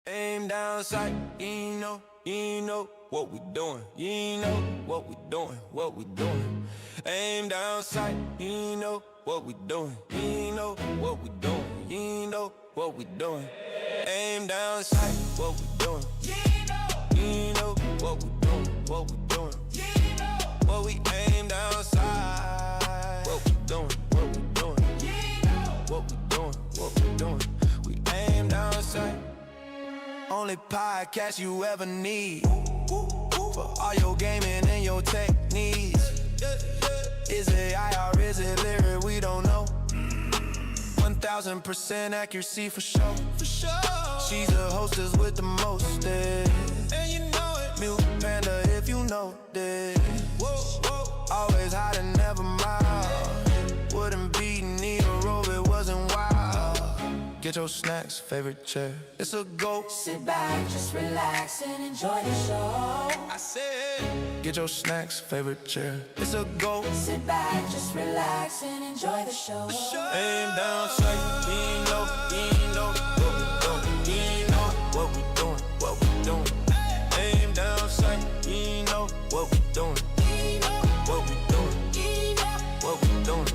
Aim down sight, you know what we doing. You know what we doing, what we doing. Aim down sight, you know what we doing. You know what we doing. You know what we doing. Aim down sight, what we doing. You know what we doing, what we doing. What we aim down sight. What we doing, what we doing. What we doing, what we doing. We aim down sight. Only podcast you ever need for all your gaming and your tech needs. Is it AI or is it Lyriic? We don't know. 1000% accuracy for sure. She's the hostess with the most. And you know it. Mute Panda if you know this. Always hot and never mild. Wouldn't be Nero if it wasn't wild. Get your snacks, favorite chair. It's a go. Sit back, just relax and enjoy the show. I said, get your snacks, favorite chair. It's a go. Sit back, just relax and enjoy the show. Aim down sight, you know what we doing. You know what we doing, what we doing. Aim down sight, you know what we doing. What we doing, what we doing.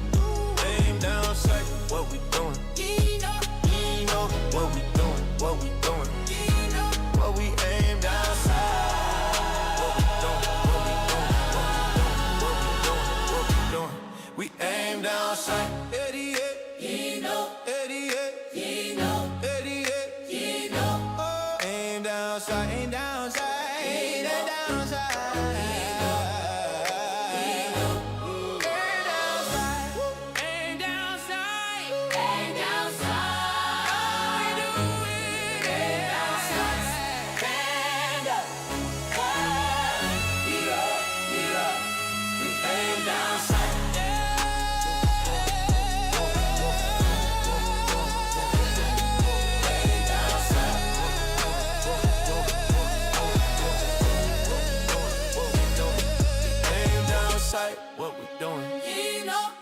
Aim down sight, what we doing. What we doing, what we doing. What we aim down sight. What we doing, what we doing. What we doing, what we doing. We aim down sight. Eddie, You know, you know, you know. aim down sight, aim down sight, aim down sight. What we doing?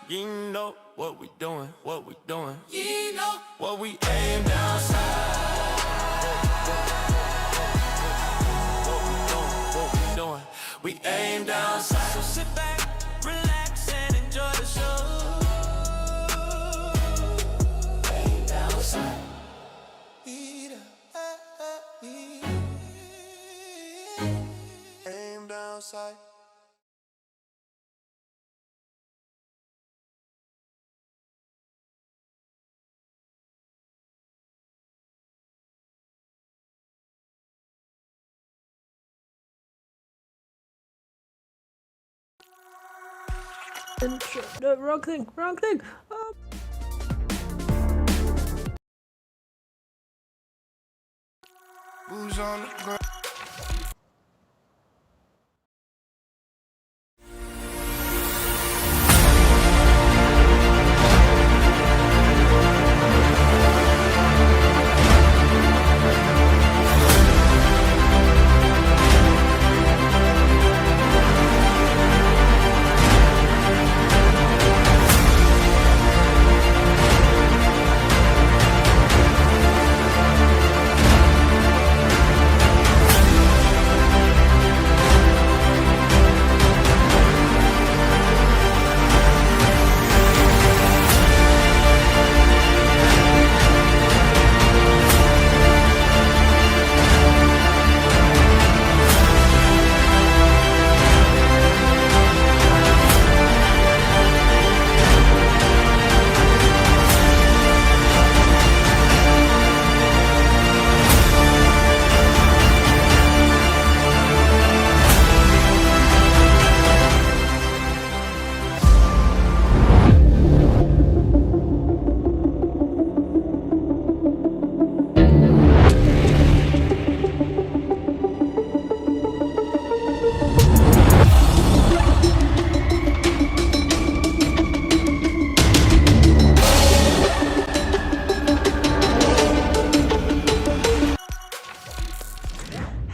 You know what we doing, what we doing. You know what we aim down sight. What we doing, what we doing. We aim down sight. So sit back, relax and enjoy the show. aim down sight. Aim down sight. No, wrong thing, wrong thing. Who's on the ground?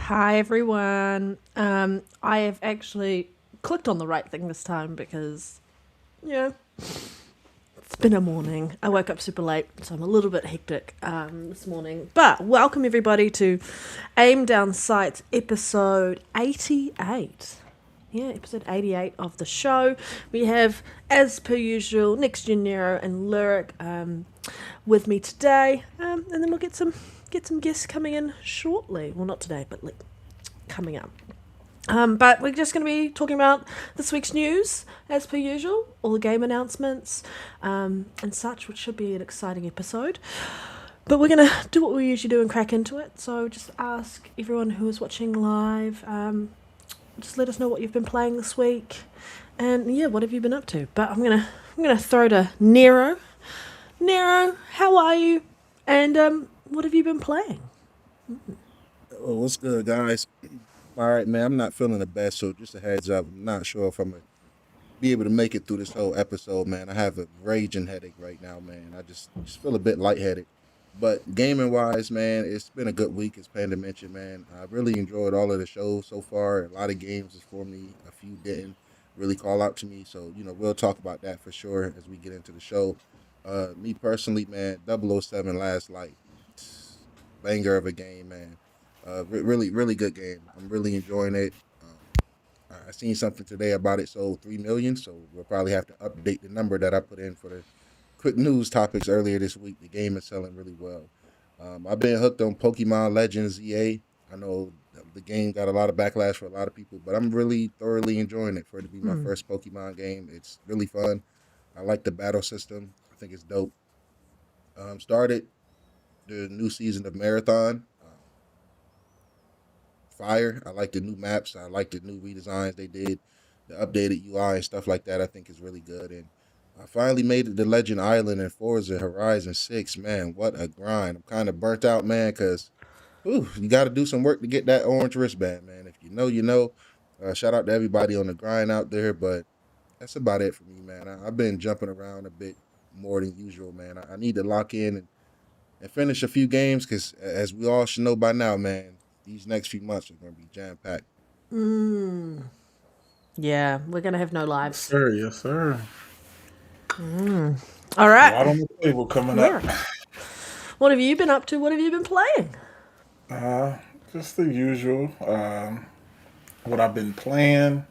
Hi everyone. I have actually clicked on the right thing this time because, yeah, It's been a morning. I woke up super late, so I'm a little bit hectic this morning. But welcome everybody to Aim Down Sights episode 88. Yeah, episode 88 of the show. We have, as per usual, NextGenNero and Lyriic with me today, and then we'll get some guests coming in shortly. Well, not today, but like coming up. But we're just going to be talking about this week's news, as per usual, all the game announcements and such, which should be an exciting episode. But we're going to do what we usually do and crack into it. So just ask everyone who is watching live, just let us know what you've been playing this week, and yeah, what have you been up to? But I'm gonna throw to Nero. Nero, how are you? And what have you been playing? Oh, what's good, guys? All right, man. I'm not feeling the best, so just a heads up. I'm not sure if I'm gonna be able to make it through this whole episode, man. I have a raging headache right now, man. I just feel a bit lightheaded. But gaming wise, man, it's been a good week, as Panda mentioned, man. I really enjoyed all of the shows so far. A lot of games is for me. A few didn't really call out to me, so we'll talk about that for sure as we get into the show. Me personally, man, 007 Last Light, banger of a game, man. Really, really good game. I'm really enjoying it. I seen something today about it sold 3 million, so we'll probably have to update the number that I put in for the quick news topics earlier this week. The game is selling really well. I've been hooked on Pokemon Legends EA. I know the game got a lot of backlash for a lot of people, but I'm really thoroughly enjoying it for it to be my first Pokemon game. It's really fun. I like the battle system. I think it's dope. Started the new season of Marathon. Fire. I like the new maps. I like the new redesigns they did. The updated UI and stuff like that I think is really good. And I finally made it to Legend Island and Forza Horizon 6. Man, what a grind. I'm kind of burnt out, man, because you got to do some work to get that orange wristband, man. If you know, you know. Shout out to everybody on the grind out there, but that's about it for me, man. I've been jumping around a bit more than usual, man. I need to lock in and finish a few games because, as we all should know by now, man, these next few months are going to be jam-packed. Yeah, we're gonna have no Yes, lives. sir. Yes, sir. All A lot right. on the table coming up. Yeah. What have you been up to? What have you been playing? Just the usual. What I've been playing.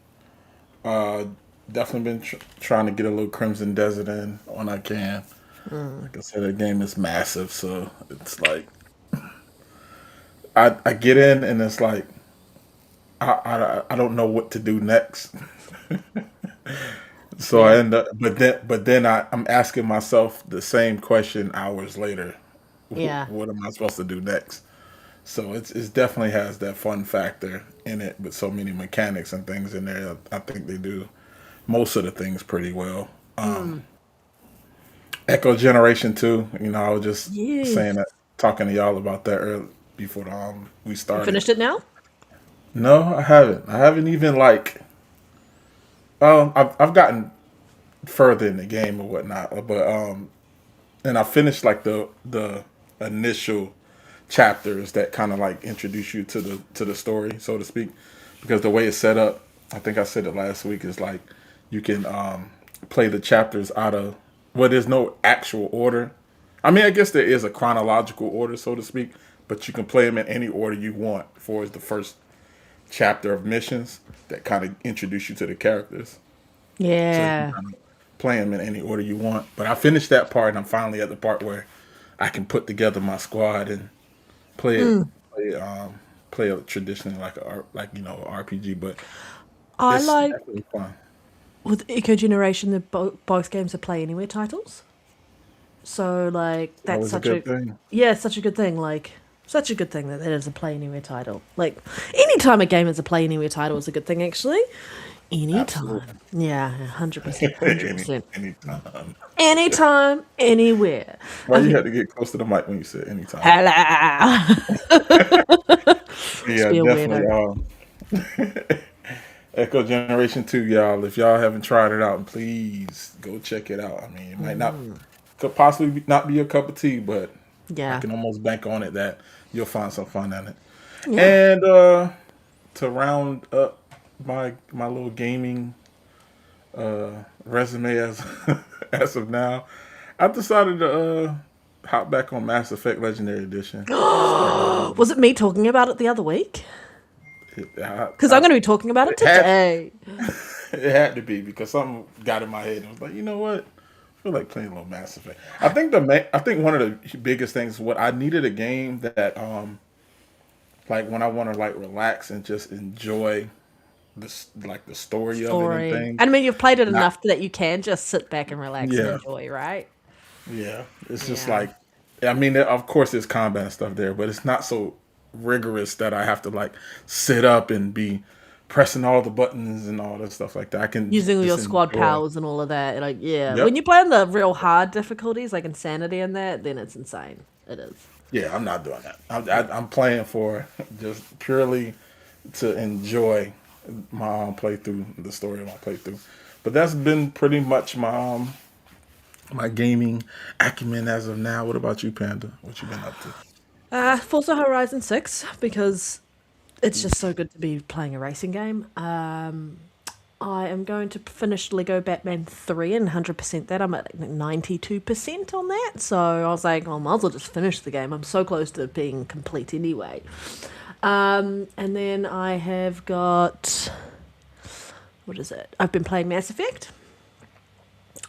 Uh, Definitely been trying to get a little Crimson Desert in when I can. Like I said, the game is massive, so it's like I get in and it's like I don't know what to do next. So I Yeah. end up, but then I'm asking myself the same question hours later. Yeah. What am I supposed to do next? So it's definitely has that fun factor in it, with so many mechanics and things in there. I think they do most of the things pretty well. Echo Generation 2, I was just Yeah. saying that, talking to y'all about that early, before we You started. finished it now? No, I haven't. I haven't even like. I've gotten further in the game or whatnot, but and I finished like the initial chapters that kind of like introduce you to the story, so to speak, because the way it's set up, I think I said it last week, is like you can play the chapters out of, well, there's no actual order. I mean, I guess there is a chronological order, so to speak, but you can play them in any order you want. For the first chapter of missions that kind of introduce you to the characters, so you can Yeah. kind of play them in any order you want. But I finished that part, and I'm finally at the part where I can put together my squad and play it, play it, play it traditionally like RPG. But I it's like definitely fun. with Eco Generation that both games are Play Anywhere titles. So like That that's was a such a good thing. yeah, it's such a good thing. Like such a good thing that it is a Play Anywhere title. Like anytime a game is a Play Anywhere title is a good thing. Actually, anytime. Absolutely. Yeah, 100%, 100%. Anytime. Anytime, anywhere. Why you Okay. had to get close to the mic when you said anytime? Hello. Just Yeah, be a definitely. weirdo. Echo Generation 2, y'all. If y'all haven't tried it out, please go check it out. I mean, it might not, could possibly not be your cup of tea, but I Yeah. can almost bank on it that you'll find some fun in it. Yeah. And to round up my little gaming resume as as of now, I decided to hop back on Mass Effect Legendary Edition. Start that over. Was it me talking about it the other week? Because I'm I, going to be talking about it it had today. it had to be because something got in my head and I was like, you know what? I feel like playing a little Mass Effect. I think one of the biggest things what I needed a game that like when I want to like relax and just enjoy this like the story of it and Story. things. And I mean, you've played it Not enough that you can just sit back and relax and yeah. enjoy, right? Yeah, it's just Yeah. like, I mean, of course, there's combat and stuff there, but it's not so rigorous that I have to like sit up and be pressing all the buttons and all that stuff like that. I can Using all just your squad enjoy. powers and all of that. Like, yeah. When Yep. you play on the real hard difficulties, like Insanity and that, then it's insane. It is. Yeah, I'm not doing that. I'm playing for just purely to enjoy my playthrough, the story of my playthrough. But that's been pretty much my gaming acumen as of now. What about you, Panda? What you been up to? Forza Horizon 6, because it's just so good to be playing a racing game. I am going to finish Lego Batman 3 and 100% that. I'm at like 92% on that. So I was like, well, I might as well just finish the game. I'm so close to being complete anyway. And then I have got, what is it? I've been playing Mass Effect.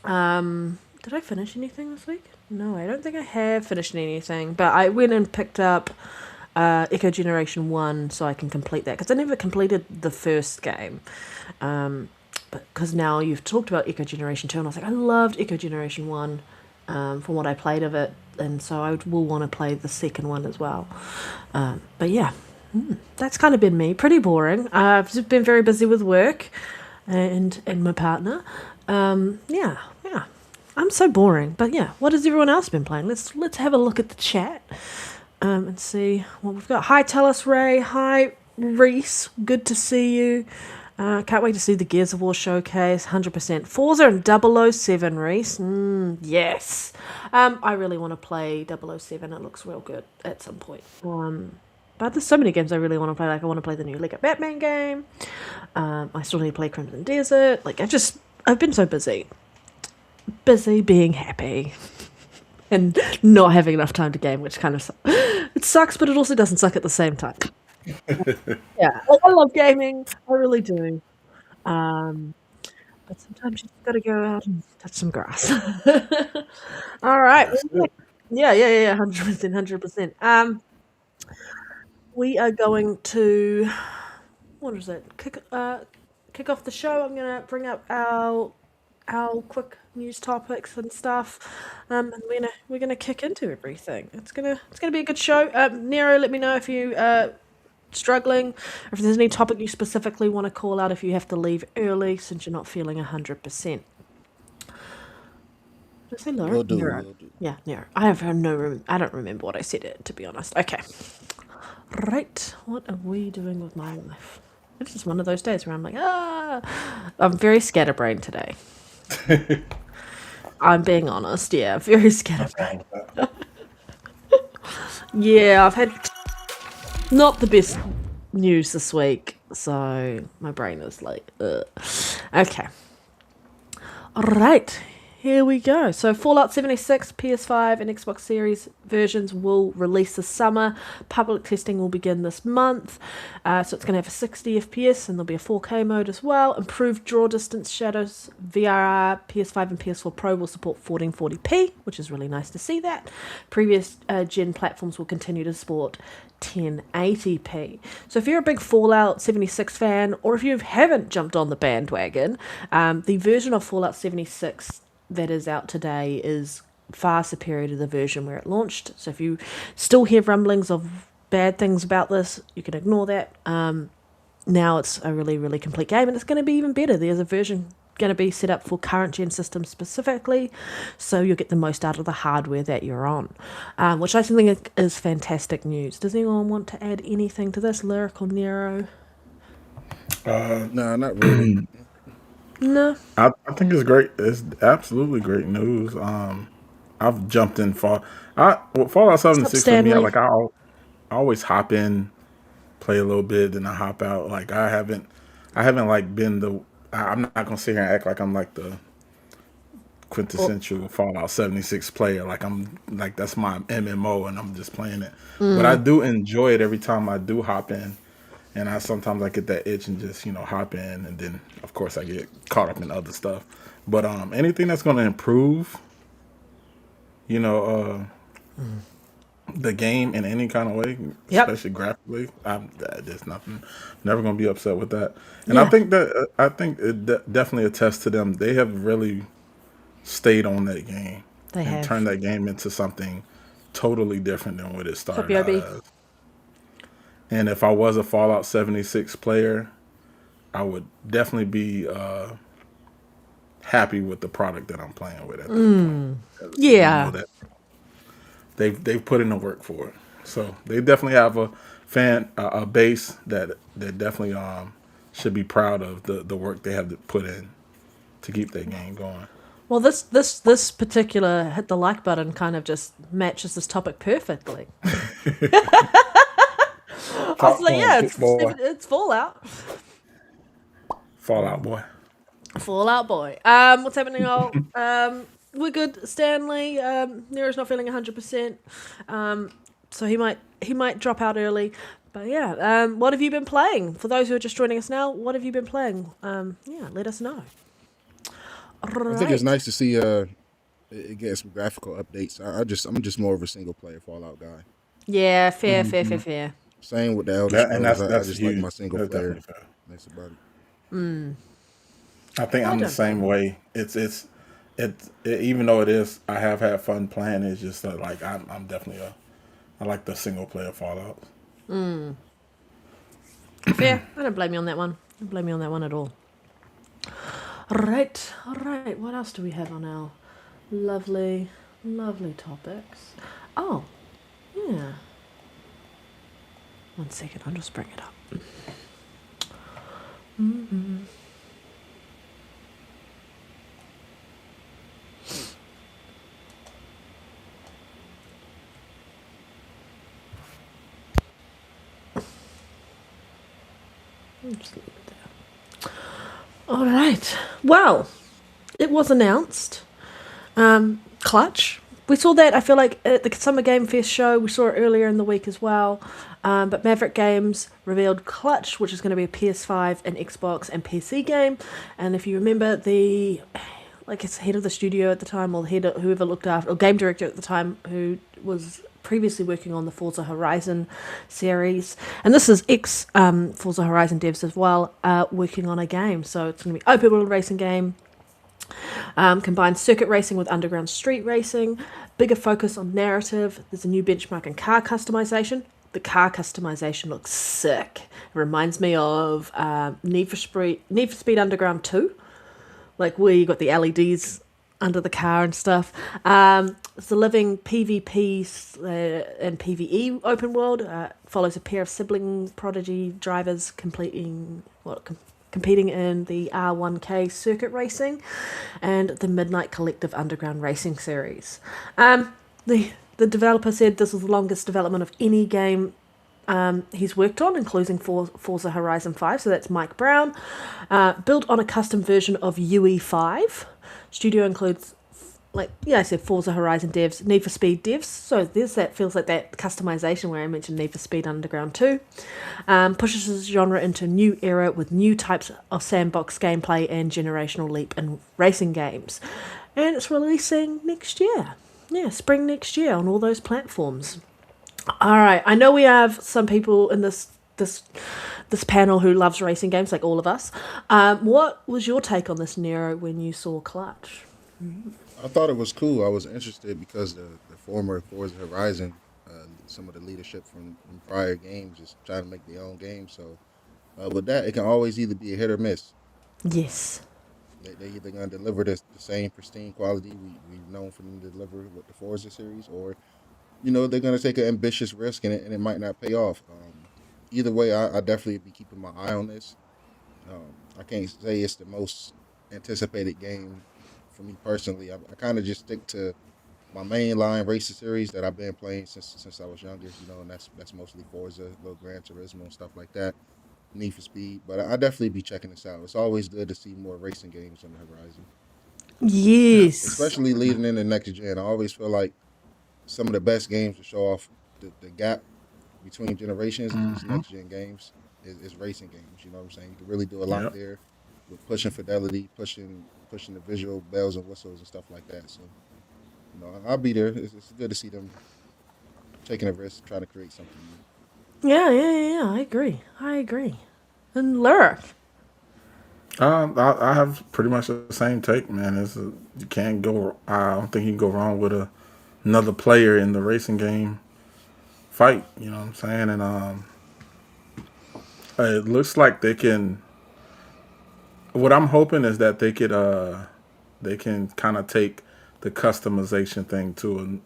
Did I finish anything this week? No, I don't think I have finished anything. But I went and picked up Echo Generation 1 so I can complete that. Because I never completed the first game. But because now you've talked about Echo Generation 2, and I was like, I loved Echo Generation 1 from what I played of it. And so I will want to play the second one as well. But yeah, that's kind of been me. Pretty boring. I've just been very busy with work and my partner. Yeah. I'm so boring. But yeah, what has everyone else been playing? Let's have a look at the chat and see what we've got. Hi, Tellus Ray. Hi, Reese. Good to see you. Can't wait to see the Gears of War showcase. 100%. Forza and 007, Reese. Yes. I really want to play 007. It looks real good at some point. But there's so many games I really want to play. Like, I want to play the new Lego Batman game. I still need to play Crimson Desert. Like, I've been so busy. Busy being happy. And not having enough time to game, which kind of it sucks, but it also doesn't suck at the same time. Yeah, like, I love gaming. I really do. But sometimes you just got to go out and touch some grass. All right. That's it. Yeah. 100%, 100%. We are going to, what is it? Kick off the show. I'm gonna bring up our quick news topics and stuff, and we're gonna kick into everything. It's gonna be a good show. Nero, let me know if you struggling, or if there's any topic you specifically want to call out if you have to leave early since you're not feeling 100%. Did I say Laura? We'll do. Nero. We'll do. Yeah, Nero. I don't remember what I said it, to be honest. Okay. Right. What are we doing with my life? It's just one of those days where I'm like, I'm very scatterbrained today. I'm being honest. Yeah, very scatterbrained. Yeah, I've had not the best news this week, so my brain is like, ugh. Okay. All right. Here we go. So Fallout 76, PS5 and Xbox Series versions will release this summer. Public testing will begin this month. So it's going to have a 60 FPS and there'll be a 4K mode as well. Improved draw distance shadows. VRR, PS5 and PS4 Pro will support 1440p, which is really nice to see that. Previous gen platforms will continue to support 1080p. So if you're a big Fallout 76 fan, or if you haven't jumped on the bandwagon, the version of Fallout 76 that is out today is far superior to the version where it launched. So if you still hear rumblings of bad things about this, you can ignore that. Now it's a really, really complete game, and it's going to be even better. There's a version going to be set up for current gen systems specifically, so you'll get the most out of the hardware that you're on, which I think is fantastic news. Does anyone want to add anything to this, Lyric or Nero? No, not really. No. I think it's great. It's absolutely great news. I've jumped in Fallout 76 for me. Stanley. I always hop in, play a little bit, then I hop out. Like I haven't like been I'm not gonna sit here and act like I'm like the quintessential Fallout 76 player. Like I'm like that's my MMO and I'm just playing it. But I do enjoy it every time I do hop in. And I sometimes I get that itch and just, hop in and then of course I get caught up in other stuff. But anything that's gonna improve, you know, the game in any kind of way, Yep. especially graphically, there's nothing. Never gonna be upset with that. And Yeah, I think it definitely attests to them. They have really stayed on that game they and have. turned that game into something totally different than what it started out BRB. as. And if I was a Fallout 76 player, I would definitely be happy with the product that I'm playing with at this point. You know Yeah. that they've put in the work for it. So they definitely have a a base that definitely should be proud of the work they have to put in to keep that game going. Well, this particular hit the like button kind of just matches this topic perfectly. I was Top like, yeah, boy, it's Fallout. Fallout boy. Fallout Boy. What's happening, all? We're good. Stanley, Nero's not feeling 100%. So he might drop out early. But yeah, what have you been playing? For those who are just joining us now, what have you been playing? Yeah, let us know. I think it's Right. nice to see it getting some graphical updates. I'm just more of a single player Fallout guy. Yeah, fair. Same with the Elder And Scrolls. I that's just like huge. my single That's player. definitely fair. That's about it. I think I I'm the don't blame same you. way. Even though it is, I have had fun playing. It's just like I'm definitely I like the single player Fallout. Fair. I don't blame you on that one. I don't blame you on that one at all. Right. All right. What else do we have on our lovely, lovely topics? Oh, yeah. 1 second. I'll just bring it up. I'll just leave it there. All right. Well, it was announced. Clutch. We saw that, I feel like, at the Summer Game Fest show. We saw it earlier in the week as well. But Maverick Games revealed Clutch, which is going to be a PS5 and Xbox and PC game. And if you remember, it's head of the studio at the time, or whoever looked after, or game director at the time, who was previously working on the Forza Horizon series. And this is Forza Horizon devs as well, working on a game. So it's going to be open world racing game. Combines circuit racing with underground street racing, bigger focus on narrative. There's a new benchmark in car customization. The car customization looks sick. It reminds me of Need for Speed Underground 2, like where you got the LEDs under the car and stuff. It's a living PvP and PvE open world. Follows a pair of sibling prodigy drivers competing in the R1K circuit racing and the Midnight Collective Underground Racing series. The developer said this is the longest development of any game he's worked on, including Forza Horizon 5, so that's Mike Brown. Built on a custom version of UE5. Studio includes, I said Forza Horizon devs, Need for Speed devs, so feels like that customization where I mentioned Need for Speed Underground 2. Pushes the genre into a new era with new types of sandbox gameplay and generational leap in racing games. And it's releasing next year. Yeah, spring next year on all those platforms. All right, I know we have some people in this panel who loves racing games, like all of us. What was your take on this, Nero, when you saw Clutch? I thought it was cool. I was interested because the former Forza Horizon, some of the leadership from prior games, just trying to make their own game. So with that, it can always either be a hit or miss. Yes. They either gonna deliver the same pristine quality we've known for them to deliver with the Forza series, or they're gonna take an ambitious risk and it might not pay off. Either way, I definitely be keeping my eye on this. I can't say it's the most anticipated game for me personally. I kind of just stick to my mainline racing series that I've been playing since I was younger. And that's mostly Forza, little Gran Turismo and stuff like that. Need for Speed, but I definitely be checking this out. It's always good to see more racing games on the horizon. Yes. especially leading into next gen. I always feel like some of the best games to show off the gap between generations is Hmm. next gen games, is racing games. You know what I'm saying? You can really do a lot Yep. there with pushing fidelity, pushing the visual bells and whistles and stuff like that. So I'll be there. It's good to see them taking a risk, trying to create something new. Yeah. I agree. And Lyric. I have pretty much the same take, man. You can't go. I don't think you can go wrong with another player in the racing game fight. You know what I'm saying? And it looks like they can. What I'm hoping is that they can kind of take the customization thing to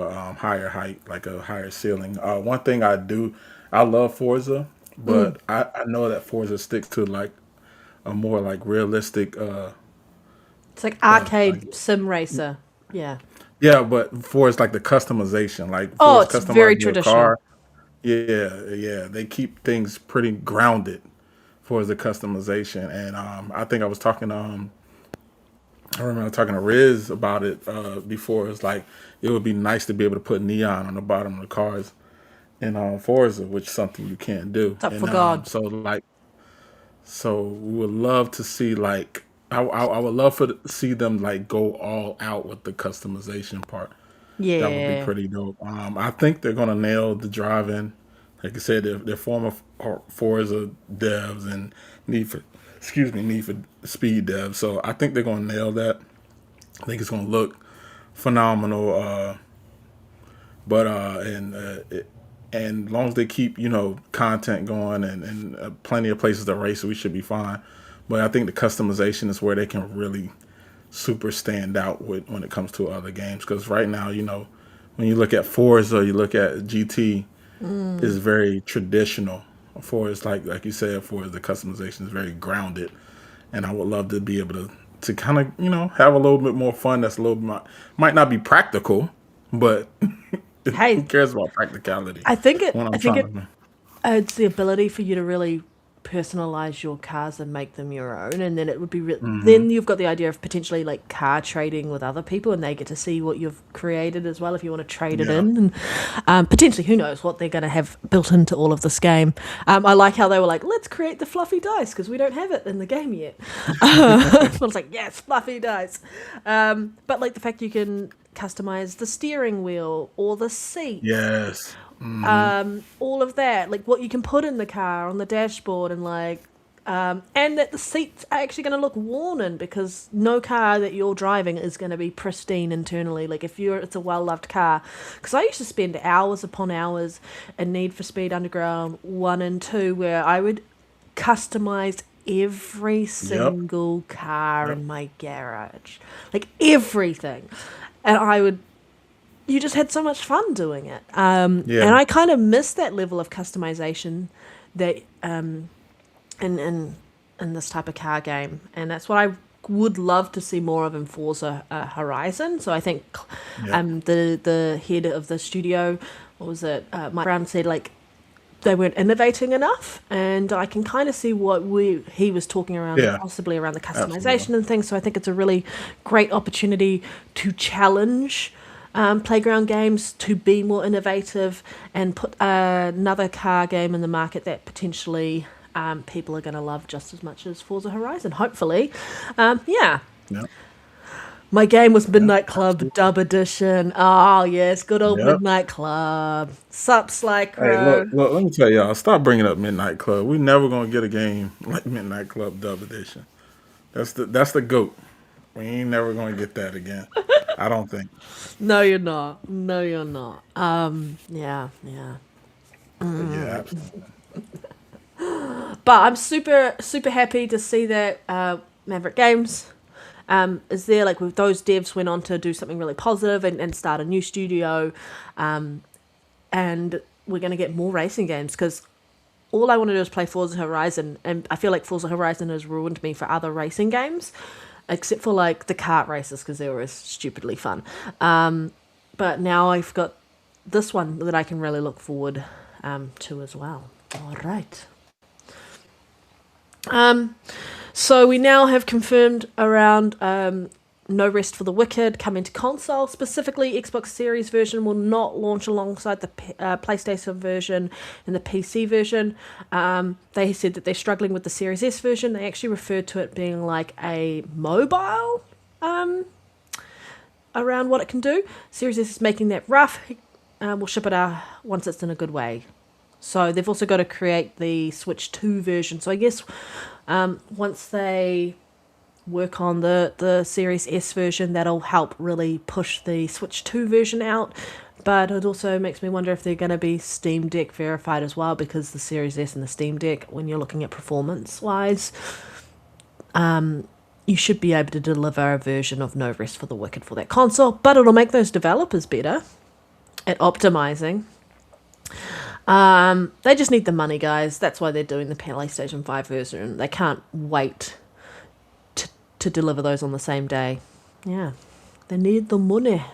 a higher height, like a higher ceiling. One thing I love Forza, but I know that Forza sticks to like a more like realistic. It's like Like, arcade sim racer. Yeah. yeah, but Forza like the customization, like Oh, Forza it's very customizing your traditional. car. Yeah, they keep things pretty grounded for the customization, and I think I was talking to I remember talking to Riz about it before. It's like it would be nice to be able to put neon on the bottom of the cars in Forza, which is something you can't do. It's up for And God. so we would love to see like I would love for to see them like go all out with the customization part. That would be Yeah. pretty dope. I think they're gonna nail the driving. Like I said, they're former Forza devs and Need for Speed devs. So I think they're gonna nail that. I think it's gonna look phenomenal. But and as long as they keep content going and plenty of places to race, we should be fine. But I think the customization is where they can really super stand out with when it comes to other games. Because right now, when you look at Forza, you look at GT, is very traditional. Forza, like you said, Forza the customization is very grounded, and I would love to be able to kind of have a little bit more fun. That's a little bit might not be practical, but who Hey, cares about practicality I think it. when I I'm think trying it to. it's the ability for you to really personalize your cars and make them your own, and then it would be then you've got the idea of potentially like car trading with other people, and they get to see what you've created as well if you want to trade it Yeah, in, and potentially who knows what they're going to have built into all of this game. I like how they were like, let's create the fluffy dice because we don't have it in the game yet. I was like, yes, fluffy dice. But like the fact you can customize the steering wheel or the seats, yes, all of that, like what you can put in the car on the dashboard, and like and that the seats are actually going to look worn in, because no car that you're driving is going to be pristine internally. Like if it's a well-loved car, because I used to spend hours upon hours in Need for Speed Underground 1 and 2 where I would customize every yep, single car yep, in my garage, like everything, and you just had so much fun doing it. yeah, And I kind of miss that level of customization that in this type of car game, and that's what I would love to see more of in Forza Horizon. So I think yep, the head of the studio, what was it, Mike Brown, said like they weren't innovating enough, and I can kind of see what he was talking around, yeah, possibly around the absolutely, customization and things. So I think it's a really great opportunity to challenge playground games to be more innovative and put another car game in the market that potentially people are going to love just as much as Forza Horizon, hopefully. Yeah. yep, My game was yep, Midnight Club absolutely, Dub Edition. Oh, yes, good old yep. Midnight Club. Sup, Sly Hey, look, Crow. look, let me tell y'all, stop bringing up Midnight Club. We never gonna get a game like Midnight Club Dub Edition. That's the goat. We ain't never gonna get that again. I don't think. No, you're not. No, you're not. Yeah. But yeah, absolutely. But I'm super, super happy to see that Maverick Games is there. Like, with those devs went on to do something really positive and start a new studio. And we're going to get more racing games, because all I want to do is play Forza Horizon, and I feel like Forza Horizon has ruined me for other racing games, except for like the kart races, because they were stupidly fun. But now I've got this one that I can really look forward to as well. All right. So we now have confirmed around No Rest for the Wicked coming to console. Specifically, Xbox Series version will not launch alongside the PlayStation version and the PC version. They said that they're struggling with the Series S version. They actually referred to it being like a mobile around what it can do. Series S is making that rough. We'll ship it once it's in a good way. So they've also got to create the Switch 2 version. So I guess once they work on the Series S version, that'll help really push the Switch 2 version out. But it also makes me wonder if they're going to be Steam Deck verified as well, because the Series S and the Steam Deck, when you're looking at performance-wise, you should be able to deliver a version of No Rest for the Wicked for that console. But it'll make those developers better at optimizing. They just need the money, guys. That's why they're doing the PlayStation 5 version. They can't wait to deliver those on the same day. Yeah, they need the money.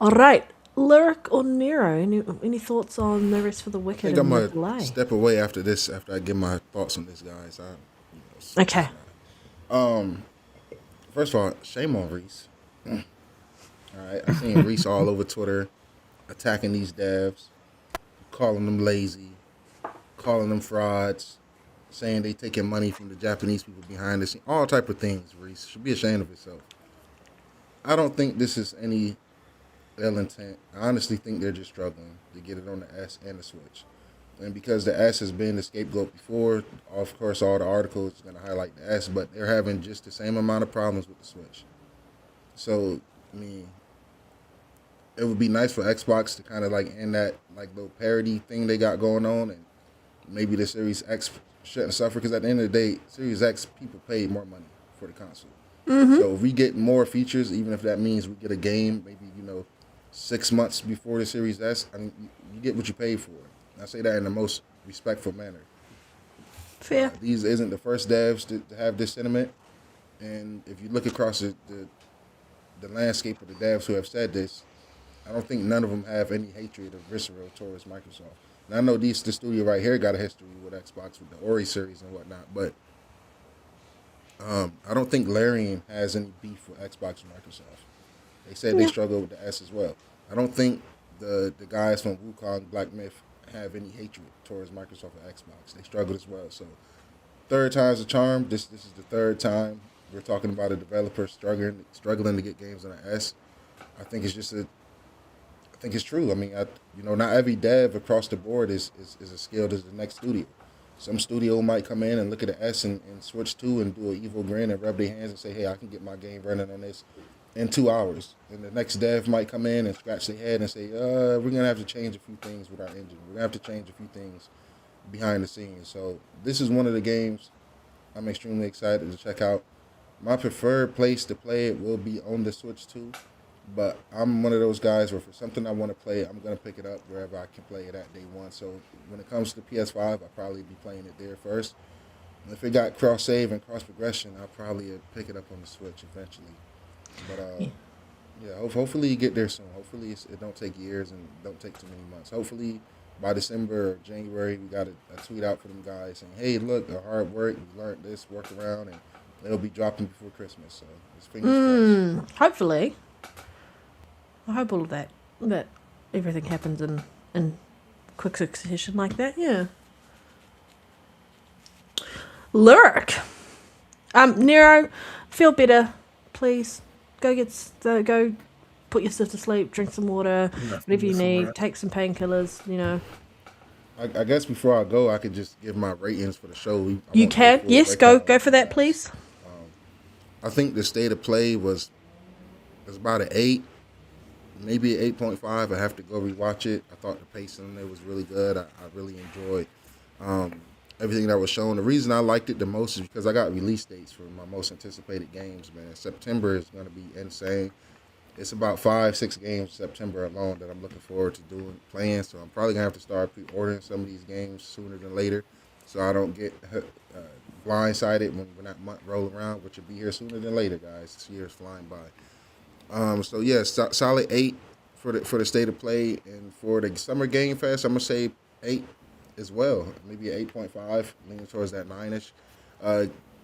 All right, Lyriic or Nero? Any thoughts on The Rest for the Wicked? I think I'm gonna step away after this. After I give my thoughts on this, guys. Okay. First of all, shame on Reese. All right, I seen Reese all over Twitter attacking these devs, calling them lazy, calling them frauds, saying they taking money from the Japanese people behind the scene, all type of things. Reese should be ashamed of himself. I don't think this is any ill intent. I honestly think they're just struggling to get it on the S and the Switch. And because the S has been the scapegoat before, of course, all the articles are going to highlight the S, but they're having just the same amount of problems with the Switch. So, I mean, it would be nice for Xbox to kind of like end that like little parody thing they got going on, and maybe the Series X shouldn't suffer, because at the end of the day, Series X people paid more money for the console. So if we get more features, even if that means we get a game, maybe 6 months before the Series S, I mean, you get what you paid for. And I say that in the most respectful manner. Fair. These isn't the first devs to have this sentiment, and if you look across the landscape of the devs who have said this, I don't think none of them have any hatred or visceral towards Microsoft. And I know the studio right here got a history with Xbox with the Ori series and whatnot, but I don't think Larian has any beef with Xbox and Microsoft. They said they struggle with the S as well. I don't think the guys from Wukong Black Myth have any hatred towards Microsoft and Xbox. They struggle as well. So third time's a charm. This is the third time we're talking about a developer struggling to get games on the S. I think it's just I think it's true. I mean, not every dev across the board is as skilled as the next studio. Some studio might come in and look at the S and Switch 2 and do an evil grin and rub their hands and say, hey, I can get my game running on this in 2 hours. And the next dev might come in and scratch their head and say, we're going to have to change a few things with our engine. We're going to have to change a few things behind the scenes. So this is one of the games I'm extremely excited to check out. My preferred place to play it will be on the Switch 2. But I'm one of those guys where for something I want to play, I'm going to pick it up wherever I can play it at day one. So when it comes to PS5, I'll probably be playing it there first. And if it got cross-save and cross-progression, I'll probably pick it up on the Switch eventually. But, hopefully you get there soon. Hopefully it don't take years and don't take too many months. Hopefully by December or January, we got a tweet out for them guys saying, hey, look, our hard work, we learned this, work around, and it'll be dropping before Christmas. So it's fingers crossed. Hopefully. I hope all of that everything happens in quick succession like that. Yeah. Lyriic. Nero, feel better, please. Go put yourself to sleep, drink some water, whatever you need, take some painkillers, I guess before I go, I could just give my ratings for the show. You can, yes, go for that, please. I think the state of play was about an 8. Maybe an 8.5. I have to go rewatch it. I thought the pacing in there was really good. I really enjoyed everything that was shown. The reason I liked it the most is because I got release dates for my most anticipated games, man. September is going to be insane. It's about 5-6 games September alone that I'm looking forward to playing. So I'm probably going to have to start pre-ordering some of these games sooner than later so I don't get blindsided when that month roll around, which will be here sooner than later, guys. This year is flying by. Solid 8 for the state of play, and for the summer game fest, I'm gonna say 8 as well. Maybe an 8.5, leaning towards that 9ish.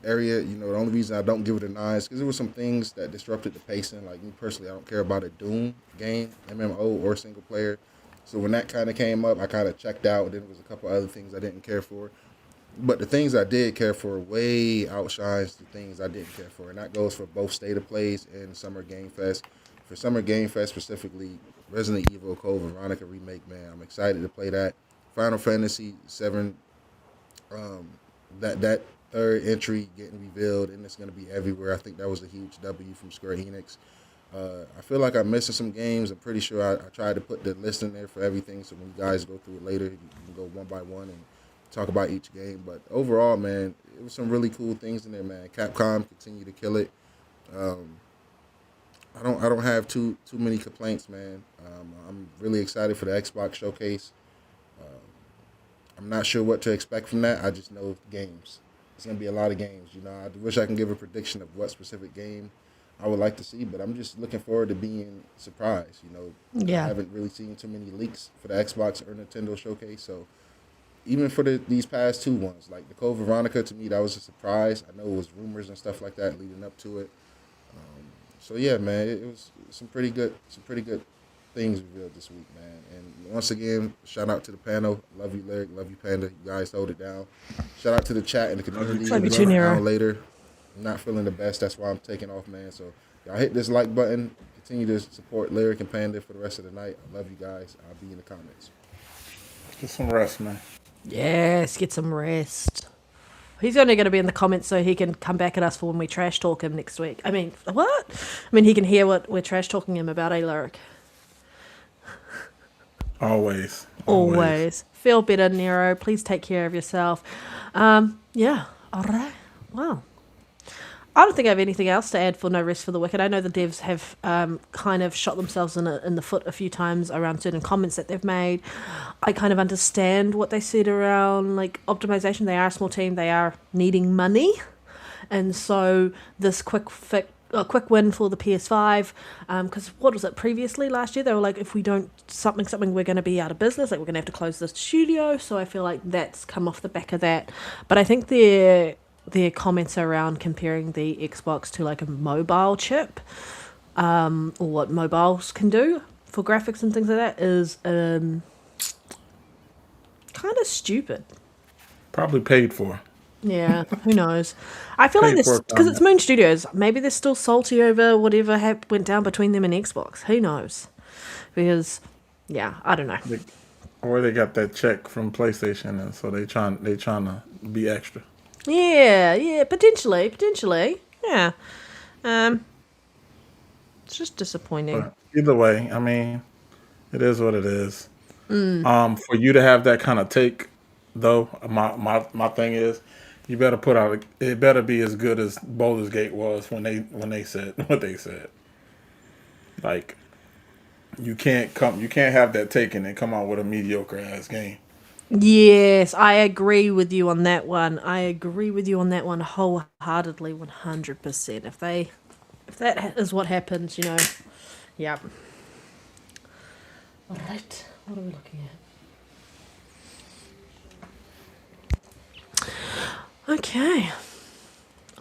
area. You know, the only reason I don't give it a 9 is because there were some things that disrupted the pacing. Like me personally, I don't care about a Doom game, MMO or single player. So when that kind of came up, I kind of checked out. Then there was a couple other things I didn't care for. But the things I did care for way outshines the things I didn't care for. And that goes for both State of Plays and Summer Game Fest. For Summer Game Fest specifically, Resident Evil Code Veronica Remake, man, I'm excited to play that. Final Fantasy 7, that third entry getting revealed, and it's going to be everywhere. I think that was a huge W from Square Enix. I feel like I'm missing some games. I'm pretty sure I tried to put the list in there for everything, so when you guys go through it later, you can go one by one and talk about each game. But overall, man, it was some really cool things in there, man. Capcom continue to kill it. I don't have too many complaints, man. I'm really excited for the Xbox showcase. I'm not sure what to expect from that. I just know games. It's gonna be a lot of games. You know, I wish I can give a prediction of what specific game I would like to see, but I'm just looking forward to being surprised. You know, Yeah. I haven't really seen too many leaks for the Xbox or Nintendo showcase, so even for these past two ones, like the Code Veronica, to me that was a surprise. I know it was rumors and stuff like that leading up to it. So yeah, man, it was some pretty good things revealed this week, man. And once again, shout out to the panel. Love you, Lyric. Love you, Panda. You guys hold it down. Shout out to the chat and the community. Love you too, Nero. Later. I'm not feeling the best. That's why I'm taking off, man. So y'all hit this like button. Continue to support Lyric and Panda for the rest of the night. I love you guys. I'll be in the comments. Get some rest, man. Yes, get some rest. He's only going to be in the comments so he can come back at us for when we trash talk him next week. I mean, what? I mean, he can hear what we're trash talking him about, Lyric? Always. Always. Feel better, Nero. Please take care of yourself. Yeah. All right. Wow. I don't think I have anything else to add for No Rest for the Wicked. I know the devs have kind of shot themselves in the foot a few times around certain comments that they've made. I kind of understand what they said around like optimization. They are a small team. They are needing money. And so this quick win for the PS5, because what was it previously last year? They were like, if we don't something, we're going to be out of business. Like we're going to have to close the studio. So I feel like that's come off the back of that. But I think their comments around comparing the Xbox to like a mobile chip, or what mobiles can do for graphics and things like that is kind of stupid. Probably paid for. Yeah, who knows? I feel like Paid this for a because it's comment. Moon Studios. Maybe they're still salty over whatever went down between them and Xbox. Who knows? Because yeah, I don't know. Or they got that check from PlayStation, and so they trying to be extra. Yeah, potentially, yeah. It's just disappointing. But either way, I mean, it is what it is. For you to have that kind of take, though, my thing is, you better put out. It better be as good as Baldur's Gate was when they said what they said. Like, you can't have that taken and come out with a mediocre ass game. Yes, I agree with you on that one. Wholeheartedly, 100%. If that is what happens, you know, yeah. All right, what are we looking at? Okay.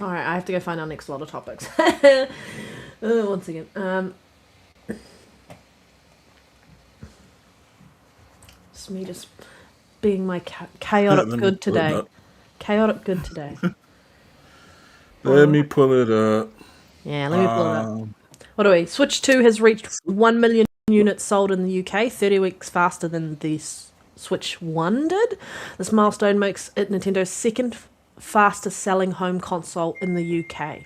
All right, I have to go find our next lot of topics. Once again, it's me just being my chaotic Let me good pull it today. up. Chaotic good today. Let me pull it up. Yeah, let me pull it up. What are we? Switch 2 has reached 1 million units sold in the UK, 30 weeks faster than the Switch 1 did. This milestone makes it Nintendo's second fastest selling home console in the UK.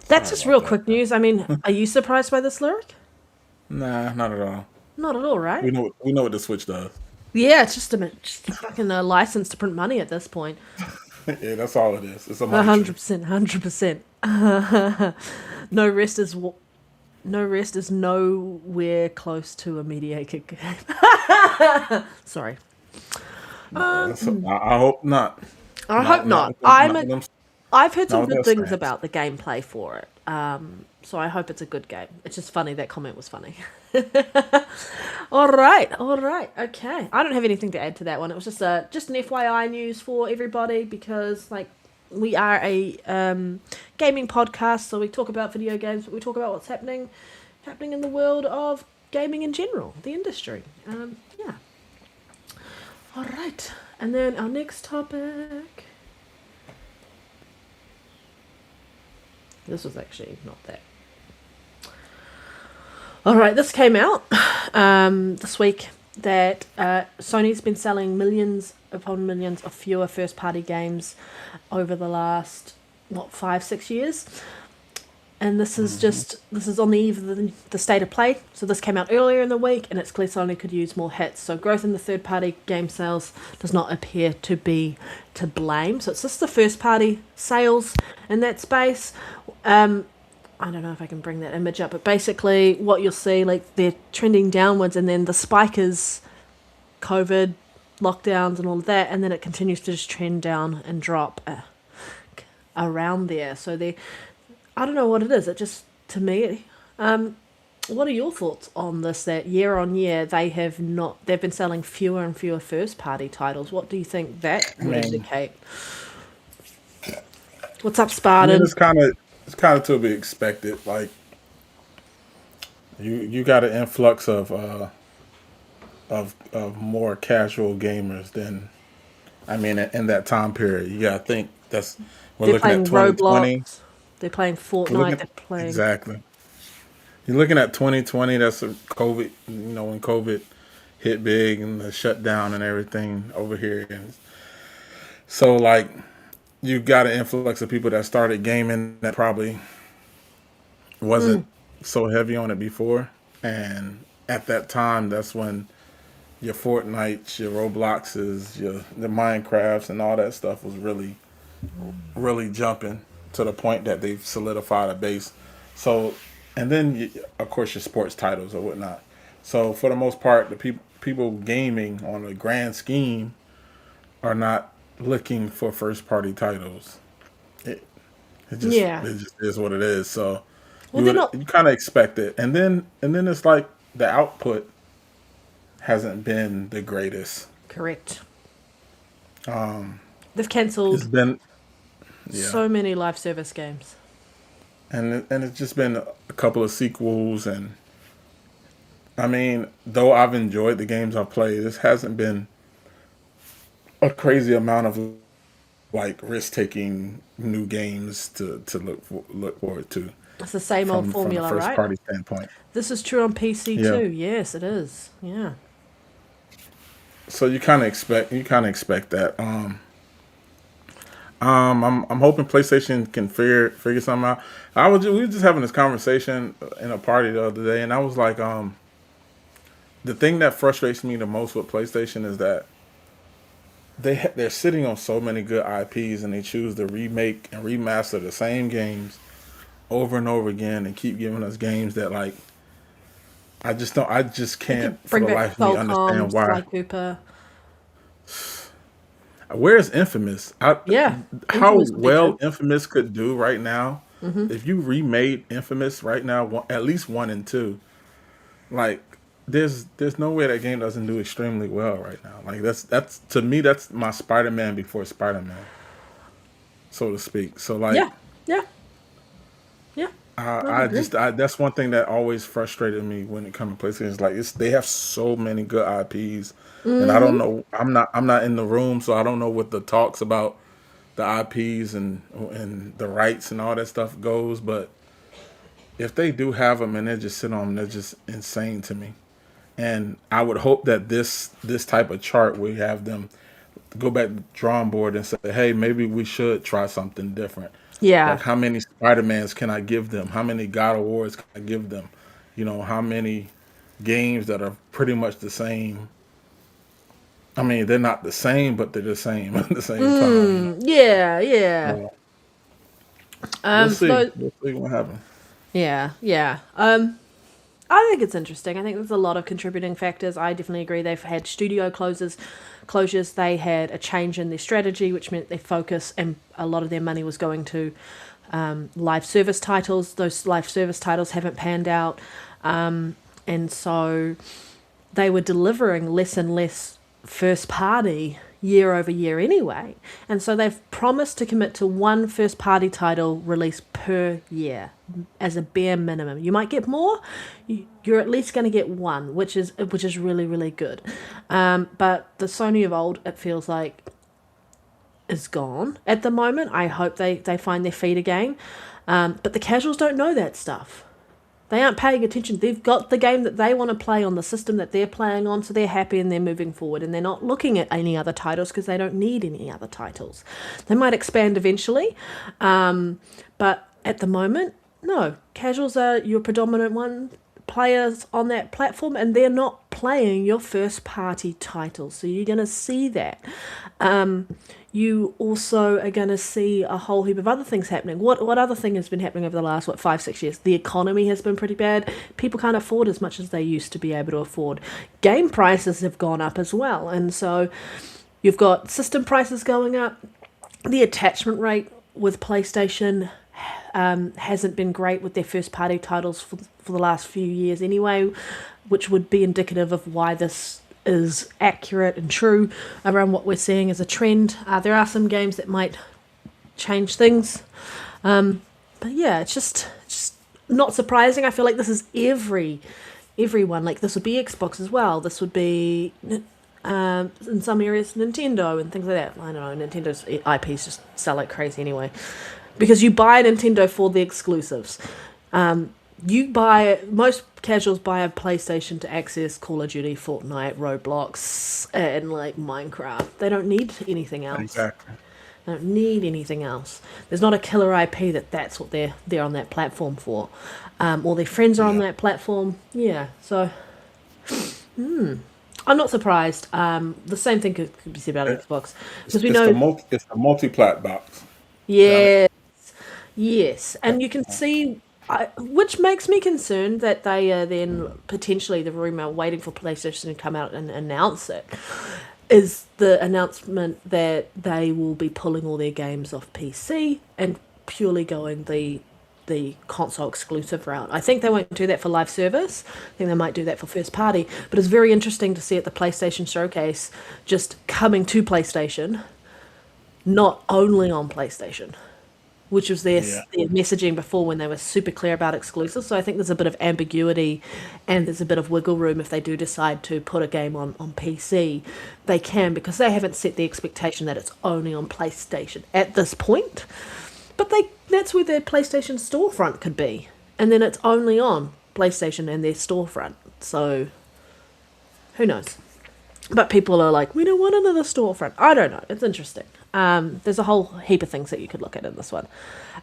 That's just real quick news. I mean, are you surprised by this, Lyric? Nah, not at all. Not at all, right? We know what the Switch does. Yeah, it's just a fucking license to print money at this point. Yeah, that's all it is. It's a money tree. 100%. No rest is nowhere close to a mediocre game. Sorry. I hope not. I hope not. I've heard some good things about the gameplay for it. So I hope it's a good game. It's just funny. That comment was funny. All right. Okay. I don't have anything to add to that one. It was just an FYI news for everybody because, like, we are a gaming podcast, so we talk about video games, but we talk about what's happening in the world of gaming in general, the industry. Yeah. All right, and then our next topic. This was actually not that. All right, this came out this week that Sony's been selling millions upon millions of fewer first-party games over the last 5-6 years, and this is on the eve of the state of play. So this came out earlier in the week, and it's clear Sony could use more hits. So growth in the third-party game sales does not appear to be to blame. So it's just the first-party sales in that space. I don't know if I can bring that image up, but basically what you'll see, like, they're trending downwards, and then the spike is COVID, lockdowns and all of that, and then it continues to just trend down and drop around there. So I don't know what it is. It just, to me, what are your thoughts on this, that year on year they've been selling fewer and fewer first party titles? What do you think that would indicate? What's up, Spartan? I mean, it's kind of to be expected. Like, you got an influx of more casual gamers than, I mean, in that time period. You got to think we're They're looking playing at 2020. Roblox. They're playing Fortnite. They're playing Exactly. You're looking at 2020. That's COVID. When COVID hit big and the shutdown and everything over here, and so like, you've got an influx of people that started gaming that probably wasn't so heavy on it before. And at that time, that's when your Fortnites, your Robloxes, the Minecrafts and all that stuff was really, really jumping to the point that they've solidified a base. So, and then, of course, your sports titles or whatnot. So for the most part, the people gaming on a grand scheme are not looking for first party titles. It just is what it is. So you kind of expect it, and then it's like the output hasn't been the greatest. Correct. They've cancelled. It's been so many live service games, and it's just been a couple of sequels, and I mean, though I've enjoyed the games I've played, this hasn't been a crazy amount of like risk-taking new games to look forward to. It's the same old formula, from a right? First-party standpoint. This is true on PC too. Yes, it is. Yeah. So you kind of expect that. I'm hoping PlayStation can figure something out. We were just having this conversation in a party the other day, and I was like, the thing that frustrates me the most with PlayStation is that they're sitting on so many good IPs, and they choose to remake and remaster the same games over and over again, and keep giving us games that, like, I just can't for the life of me understand why. Sly Cooper. Where's Infamous? How Infamous well Infamous could do right now. If you remade Infamous right now, at least 1 and 2, like, there's no way that game doesn't do extremely well right now. Like, that's to me, that's my Spider-Man before Spider-Man, so to speak. So like, yeah. That's one thing that always frustrated me when it comes to PlayStation. Is like, they have so many good IPs, and I don't know. I'm not in the room, so I don't know what the talks about the IPs and the rights and all that stuff goes. But if they do have them and they just sit on them, they're just insane to me. And I would hope that this type of chart, we have them go back to the drawing board and say, hey, maybe we should try something different. Yeah. Like, how many Spider-Mans can I give them? How many God of Wars can I give them? How many games that are pretty much the same? I mean, they're not the same, but they're the same at the same time. Yeah. We'll see. We'll see what happens. Yeah. I think it's interesting. I think there's a lot of contributing factors. I definitely agree. They've had studio closures. They had a change in their strategy, which meant their focus and a lot of their money was going to live service titles. Those live service titles haven't panned out. And so they were delivering less and less first party year over year anyway. And so they've promised to commit to one first-party title release per year as a bare minimum. You might get more. You're at least going to get one, which is really, really good. But the Sony of old, it feels like, is gone at the moment. I hope they find their feet again. But the casuals don't know that stuff. They aren't paying attention. They've got the game that they want to play on the system that they're playing on, so they're happy and they're moving forward. And they're not looking at any other titles because they don't need any other titles. They might expand eventually, but at the moment, no. Casuals are your predominant players on that platform, and they're not playing your first-party titles. So you're going to see that. You also are going to see a whole heap of other things happening. What other thing has been happening over the last, 5-6 years? The economy has been pretty bad. People can't afford as much as they used to be able to afford. Game prices have gone up as well. And so you've got system prices going up. The attachment rate with PlayStation hasn't been great with their first-party titles for the last few years anyway, which would be indicative of why this is accurate and true around what we're seeing as a trend. There are some games that might change things, but yeah, it's just not surprising. I feel like this is everyone. Like, this would be Xbox as well. This would be in some areas Nintendo and things like that. I don't know, Nintendo's IPs just sell like crazy anyway, because you buy Nintendo for the exclusives. Most casuals buy a PlayStation to access Call of Duty, Fortnite, Roblox, and like Minecraft. They don't need anything else. Exactly. They don't need anything else. There's not a killer IP that's what they're on that platform for. Or their friends are on that platform. Yeah, so I'm not surprised. The same thing could be said about Xbox, because we know it's the multi-plat box. Yes, and you can see. Which makes me concerned that they are then potentially, the rumor, waiting for PlayStation to come out and announce it, is the announcement that they will be pulling all their games off PC and purely going the console exclusive route. I think they won't do that for live service. I think they might do that for first party. But it's very interesting to see at the PlayStation Showcase just coming to PlayStation, not only on PlayStation, which was their messaging before when they were super clear about exclusives. So I think there's a bit of ambiguity and there's a bit of wiggle room if they do decide to put a game on PC. They can, because they haven't set the expectation that it's only on PlayStation at this point. But that's where their PlayStation storefront could be. And then it's only on PlayStation and their storefront. So who knows? But people are like, we don't want another storefront. I don't know. It's interesting. There's a whole heap of things that you could look at in this one.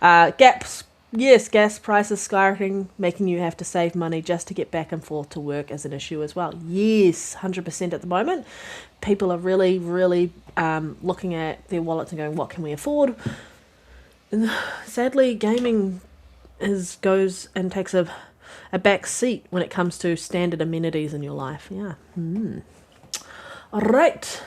Gas prices skyrocketing, making you have to save money just to get back and forth to work as an issue as well. Yes, 100% at the moment. People are really, really looking at their wallets and going, what can we afford? And sadly, gaming goes and takes a back seat when it comes to standard amenities in your life. Yeah. All right.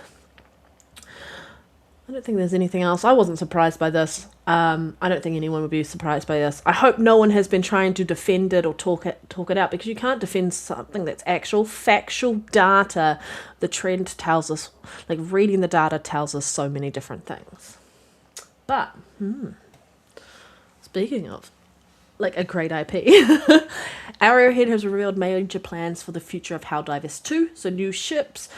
I don't think there's anything else. I wasn't surprised by this. I don't think anyone would be surprised by this. I hope no one has been trying to defend it or talk it out, because you can't defend something that's actual factual data. The trend tells us, like, reading the data tells us so many different things. But speaking of, like, a great IP, Arrowhead has revealed major plans for the future of Helldivers 2. So new ships,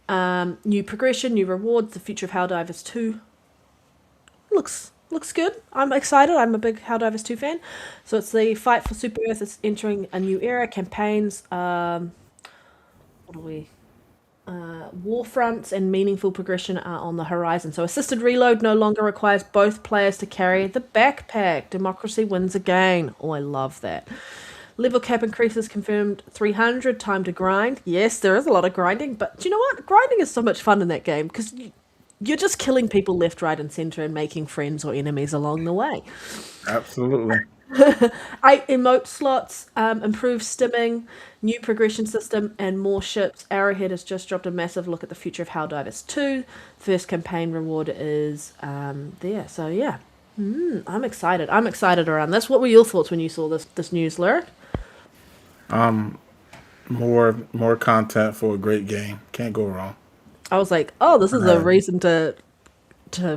new progression, new rewards. The future of Helldivers 2 looks good. I'm excited. I'm a big Helldivers 2 fan. So it's the fight for Super Earth. It's entering a new era. Campaigns, war fronts and meaningful progression are on the horizon. So assisted reload no longer requires both players to carry the backpack. Democracy wins again. Oh, I love that. Level cap increases confirmed 300. Time to grind. Yes, there is a lot of grinding, but do you know what? Grinding is so much fun in that game, because you're just killing people left, right, and center and making friends or enemies along the way. Absolutely. Emote slots, improved stimming, new progression system, and more ships. Arrowhead has just dropped a massive look at the future of Helldivers 2. First campaign reward is there. So yeah, I'm excited. I'm excited around this. What were your thoughts when you saw this news, Lyric? More content for a great game. Can't go wrong. I was like, oh, this is a reason to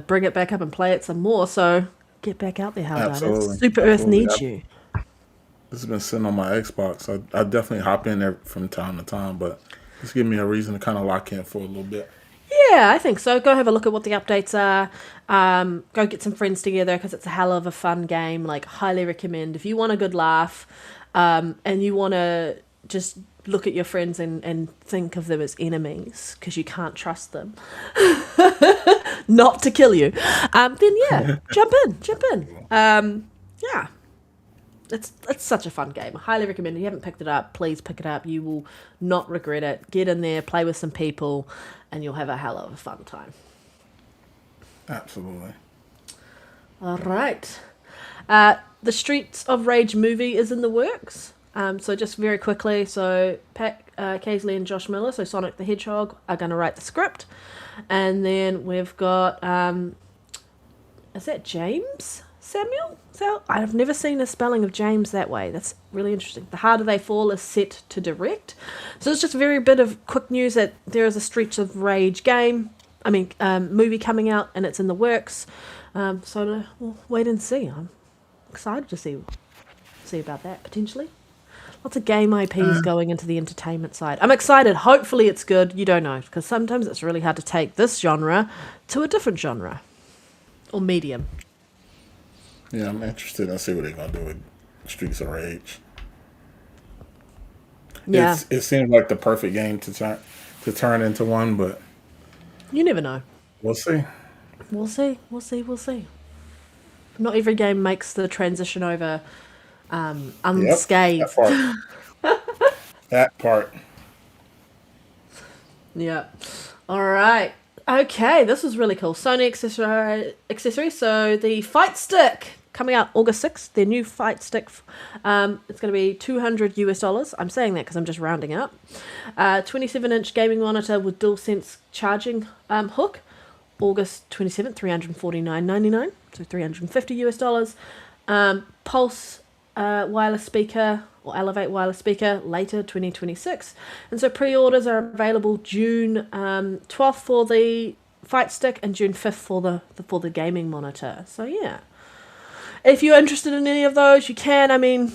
bring it back up and play it some more. So get back out there, Haldane. Absolutely. Super Earth Absolutely. needs you. This has been sitting on my Xbox. I definitely hop in there from time to time, but just give me a reason to kind of lock in for a little bit. Yeah, I think so. Go have a look at what the updates are. Go get some friends together because it's a hell of a fun game. Like, highly recommend. If you want a good laugh and you want to just look at your friends and think of them as enemies because you can't trust them not to kill you, then yeah, jump in. Yeah. It's such a fun game. I highly recommend it. If you haven't picked it up, please pick it up. You will not regret it. Get in there, play with some people, and you'll have a hell of a fun time. Absolutely. All right. The Streets of Rage movie is in the works. So just very quickly, so Pat Casely and Josh Miller, so Sonic the Hedgehog, are going to write the script. And then we've got, is that James Samuel? So I've never seen a spelling of James that way. That's really interesting. The Harder They Fall is set to direct. So it's just a very bit of quick news that there is a Streets of Rage movie coming out, and it's in the works. So we'll wait and see. I'm excited to see about that, potentially. Lots of game IPs going into the entertainment side. I'm excited. Hopefully it's good. You don't know, because sometimes it's really hard to take this genre to a different genre or medium. Yeah, I'm interested in see what they're gonna do with Streets of Rage. Yeah, It seems like the perfect game to turn into one, but you never know. we'll see. We'll see. Not every game makes the transition over unscathed. Yep, that part. Yeah. All right. Okay, this was really cool. Sony accessory. So the Fight Stick coming out August 6th. Their new Fight Stick. It's going to be $200. I'm saying that because I'm just rounding up. 27-inch gaming monitor with DualSense charging hook. August 27th, $349.99. So $350. Pulse wireless speaker or Elevate wireless speaker later 2026, and so pre-orders are available June 12th for the Fight Stick and June 5th for the gaming monitor. So yeah, if you're interested in any of those, you can. I mean,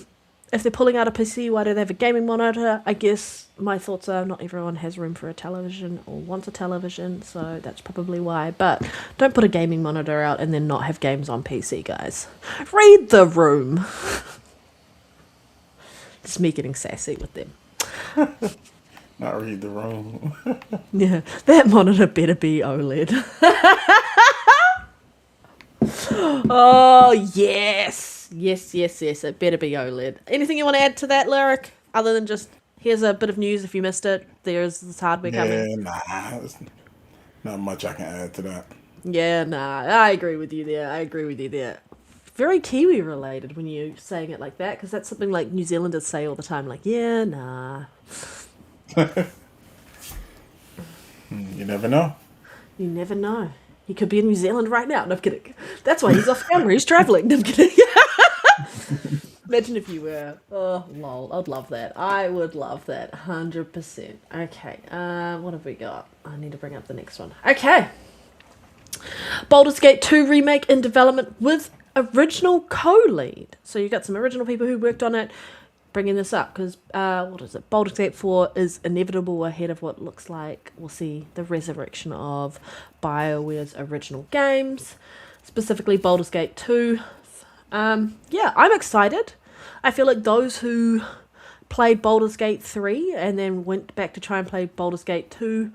if they're pulling out a PC, why do they have a gaming monitor? I guess my thoughts are not everyone has room for a television or wants a television, so that's probably why. But don't put a gaming monitor out and then not have games on PC, guys. Read the room. Just me getting sassy with them. Not read the room. Yeah, that monitor better be OLED. Oh, yes. Yes, it better be OLED. Anything you want to add to that, Lyric? Other than just, here's a bit of news if you missed it. There's this hardware coming. Nah. There's not much I can add to that. Yeah, nah, I agree with you there. Very Kiwi related when you're saying it like that, because that's something like New Zealanders say all the time, like, yeah, nah. You never know. You never know. He could be in New Zealand right now. No, I'm kidding. That's why he's off camera. He's travelling. No, I'm kidding. Imagine if you were. Oh, lol. I'd love that. I would love that. 100%. Okay. What have we got? I need to bring up the next one. Okay. Baldur's Gate 2 remake in development with original co-lead. So you got some original people who worked on it bringing this up because, what is it? Baldur's Gate 4 is inevitable ahead of what looks like we'll see the resurrection of BioWare's original games, specifically Baldur's Gate 2. Yeah, I'm excited. I feel like those who played Baldur's Gate 3 and then went back to try and play Baldur's Gate 2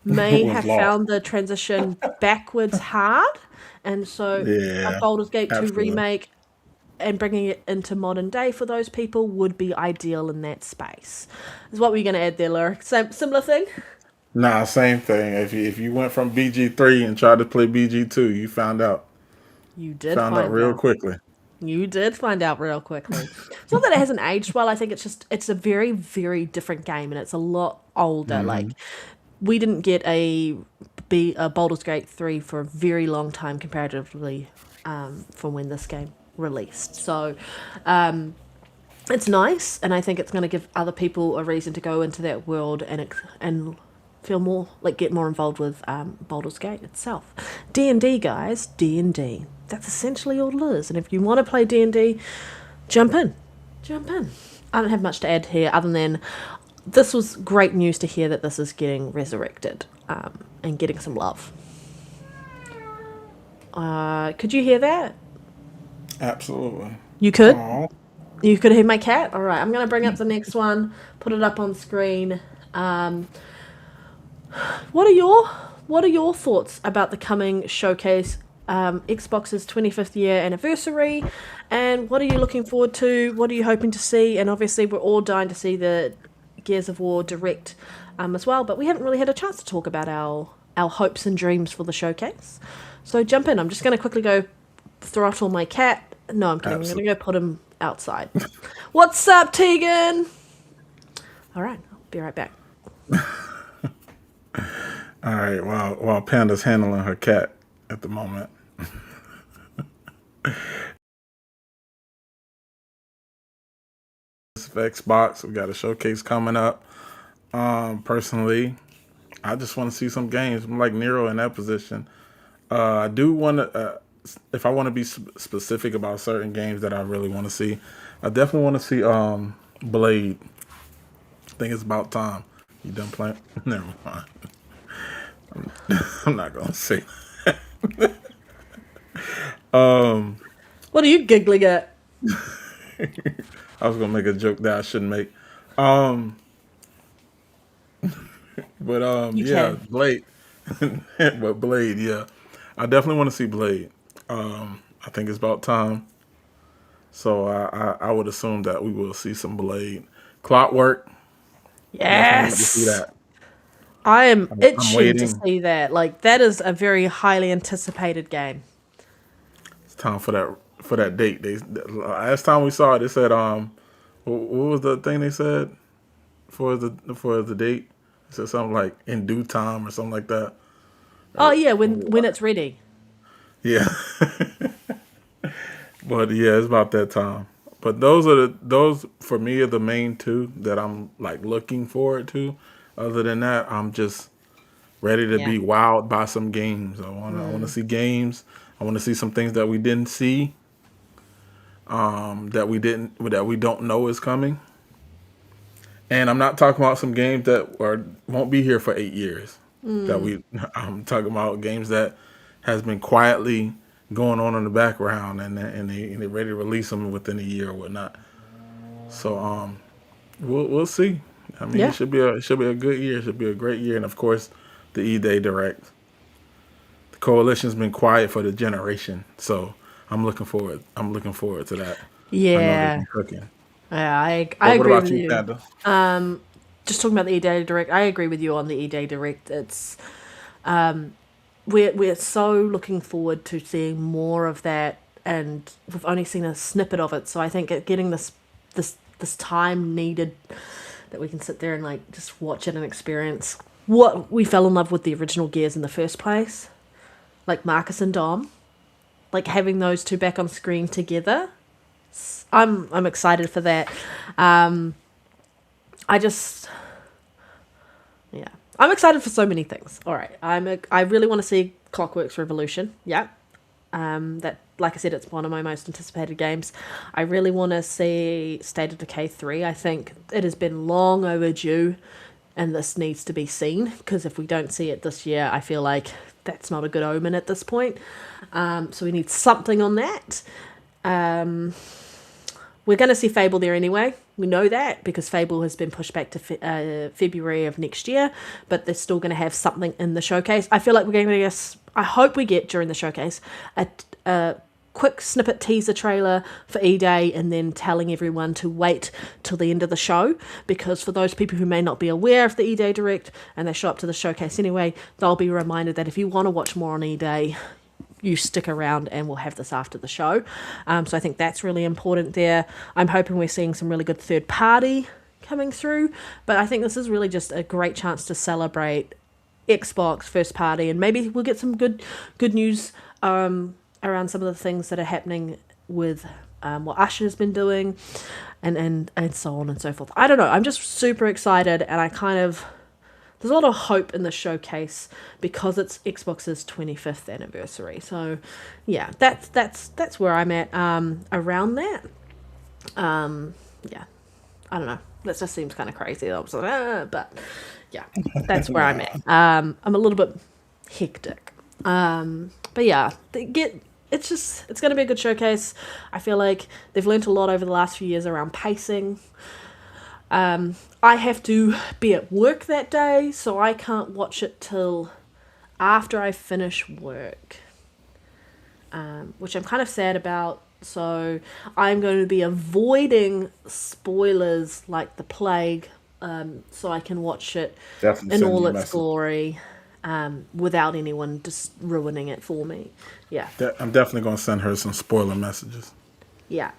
may have found the transition backwards hard. And so a Baldur's Gate 2 remake and bringing it into modern day for those people would be ideal in that space. Is what were you going to add there, Lyric? Similar thing? Nah, same thing. If you went from BG3 and tried to play BG2, you found out. You did found out real quickly. You did find out real quickly. It's not that it hasn't aged well. I think it's a very, very different game, and it's a lot older. Mm-hmm. Like, we didn't get a Baldur's Gate 3 for a very long time comparatively from when this game released. So it's nice, and I think it's going to give other people a reason to go into that world and feel more like get more involved with Baldur's Gate itself. D&D, guys, D&D. That's essentially all it is. And if you want to play D&D, jump in. I don't have much to add here other than this was great news to hear that this is getting resurrected and getting some love. Could you hear that? Absolutely. You could? Aw. You could hear my cat? All right, I'm going to bring up the next one, put it up on screen. What are your thoughts about the coming showcase, Xbox's 25th year anniversary, and what are you looking forward to? What are you hoping to see? And obviously, we're all dying to see the Gears of War Direct as well, but we haven't really had a chance to talk about our hopes and dreams for the showcase. So jump in. I'm just going to quickly go throttle my cat. No, I'm kidding. Absolutely. I'm going to go put him outside. What's up, Tegan? All right, I'll be right back. All right. While Panda's handling her cat at the moment. For Xbox, we got a showcase coming up. Personally, I just want to see some games. I'm like Nero in that position. I do want to, if I want to be specific about certain games that I really want to see, I definitely want to see Blade. I think it's about time. You done playing? Never mind. I'm not gonna say. What are you giggling at? I was gonna make a joke that I shouldn't make. But You yeah, can. Blade. But Blade, yeah, I definitely want to see Blade. I think it's about time. So I would assume that we will see some Blade. Clockwork, definitely need to see Yes. that. I am I'm itching to waiting. see that. Like, that is a very highly anticipated game. It's time for that date. They last time we saw it, they said what was the thing they said for the date? It said something like in due time or something like that. Oh, yeah, when it's ready. Yeah. But yeah, it's about that time. But those for me are the main two that I'm like looking forward to. Other than that, I'm just ready to Yeah. be wowed by some games. I want to see games. I want to see some things that we didn't see. That we don't know is coming. And I'm not talking about some games that won't be here for 8 years. I'm talking about games that has been quietly going on in the background, and they're ready to release them within a year or whatnot. So we'll see. I mean, Yeah. it should be a good year. It should be a great year, and of course, the E-Day Direct. The coalition's been quiet for the generation, so I'm looking forward. I'm looking forward to that. I know they've Yeah. been cooking. Yeah, I What agree about with you, you. Panda? Just talking about the E-Day Direct, I agree with you on the E-Day Direct. It's we're so looking forward to seeing more of that, and we've only seen a snippet of it. So I think getting this time needed that we can sit there and like just watch it and experience what we fell in love with the original Gears in the first place, like Marcus and Dom, like having those two back on screen together. I'm excited for that. I just, yeah, I'm excited for so many things. All right, I really want to see Clockwork's Revolution. Yeah, that, like I said, it's one of my most anticipated games. I really want to see State of Decay 3. I think it has been long overdue, and this needs to be seen, because if we don't see it this year, I feel like that's not a good omen at this point. So we need something on that. We're going to see Fable there anyway. We know that because Fable has been pushed back to February of next year, but they're still going to have something in the showcase. I feel like we're going to get, I hope we get during the showcase, a quick snippet teaser trailer for E-Day, and then telling everyone to wait till the end of the show, because for those people who may not be aware of the E-Day Direct and they show up to the showcase anyway, they'll be reminded that if you want to watch more on E-Day, you stick around and we'll have this after the show. So I think that's really important there. I'm hoping we're seeing some really good third party coming through, but I think this is really just a great chance to celebrate Xbox first party, and maybe we'll get some good news around some of the things that are happening with what Usher's been doing, and so on and so forth. I don't know. I'm just super excited, and I kind of there's a lot of hope in the showcase because it's Xbox's 25th anniversary. So, yeah, that's where I'm at around that. Yeah, I don't know. That just seems kind of crazy. I was like, but yeah, that's where I'm at. I'm a little bit hectic. But yeah, it's going to be a good showcase. I feel like they've learnt a lot over the last few years around pacing. I have to be at work that day, so I can't watch it till after I finish work, which I'm kind of sad about. So I'm going to be avoiding spoilers like the plague, so I can watch it Definitely in send all you a its message. glory, without anyone just ruining it for me. Yeah. I'm definitely gonna send her some spoiler messages. Yeah.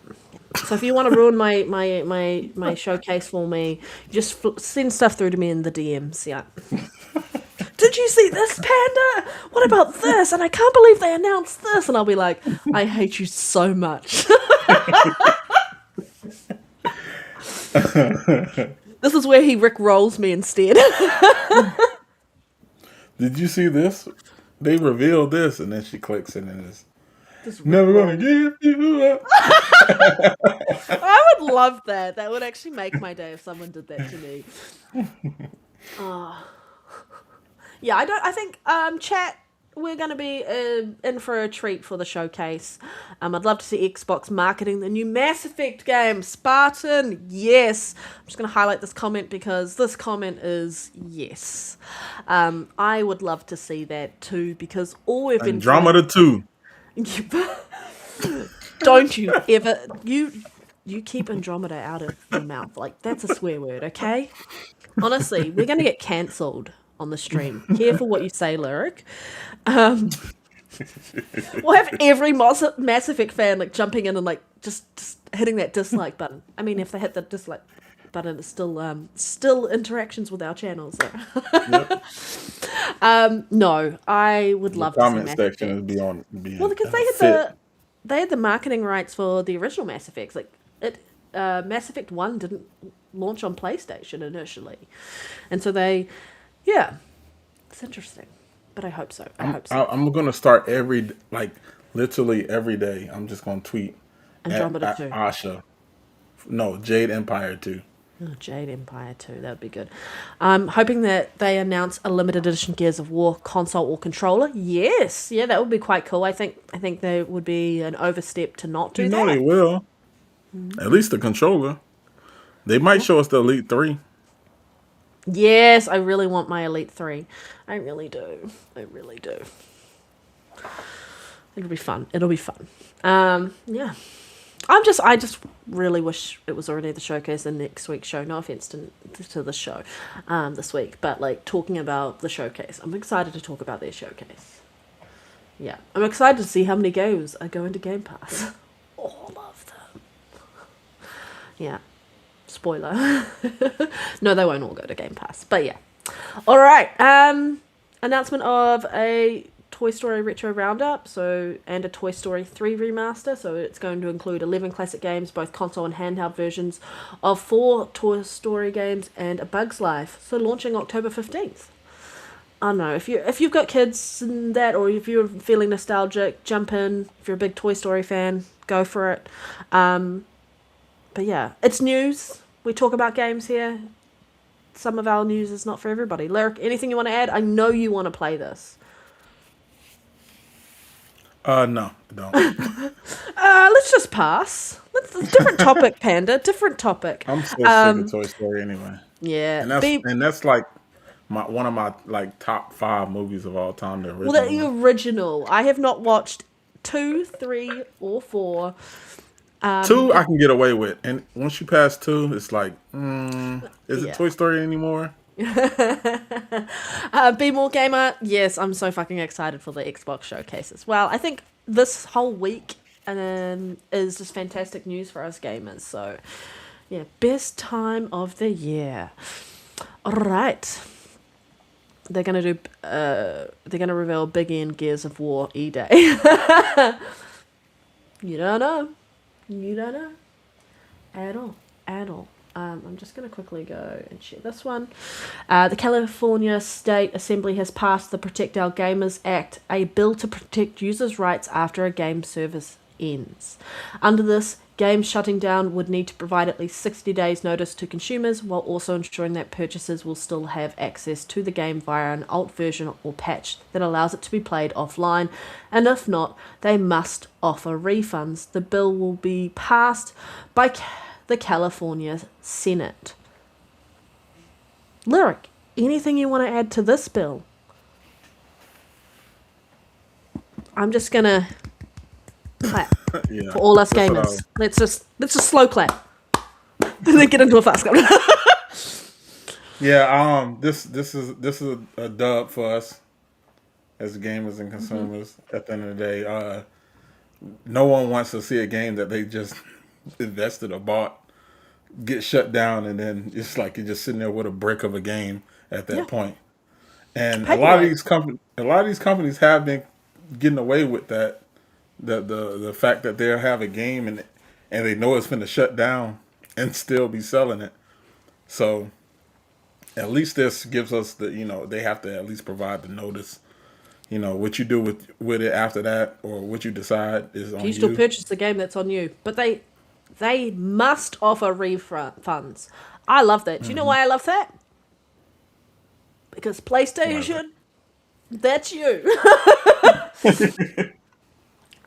So if you want to ruin my showcase for me, just send stuff through to me in the DMs. Yeah. Did you see this, Panda? What about this? And I can't believe they announced this. And I'll be like, I hate you so much. This is where he Rick rolls me instead. Did you see this? They revealed this, and then she clicks it, and it's Just never Rick gonna give you up. I would love that. That would actually make my day if someone did that to me. Yeah, I think chat, we're going to be in for a treat for the showcase. I'd love to see Xbox marketing the new Mass Effect game, Spartan. Yes. I'm just going to highlight this comment because this comment is yes. I would love to see that too, because all we've been Andromeda 2. Don't you ever you keep Andromeda out of your mouth. Like, that's a swear word, okay? Honestly, we're gonna get cancelled on the stream. Careful what you say, Lyric. We'll have every Mass Effect fan like jumping in and like just hitting that dislike button. I mean, if they hit the dislike button, it's still interactions with our channels. So. Yep. No, I would love to see Comment Mass section Effect. is Well, because they had the marketing rights for the original Mass Effects. Like Mass Effect 1 didn't launch on PlayStation initially, and so it's interesting. But I hope so. I'm gonna start literally every day. I'm just gonna tweet Andromeda at 2. Asha. No, Jade Empire 2. Oh, Jade Empire 2, that would be good. I'm hoping that they announce a limited edition Gears of War console or controller. Yes, yeah, that would be quite cool. I think there would be an overstep to not do You that. know they will. At least the controller. They might show us the Elite 3. Yes, I really want my Elite 3. I really do. It'll be fun. Yeah. I just really wish it was already the showcase and next week's show. No offense to the show this week, but like talking about the showcase, I'm excited to talk about their showcase. Yeah, I'm excited to see how many games are going to Game Pass. All of them. Yeah. Spoiler. No, they won't all go to Game Pass, but yeah. All right. Announcement of a Toy Story Retro Roundup, and a Toy Story 3 remaster. So it's going to include 11 classic games, both console and handheld versions of 4 Toy Story games and A Bug's Life. So launching October 15th. I don't know, if you've got kids and that, or if you're feeling nostalgic, jump in. If you're a big Toy Story fan, go for it. But yeah, it's news. We talk about games here. Some of our news is not for everybody. Lyric, anything you want to add? I know you want to play this. No, don't. Let's just pass. Different topic, Panda. Different topic. I'm so sick of Toy Story anyway. Yeah. And that's like one of my like top 5 movies of all time. The original. Well, the original. I have not watched 2, 3, or 4. 2 I can get away with, and once you pass 2, it's like, is it Toy Story anymore? Be More Gamer. Yes, I'm so fucking excited for the Xbox showcase as well. I think this whole week is just fantastic news for us gamers. So, yeah, best time of the year. All right. They're gonna reveal Biggie and Gears of War E-Day. You don't know. At all. I'm just going to quickly go and share this one. The California State Assembly has passed the Protect Our Gamers Act, a bill to protect users' rights after a game service ends. Under this, games shutting down would need to provide at least 60 days notice to consumers, while also ensuring that purchasers will still have access to the game via an alt version or patch that allows it to be played offline, and if not, they must offer refunds. The bill will be passed by the California Senate. Lyric, anything you want to add to this bill? I'm just gonna clap Yeah, for all us that's what gamers. Let's just slow clap. Then get into a fast clap. This is a dub for us as gamers and consumers. At the end of the day, no one wants to see a game that they just invested or bought get shut down, and then it's like you're just sitting there with a brick of a game at that point. And a lot of these companies have been getting away with that. The fact that they'll have a game and they know it's going to shut down and still be selling it. So at least this gives us they have to at least provide the notice. What you do with it after that, or what you decide is on you. You still purchase the game, that's on you. But they must offer refunds. I love that. Do you know why I love that? Because PlayStation, that's you.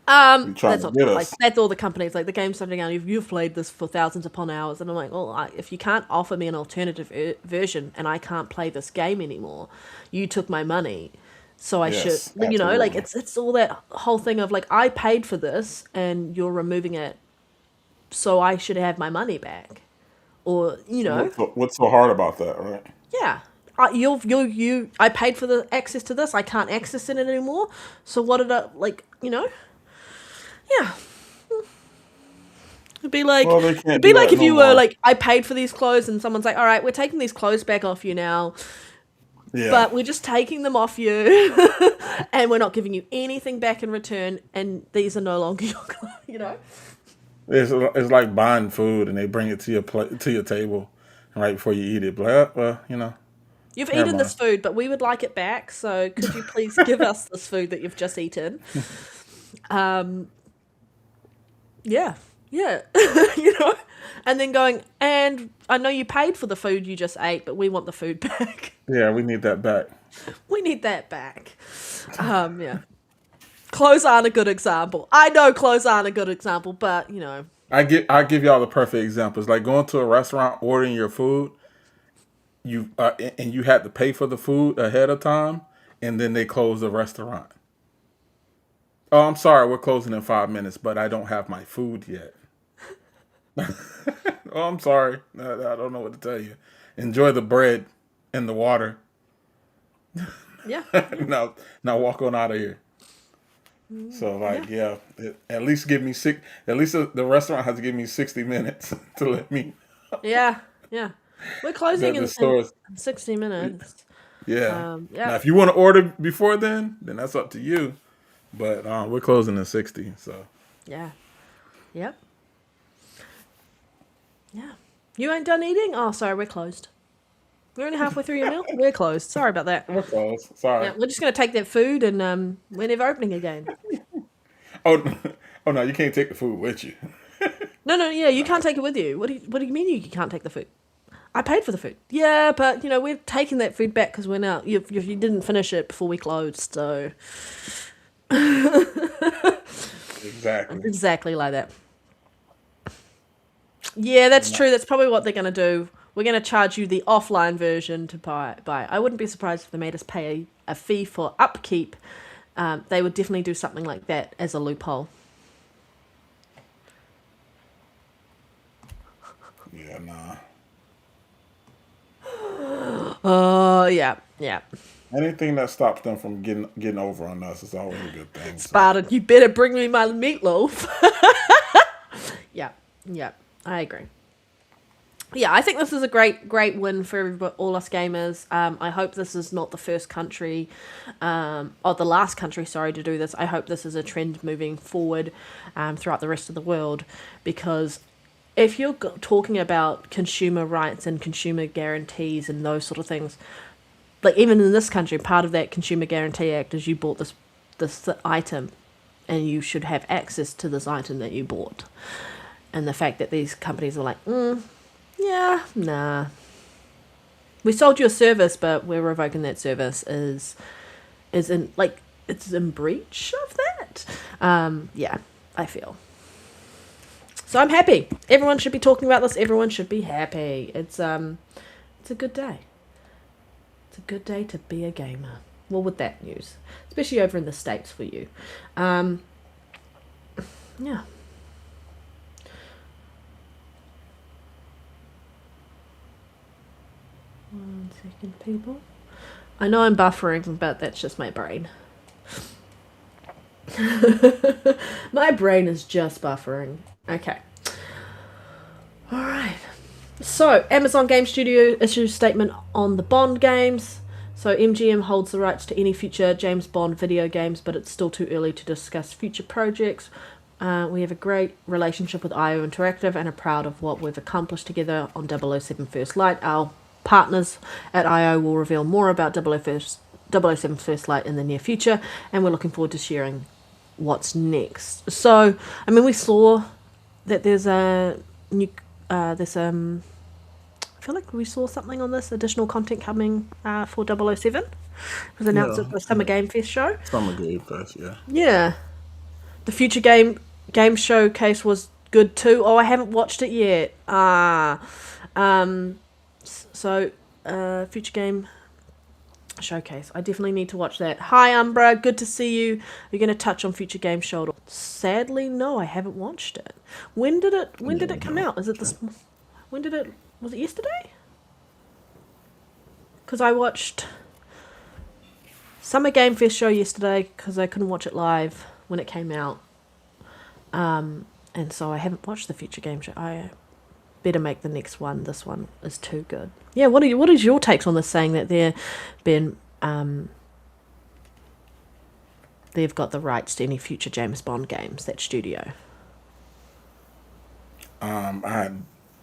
That's all the companies, like the game's shutting down. You've played this for thousands upon hours, and I'm like, well, if you can't offer me an alternative version and I can't play this game anymore, you took my money, so I should, absolutely. like it's all that whole thing of like, I paid for this and you're removing it, so I should have my money back, or What's so hard about that, right? yeah. I paid for the access to this. I can't access it anymore. So what did I Yeah. It'd be like if you were like, I paid for these clothes, and someone's like, all right, we're taking these clothes back off you now. Yeah. But we're just taking them off you, and we're not giving you anything back in return, and these are no longer your clothes, It's like buying food and they bring it to your table right before you eat it. But You've eaten this food, but we would like it back, so could you please give us this food that you've just eaten? Yeah. And then going, and I know you paid for the food you just ate, but we want the food back. Yeah, we need that back. We need that back. Yeah. Clothes aren't a good example. I know clothes aren't a good example, but, I give y'all the perfect examples. Like going to a restaurant, ordering your food, and you had to pay for the food ahead of time, and then they close the restaurant. Oh, I'm sorry, we're closing in 5 minutes, but I don't have my food yet. Oh, I'm sorry. I don't know what to tell you. Enjoy the bread and the water. Yeah. Now walk on out of here. So at least give me at least the restaurant has to give me 60 minutes to let me. Yeah. We're closing in 60 minutes. Yeah. Now, if you want to order before then that's up to you. But we're closing in 60, so. Yeah. Yep. Yeah. You ain't done eating? Oh, sorry, we're closed. We're only halfway through your meal? We're closed. Sorry about that. We're closed. Sorry. Yeah, we're just going to take that food and we're never opening again. Oh, no, you can't take the food with you. No, yeah, you can't take it with you. What do you mean you can't take the food? I paid for the food. Yeah, but, we're taking that food back because we're now, you didn't finish it before we closed, so... Exactly like that. Yeah, that's true. That's probably what they're going to do. We're going to charge you the offline version to buy. I wouldn't be surprised if they made us pay a fee for upkeep. They would definitely do something like that as a loophole. Yeah, nah. Oh, yeah. Anything that stops them from getting over on us is always a good thing. Spartan, you better bring me my meatloaf. Yeah, I agree. Yeah, I think this is a great win for all us gamers. I hope this is not the first country, or the last country, sorry, to do this. I hope this is a trend moving forward throughout the rest of the world, because if you're talking about consumer rights and consumer guarantees and those sort of things, like even in this country, part of that Consumer Guarantee Act is you bought this item, and you should have access to this item that you bought. And the fact that these companies are like, yeah, nah, we sold you a service, but we're revoking that service is in like it's in breach of that. Yeah, I feel. So I'm happy. Everyone should be talking about this. Everyone should be happy. It's a good day. It's a good day to be a gamer. Well, with that news, especially over in the States for you. Yeah. 1 second, people. I know I'm buffering, but that's just my brain. My brain is just buffering. Okay. All right. So, Amazon Game Studio issues statement on the Bond games. So, MGM holds the rights to any future James Bond video games, but it's still too early to discuss future projects. We have a great relationship with IO Interactive and are proud of what we've accomplished together on 007 First Light. Our partners at IO will reveal more about 007 First Light in the near future, and we're looking forward to sharing what's next. So, I mean, we saw that there's a new, I feel like we saw something on this additional content coming for 007. It was announced at the Summer Game Fest show. Summer Game Fest, yeah. Yeah. The Future Game Showcase was good too. Oh, I haven't watched it yet. So, Future Game Showcase. I definitely need to watch that. Hi, Umbra. Good to see you. You're going to touch on Future Game Show. Sadly, no, I haven't watched it. When did it come out? Is it this? When did it? Was it yesterday? Because I watched Summer Game Fest show yesterday because I couldn't watch it live when it came out. And so I haven't watched the Future Game Show. I better make the next one. This one is too good. Yeah, what is your takes on this, saying that they've got the rights to any future James Bond games, that studio?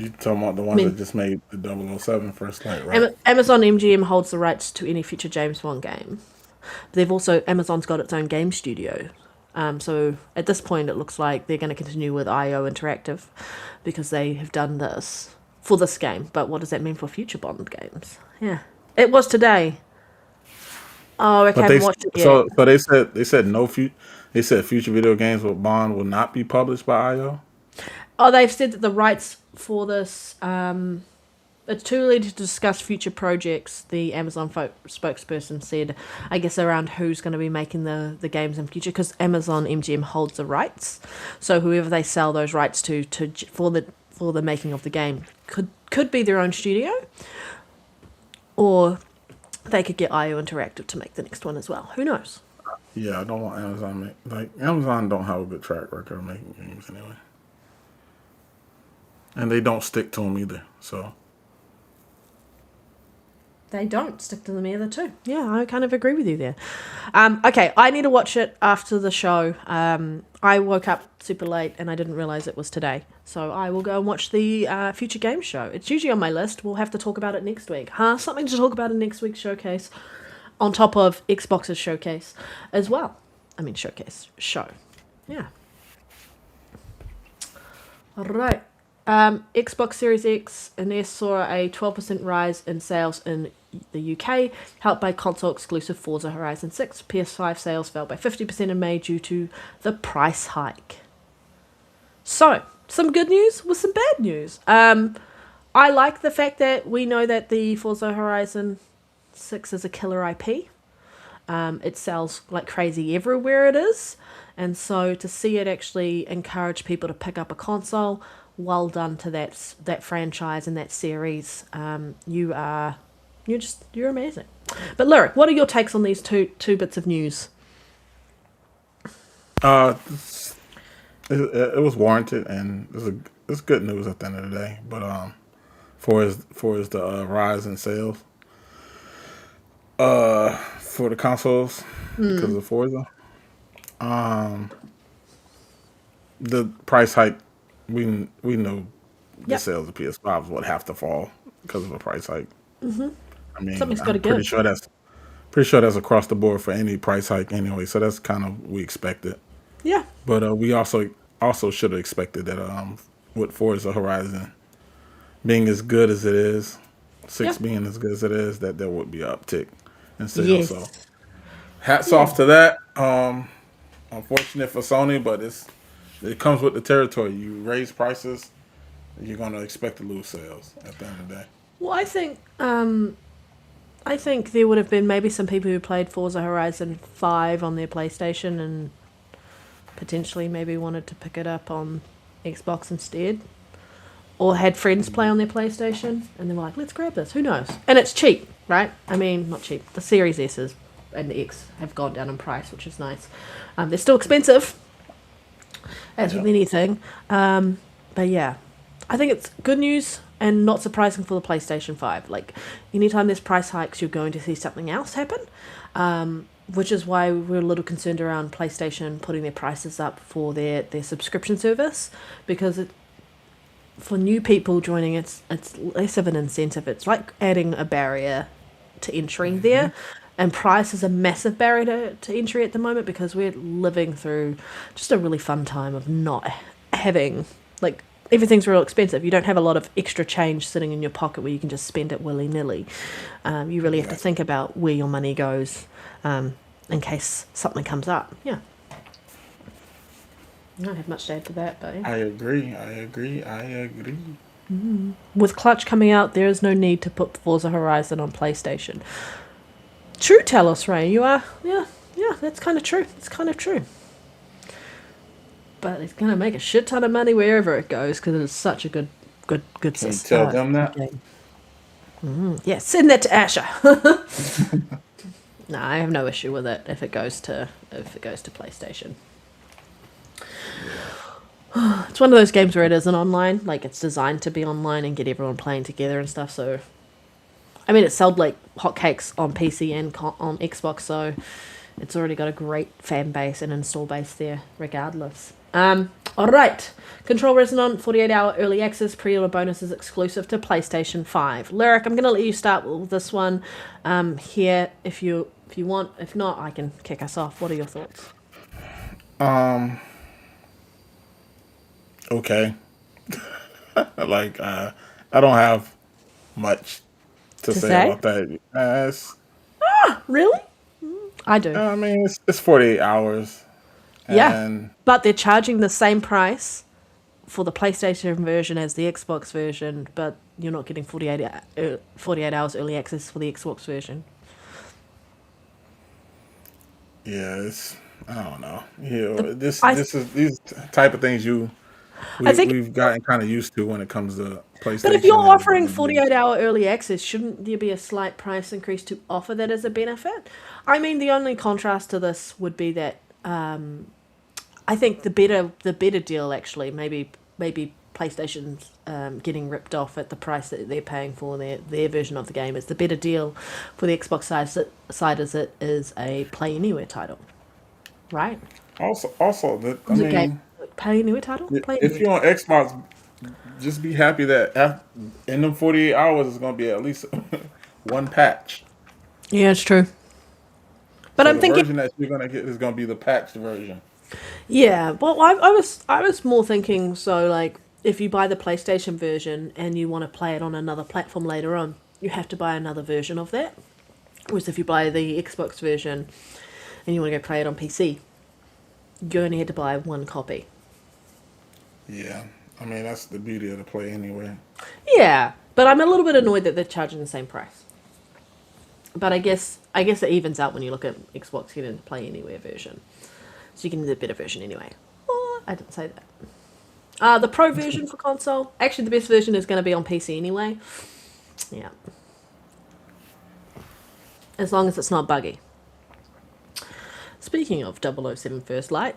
You talking about the ones that just made the 007 First Light, right? Amazon MGM holds the rights to any future James Bond game. They've also, Amazon's got its own game studio. So at this point, it looks like they're going to continue with IO Interactive because they have done this for this game. But what does that mean for future Bond games? Yeah, it was today. Oh, okay, I haven't watched it yet. So they said no future. They said future video games with Bond will not be published by IO. Oh, they've said that the rights for this. It's too early to discuss future projects, the Amazon spokesperson said, I guess around who's going to be making the games in future, because Amazon MGM holds the rights. So whoever they sell those rights to for the making of the game could be their own studio, or they could get IO Interactive to make the next one as well. Who knows? Yeah, I don't want Amazon Amazon don't have a good track record of making games anyway. And they don't stick to them either, so... They don't stick to them either too. Yeah, I kind of agree with you there. Okay, I need to watch it after the show. I woke up super late and I didn't realise it was today. So I will go and watch the Future Game Show. It's usually on my list. We'll have to talk about it next week. Something to talk about in next week's showcase on top of Xbox's showcase as well. I mean, showcase. Show. Yeah. All right. Xbox Series X and S saw a 12% rise in sales in the UK, helped by console-exclusive Forza Horizon 6. PS5 sales fell by 50% in May due to the price hike. So, some good news with some bad news. I like the fact that we know that the Forza Horizon 6 is a killer IP. It sells like crazy everywhere it is. And so to see it actually encourage people to pick up a console, well done to that franchise and that series. You're amazing. But Lyric, what are your takes on these two bits of news? It was warranted, and it's good news at the end of the day. But for the rise in sales for the consoles because of Forza, the price hike we know the Yep. sales of PS5s would have to fall because of a price hike. I mean, Something's got to I'm pretty give. sure that's across the board for any price hike anyway. So that's kind of we expected. Yeah. But we also should have expected that with Forza Horizon being as good as it is, Yeah. 6 being as good as it is, that there would be an uptick in sales. So Yes. hats Yeah. off to that. Unfortunate for Sony, but it comes with the territory. You raise prices, you're gonna expect to lose sales at the end of the day. Well, I think there would have been maybe some people who played Forza Horizon 5 on their PlayStation and potentially maybe wanted to pick it up on Xbox instead. Or had friends play on their PlayStation and they were like, let's grab this. Who knows? And it's cheap, right? I mean, not cheap. The Series S's and the X have gone down in price, which is nice. They're still expensive, as with anything. But yeah, I think it's good news and not surprising for the PlayStation 5. Like, anytime there's price hikes, you're going to see something else happen, which is why we're a little concerned around PlayStation putting their prices up for their subscription service, because for new people joining, it's less of an incentive. It's like adding a barrier to entry there. And price is a massive barrier to entry at the moment because we're living through just a really fun time of not having, like, everything's real expensive. You don't have a lot of extra change sitting in your pocket where you can just spend it willy-nilly. You really have to think about where your money goes in case something comes up. Yeah. I don't have much to add to that, but yeah. I agree. With Clutch coming out, there is no need to put Forza Horizon on PlayStation. True, Talos Ray. You are, yeah, that's kind of true. It's kind of true. But it's going to make a shit ton of money wherever it goes because it's such a good Can you system. tell them that? Yeah, send that to Asher. No, I have no issue with it if it goes to PlayStation. It's one of those games where it isn't online. Like, it's designed to be online and get everyone playing together and stuff. So, I mean, it sold like hotcakes on PC and on Xbox, so it's already got a great fan base and install base there, regardless. All right. Control Resonant 48-hour early access pre-order bonuses exclusive to PlayStation 5. Lyric, I'm going to let you start with this one here if you want. If not, I can kick us off. What are your thoughts? Okay. Like, I don't have much to say say? about that. Really? I do. I mean, it's 48 hours. Yeah. And But they're charging the same price for the PlayStation version as the Xbox version, but you're not getting 48 hours early access for the Xbox version. yeah, I don't know. You know, I this is these type of things think, we've gotten kind of used to when it comes to PlayStation. but if you're offering and 48-hour early access, shouldn't there be a slight price increase to offer that as a benefit? I mean, the only contrast to this would be that I think the better deal actually maybe PlayStation's getting ripped off at the price that they're paying for their version of the game. It's the better deal for the Xbox side as it is a Play Anywhere title, right? also that I Is it mean, game Play Anywhere title? Play if Anywhere. you're on Xbox, just be happy that in them 48 hours is going to be at least one patch. Yeah, it's true. But So I'm the thinking, version that you're going to get is going to be the patched version. yeah. Well, I was more thinking so like if you buy the PlayStation version and you want to play it on another platform later on, you have to buy another version of that. Whereas if you buy the Xbox version and you want to go play it on PC, you only had to buy one copy. Yeah, I mean that's the beauty of the Play Anyway. Yeah, but I'm a little bit annoyed that they're charging the same price. But I guess it evens out when you look at Xbox getting the Play Anywhere version, so you can get the better version anyway. Oh, I didn't say that. The Pro version for console, actually the best version is going to be on PC anyway. Yeah, as long as it's not buggy. Speaking of 007 First Light,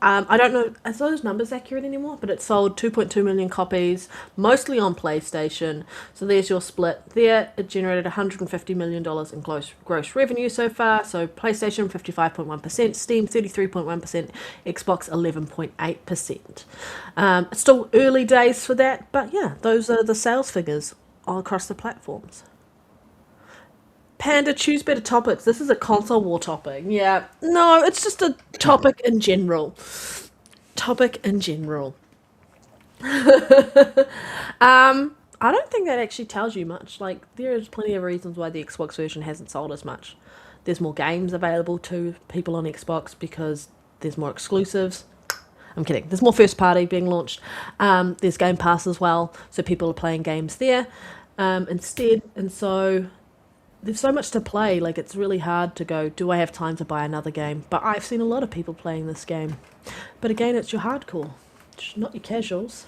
I don't know, are those numbers accurate anymore? But it sold 2.2 million copies, mostly on PlayStation. So there's your split there. It generated $150 million in gross revenue so far. So PlayStation 55.1%, Steam 33.1%, Xbox 11.8%. It's still early days for that, but yeah, those are the sales figures all across the platforms. Panda, choose better topics. This is a console war topic. Yeah. No, it's just a topic in general. Topic in general. I don't think that actually tells you much. Like, there is plenty of reasons why the Xbox version hasn't sold as much. There's more games available to people on Xbox because there's more exclusives. I'm kidding. There's more first party being launched. There's Game Pass as well, so people are playing games there instead. And so there's so much to play. Like, it's really hard to go, do I have time to buy another game? But I've seen a lot of people playing this game. But again, it's your hardcore, not your casuals.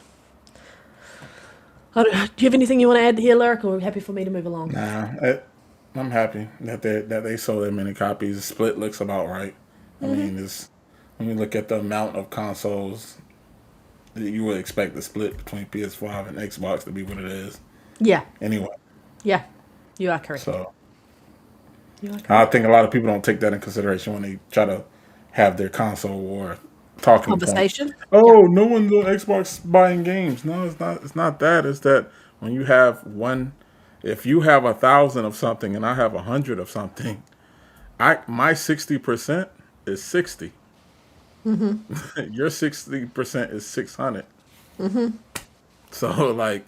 Do you have anything you want to add here, Lyric, or are you happy for me to move along? Nah, I'm happy that they sold that many copies. The split looks about right. I mean, it's when you look at the amount of consoles, you would expect the split between PS5 and Xbox to be what it is. Yeah. Anyway. Yeah. You are correct. So You are correct. I think a lot of people don't take that in consideration when they try to have their console war talking Conversation. point. Oh, no one's on Xbox buying games. No, it's not. It's not that. It's that when you have one, if you have 1,000 of something and I have 100 of something, my 60% is 60. Your 60% is 600. So like,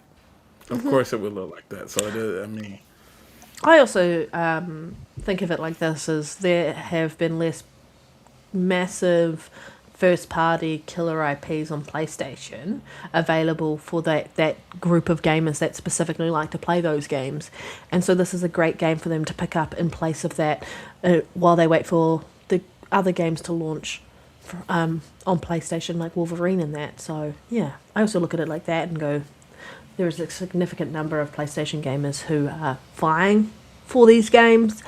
of course it would look like that. So it is, I mean, I also think of it like this: as there have been less massive first-party killer IPs on PlayStation available for that group of gamers that specifically like to play those games, and so this is a great game for them to pick up in place of that while they wait for the other games to launch on PlayStation, like Wolverine and that. So yeah, I also look at it like that and go, there is a significant number of PlayStation gamers who are vying for these games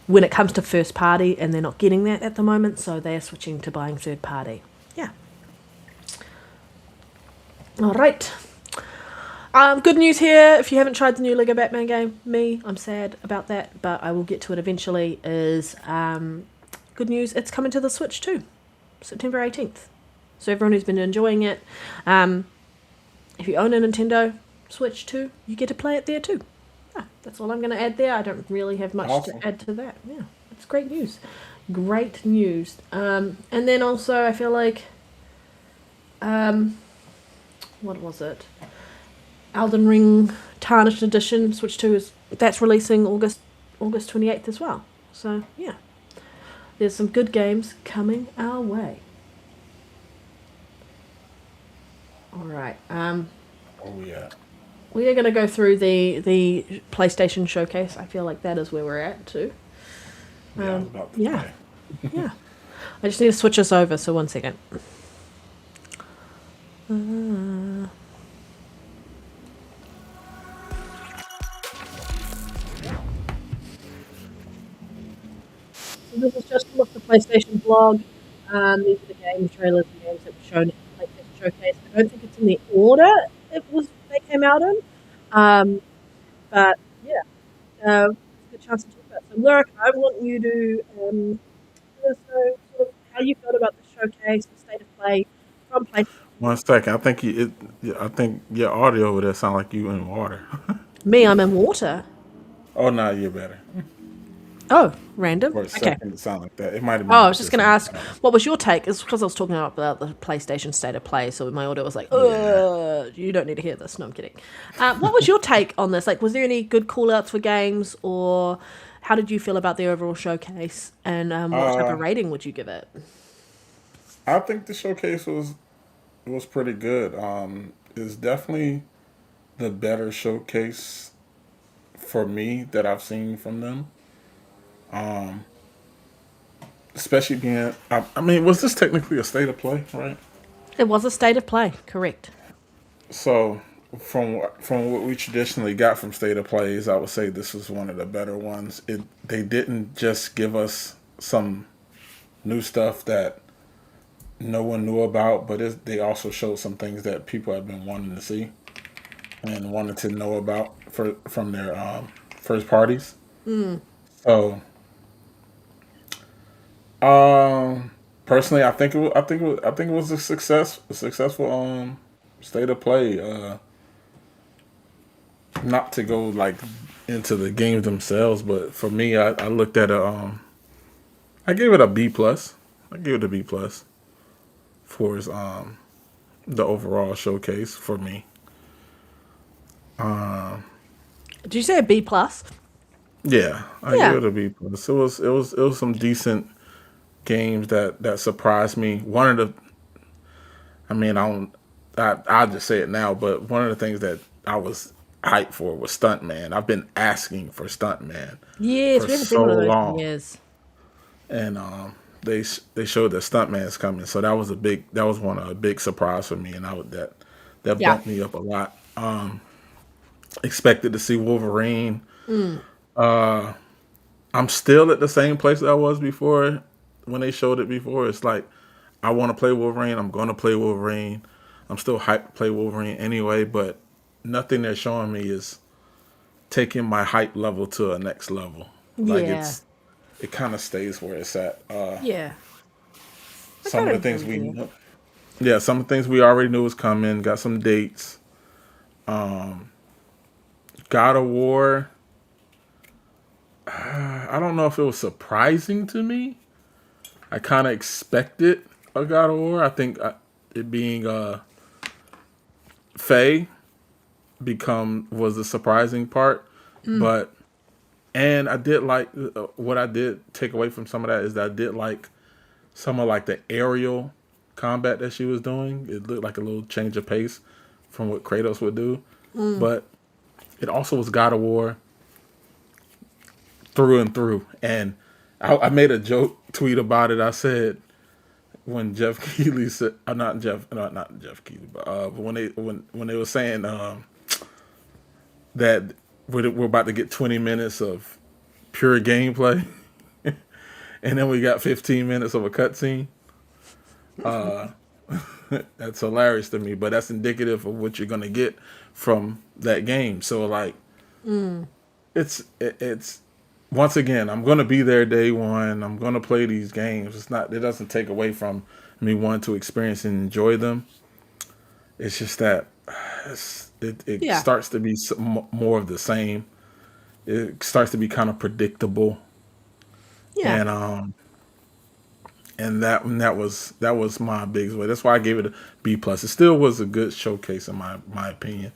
when it comes to first party, and they're not getting that at the moment, so they're switching to buying third party. Yeah. All right. Good news here. If you haven't tried the new Lego Batman game, I'm sad about that, but I will get to it eventually. Is good news. It's coming to the Switch too, September 18th. So everyone who's been enjoying it, if you own a Nintendo Switch 2, you get to play it there too. Yeah, that's all I'm going to add there. I don't really have much to add to that. Yeah, it's great news. Great news. And then also I feel like, what was it? Elden Ring Tarnished Edition Switch 2 that's releasing August 28th as well. So yeah, there's some good games coming our way. All right. oh yeah. We are going to go through the PlayStation showcase. I feel like that is where we're at too. Yeah, I was about to Yeah. say. Yeah. I just need to switch us over, so one second. So this is just from off the PlayStation blog. These are the game trailers and games that were shown at the PlayStation showcase. I don't think it's in the order they came out in. But yeah, it's a good chance to talk about it. So, Lyric, I want you to let us know sort of how you felt about the showcase, the state of play from PlayStation. 1 second. I think your audio over there sound like you in water. Me, I'm in water. Oh, no, you're better. Oh, random. For a Okay. second, it sounded like that. It might have been. Oh, I was just going to ask, what was your take? It's because I was talking about the PlayStation state of play, so my audio was like, you don't need to hear this. No, I'm kidding. What was your take on this? Like, was there any good call-outs for games, or how did you feel about the overall showcase, and what type of rating would you give it? I think the showcase was pretty good. It's definitely the better showcase for me that I've seen from them. Especially being, I mean, was this technically a state of play, right? It was a state of play, correct. So from what we traditionally got from state of plays, I would say this was one of the better ones. They didn't just give us some new stuff that no one knew about, but they also showed some things that people have been wanting to see and wanted to know about from their first parties. So, um, personally, I think it was a successful state of play. Not to go like into the games themselves, but for me, I looked at I gave it a B plus. I gave it a B plus for its the overall showcase for me. Did you say a B plus? Yeah, I gave Yeah. it a B plus. It was some decent games that surprised me. One of the, I mean, I'll just say it now, but one of the things that I was hyped for was Stuntman. I've been asking for Stuntman Yes, for we haven't seen so one of those in long, years. and they showed that Stuntman's coming, so that was one of a big surprise for me, and that Yeah. bumped me up a lot. Expected to see Wolverine. I'm still at the same place that I was before when they showed it before. It's like I want to play Wolverine. I'm going to play Wolverine. I'm still hyped to play Wolverine anyway, but nothing they're showing me is taking my hype level to a next level. Like Yeah. it kind of stays where it's at. Yeah. I Some kind of of the agree things with we you. know, yeah, some of the things we already knew was coming. Got some dates. God of War. I don't know if it was surprising to me. I kind of expected a God of War. I think it being Faye become was the surprising part, but and I did like what I did take away from some of that is that I did like some of like the aerial combat that she was doing. It looked like a little change of pace from what Kratos would do, but it also was God of War through and through. And I made a joke tweet about it. I said when Jeff Keighley said, not Jeff Keighley, but when they were saying that we're about to get 20 minutes of pure gameplay, and then we got 15 minutes of a cutscene. That's hilarious to me, but that's indicative of what you're gonna get from that game. So like, it's once again, I'm gonna be there day one. I'm gonna play these games. It doesn't take away from me wanting to experience and enjoy them. It's just that it Yeah. starts to be more of the same. It starts to be kind of predictable, Yeah. and that was my biggest way. That's why I gave it a B plus. It still was a good showcase in my opinion.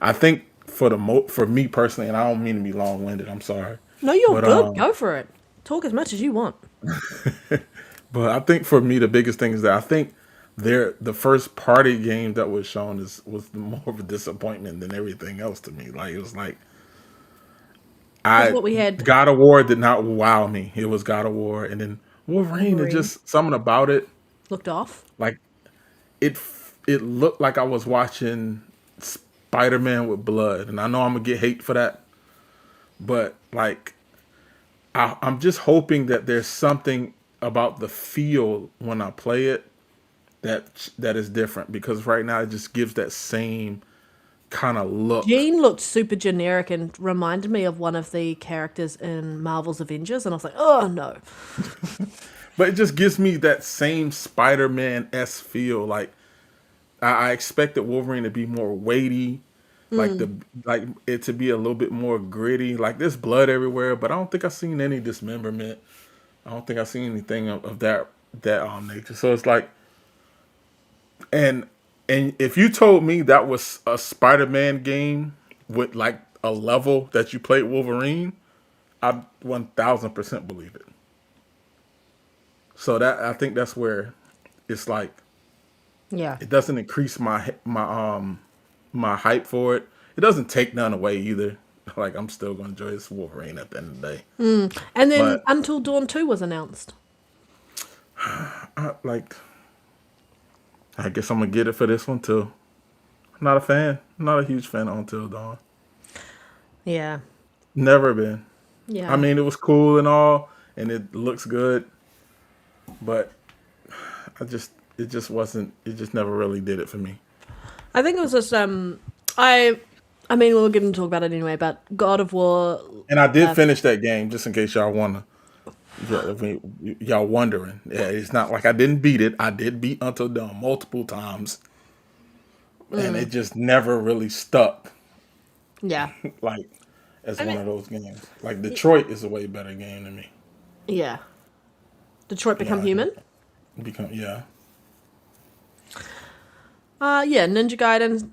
I think for me personally, and I don't mean to be long winded. I'm sorry, No, you're but good. Go for it. Talk as much as you want. I think for me the biggest thing is that I think the first party game that was shown was more of a disappointment than everything else to me. Like it was like Because I what we had, God of War did not wow me. It was God of War, and then Wolverine. It Wolverine just something about it. looked off. Like it looked like I was watching Spider Man with blood, and I know I'm gonna get hate for that, but like I'm just hoping that there's something about the feel when I play it that is different because right now it just gives that same kind of look. Jean looked super generic and reminded me of one of the characters in Marvel's Avengers, and I was like, oh no. But it just gives me that same Spider-Man s feel. Like I expected Wolverine to be more weighty, like it to be a little bit more gritty. Like there's blood everywhere, but I don't think I've seen any dismemberment. I don't think I've seen anything of that nature. So it's like, and and if you told me that was a Spider-Man game with like a level that you played Wolverine, I'd 1000% believe it. So that I think that's where it's like Yeah. it doesn't increase my hype for it. It doesn't take none away either. Like I'm still gonna enjoy this Wolverine at the end of the day. And then But Until Dawn 2 was announced. like I guess I'm gonna get it for this one too. I'm not a fan. I'm not a huge fan of Until Dawn. Yeah. Never been. I Yeah. mean, it was cool and all, and it looks good, but it just wasn't. It just never really did it for me. I think it was just I mean we'll get into talk about it anyway, but God of War. And I did finish that game, just in case y'all wanna. Yeah, I mean, y'all wondering. Yeah, it's not like I didn't beat it. I did beat Until Dawn multiple times, and it just never really stuck. Yeah. Like as I one mean, of those games. Like Detroit is a way better game than me. yeah. Detroit Become Yeah, Human. yeah. Yeah, Ninja Gaiden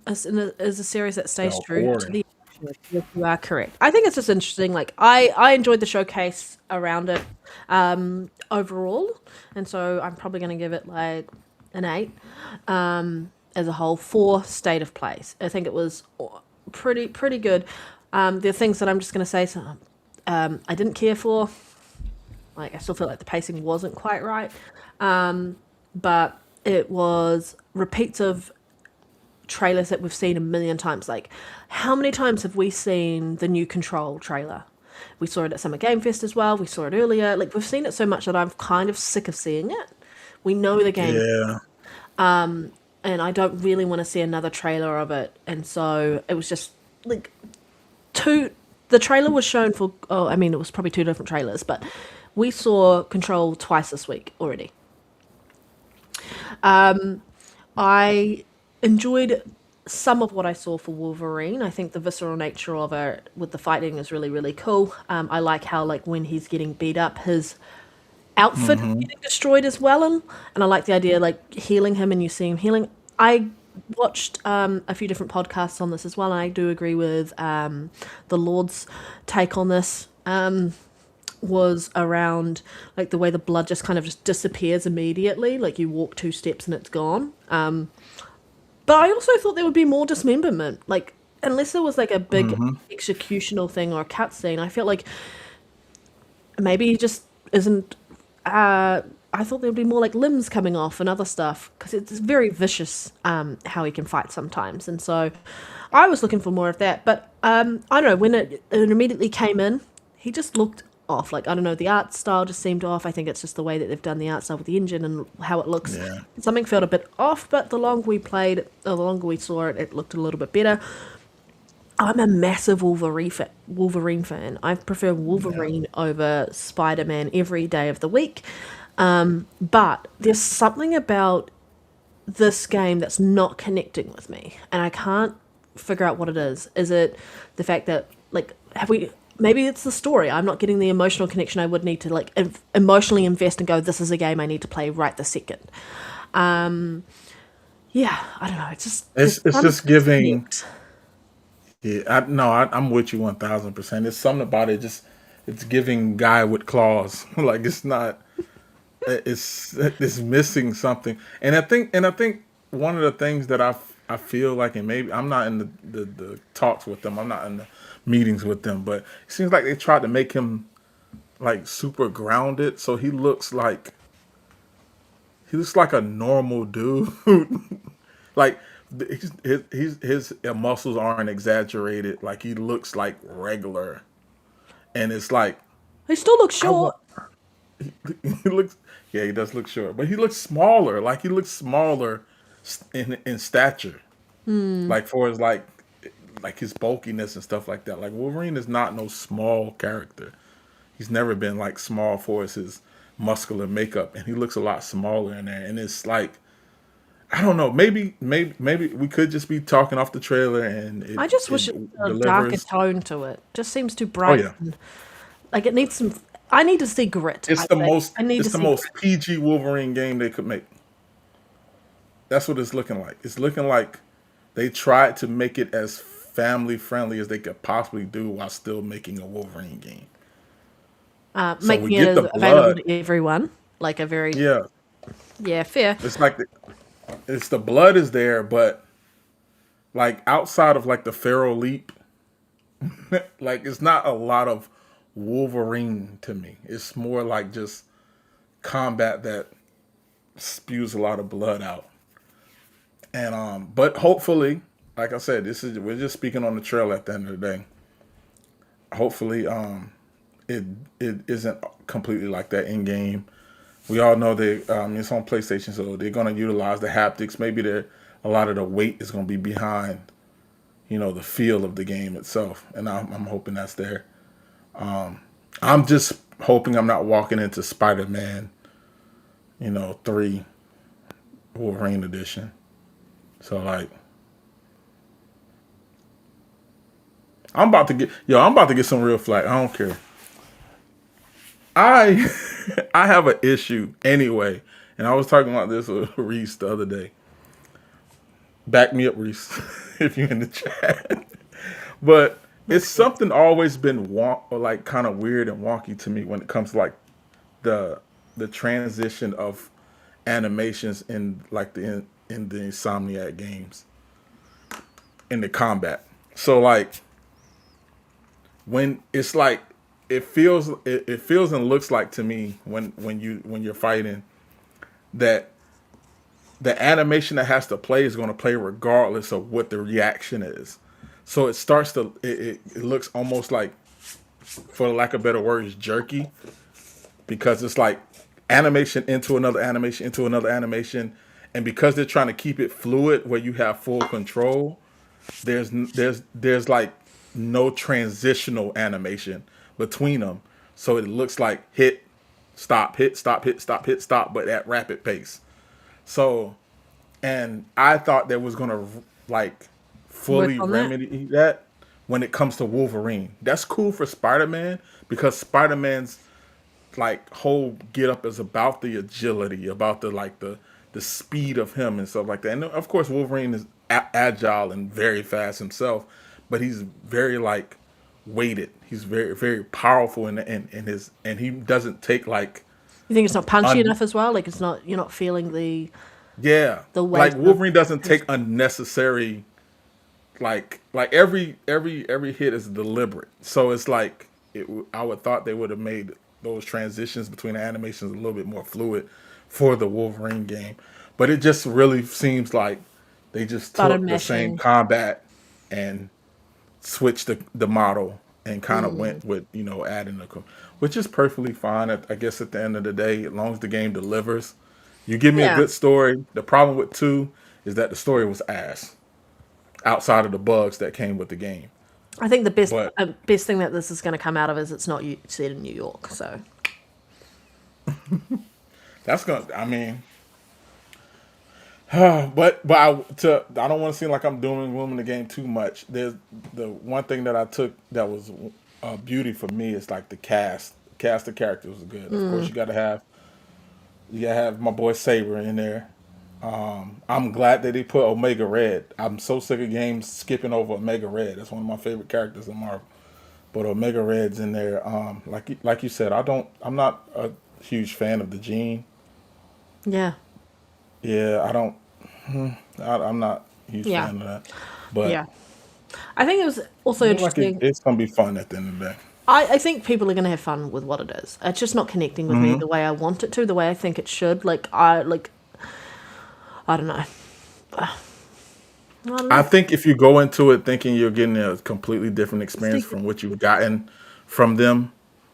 is a series that stays Well, true to Ori. the. Yes, you are correct. I think it's just interesting. Like I enjoyed the showcase around it overall, and so I'm probably going to give it like an 8 as a whole for state of plays. I think it was pretty good. There are things that I'm just going to say. So, I didn't care for. Like I still feel like the pacing wasn't quite right, but it was repeats of trailers that we've seen a million times. Like, how many times have we seen the new Control trailer? We saw it at Summer Game Fest as well. We saw it earlier. Like, we've seen it so much that I'm kind of sick of seeing it. We know the game, Yeah. and I don't really want to see another trailer of it. And so it was just like two. The trailer was shown for. Oh, I mean, it was probably two different trailers, but we saw Control twice this week already. I enjoyed some of what I saw for Wolverine. I think the visceral nature of it with the fighting is really, really cool. I like how, like, when he's getting beat up, his outfit is getting destroyed as well. And I like the idea, like, healing him and you see him healing. I watched a few different podcasts on this as well, and I do agree with the Lord's take on this. Was around like the way the blood just kind of just disappears immediately, like you walk 2 steps and it's gone. But I also thought there would be more dismemberment, like unless there was like a big executional thing or a cutscene. I felt like maybe he just isn't. I thought there would be more like limbs coming off and other stuff because it's very vicious how he can fight sometimes, and so I was looking for more of that. But I don't know, when it immediately came in, he just looked off. Like, I don't know, the art style just seemed off. I think it's just the way that they've done the art style with the engine and how it looks. Yeah. Something felt a bit off, but the longer we played, or the longer we saw it, it looked a little bit better. I'm a massive Wolverine fan. I prefer Wolverine over Spider-Man every day of the week. But there's something about this game that's not connecting with me, and I can't figure out what it is. Is it the fact that, like, maybe it's the story. I'm not getting the emotional connection I would need to, like, emotionally invest and go, this is a game I need to play right this second. Yeah, I don't know. It's just giving. Yeah, I'm with you 1000%. It's something about it. It's giving guy with claws. Like it's not. It's missing something. And I think one of the things that I feel like, and maybe I'm not in the talks with them. I'm not in the meetings with them, but it seems like they tried to make him like super grounded, so he looks like a normal dude. Like his muscles aren't exaggerated. Like he looks like regular, and it's like He still looks short. he looks. Yeah, he does look short, but he looks smaller. Like he looks smaller in stature. Like for his like his bulkiness and stuff like that. Like Wolverine is not no small character. He's never been like small for his muscular makeup, and he looks a lot smaller in there. And it's like, I don't know. Maybe we could just be talking off the trailer, and I just wish it had a darker tone to it. Just seems too Oh bright. yeah, Like it needs some. I need to see grit. it's I the think. most I need it's to the see most grit. PG Wolverine game they could make. That's what it's looking like. It's looking like they tried to make it as family friendly as they could possibly do while still making a Wolverine game. So we Making it get the available blood. to everyone. Like a very Yeah, fair. it's like it's the blood is there, but like outside of like the Pharaoh leap, like it's not a lot of Wolverine to me. It's more like just combat that spews a lot of blood out. And but hopefully, like I said, we're just speaking on the trail at the end of the day. Hopefully, it isn't completely like that in game. We all know that it's on PlayStation, so they're going to utilize the haptics. Maybe a lot of the weight is going to be behind, the feel of the game itself, and I'm hoping that's there. I'm just hoping I'm not walking into Spider-Man, 3 Wolverine edition. So like, I'm about to get some real flack. I don't care. I I have an issue anyway, and I was talking about this with Reese the other day. Back me up, Reese, if you're in the chat. But it's something always been like kind of weird and wonky to me when it comes to like the transition of animations in like in the Insomniac games in the combat. So like when it's like it feels and looks like to me when you're fighting that the animation that has to play is going to play regardless of what the reaction is. So it starts to it looks almost like, for lack of better words, jerky, because it's like animation into another animation into another animation, and because they're trying to keep it fluid where you have full control, there's like no transitional animation between them, so it looks like hit stop hit stop hit stop hit stop, but at rapid pace. So, and I thought that was gonna like fully Work on that. remedy that when it comes to Wolverine. That's cool for Spider-Man because Spider-Man's like whole get up is about the agility, about the speed of him and stuff like that. And of course, Wolverine is agile and very fast himself, but he's very like weighted. He's very very powerful in his, and he doesn't take like You think it's not punchy un, enough as well? Like it's not, you're not feeling yeah, the weight like of Wolverine doesn't take unnecessary like every hit is deliberate. So it's like I would thought they would have made those transitions between the animations a little bit more fluid for the Wolverine game, but it just really seems like they just started took the same meshing. combat and switched the model and kind of went with adding which is perfectly fine. I guess at the end of the day, as long as the game delivers, you give me a Yeah. good story. The problem with 2 is that the story was ass outside of the bugs that came with the game. I think the But best thing that this is going to come out of is it's not set in New York. So that's gonna. I mean, I don't want to seem like I'm doing gloom in the game too much. There's the one thing that I took that was a beauty for me is like the cast. The cast of characters was good. Of course, you gotta have my boy Saber in there. I'm glad that they put Omega Red. I'm so sick of games skipping over Omega Red. That's one of my favorite characters in Marvel. But Omega Red's in there. Like you said, I'm not a huge fan of the Gene. yeah, Yeah, I don't. I'm not a huge yeah, fan of that. But yeah. I think it was also it look like interesting. it's gonna be fun at the end of the day. I think people are going to have fun with what it is. It's just not connecting with me the way I want it to, the way I think it should. I don't know. I don't I know. think if you go into it thinking you're getting a completely different experience Think- from what you've gotten from them,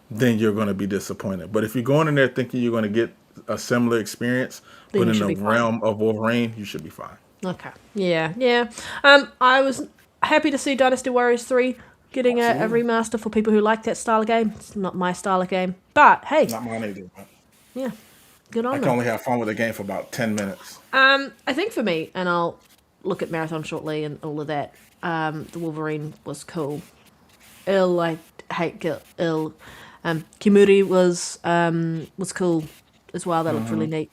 then you're going to be disappointed. But if you're going in there thinking you're going to get a similar experience, Then but you in should the be fine. realm of Wolverine, you should be fine. Okay. Yeah, yeah. I was happy to see Dynasty Warriors 3 getting a remaster for people who like that style of game. It's not my style of game. But hey, Not mine either. But yeah, good I on can them. only have fun with the game for about 10 minutes. I think for me, and I'll look at Marathon shortly and all of that, the Wolverine was cool. I hate Ill. Kimuri was cool as well. That looked really neat.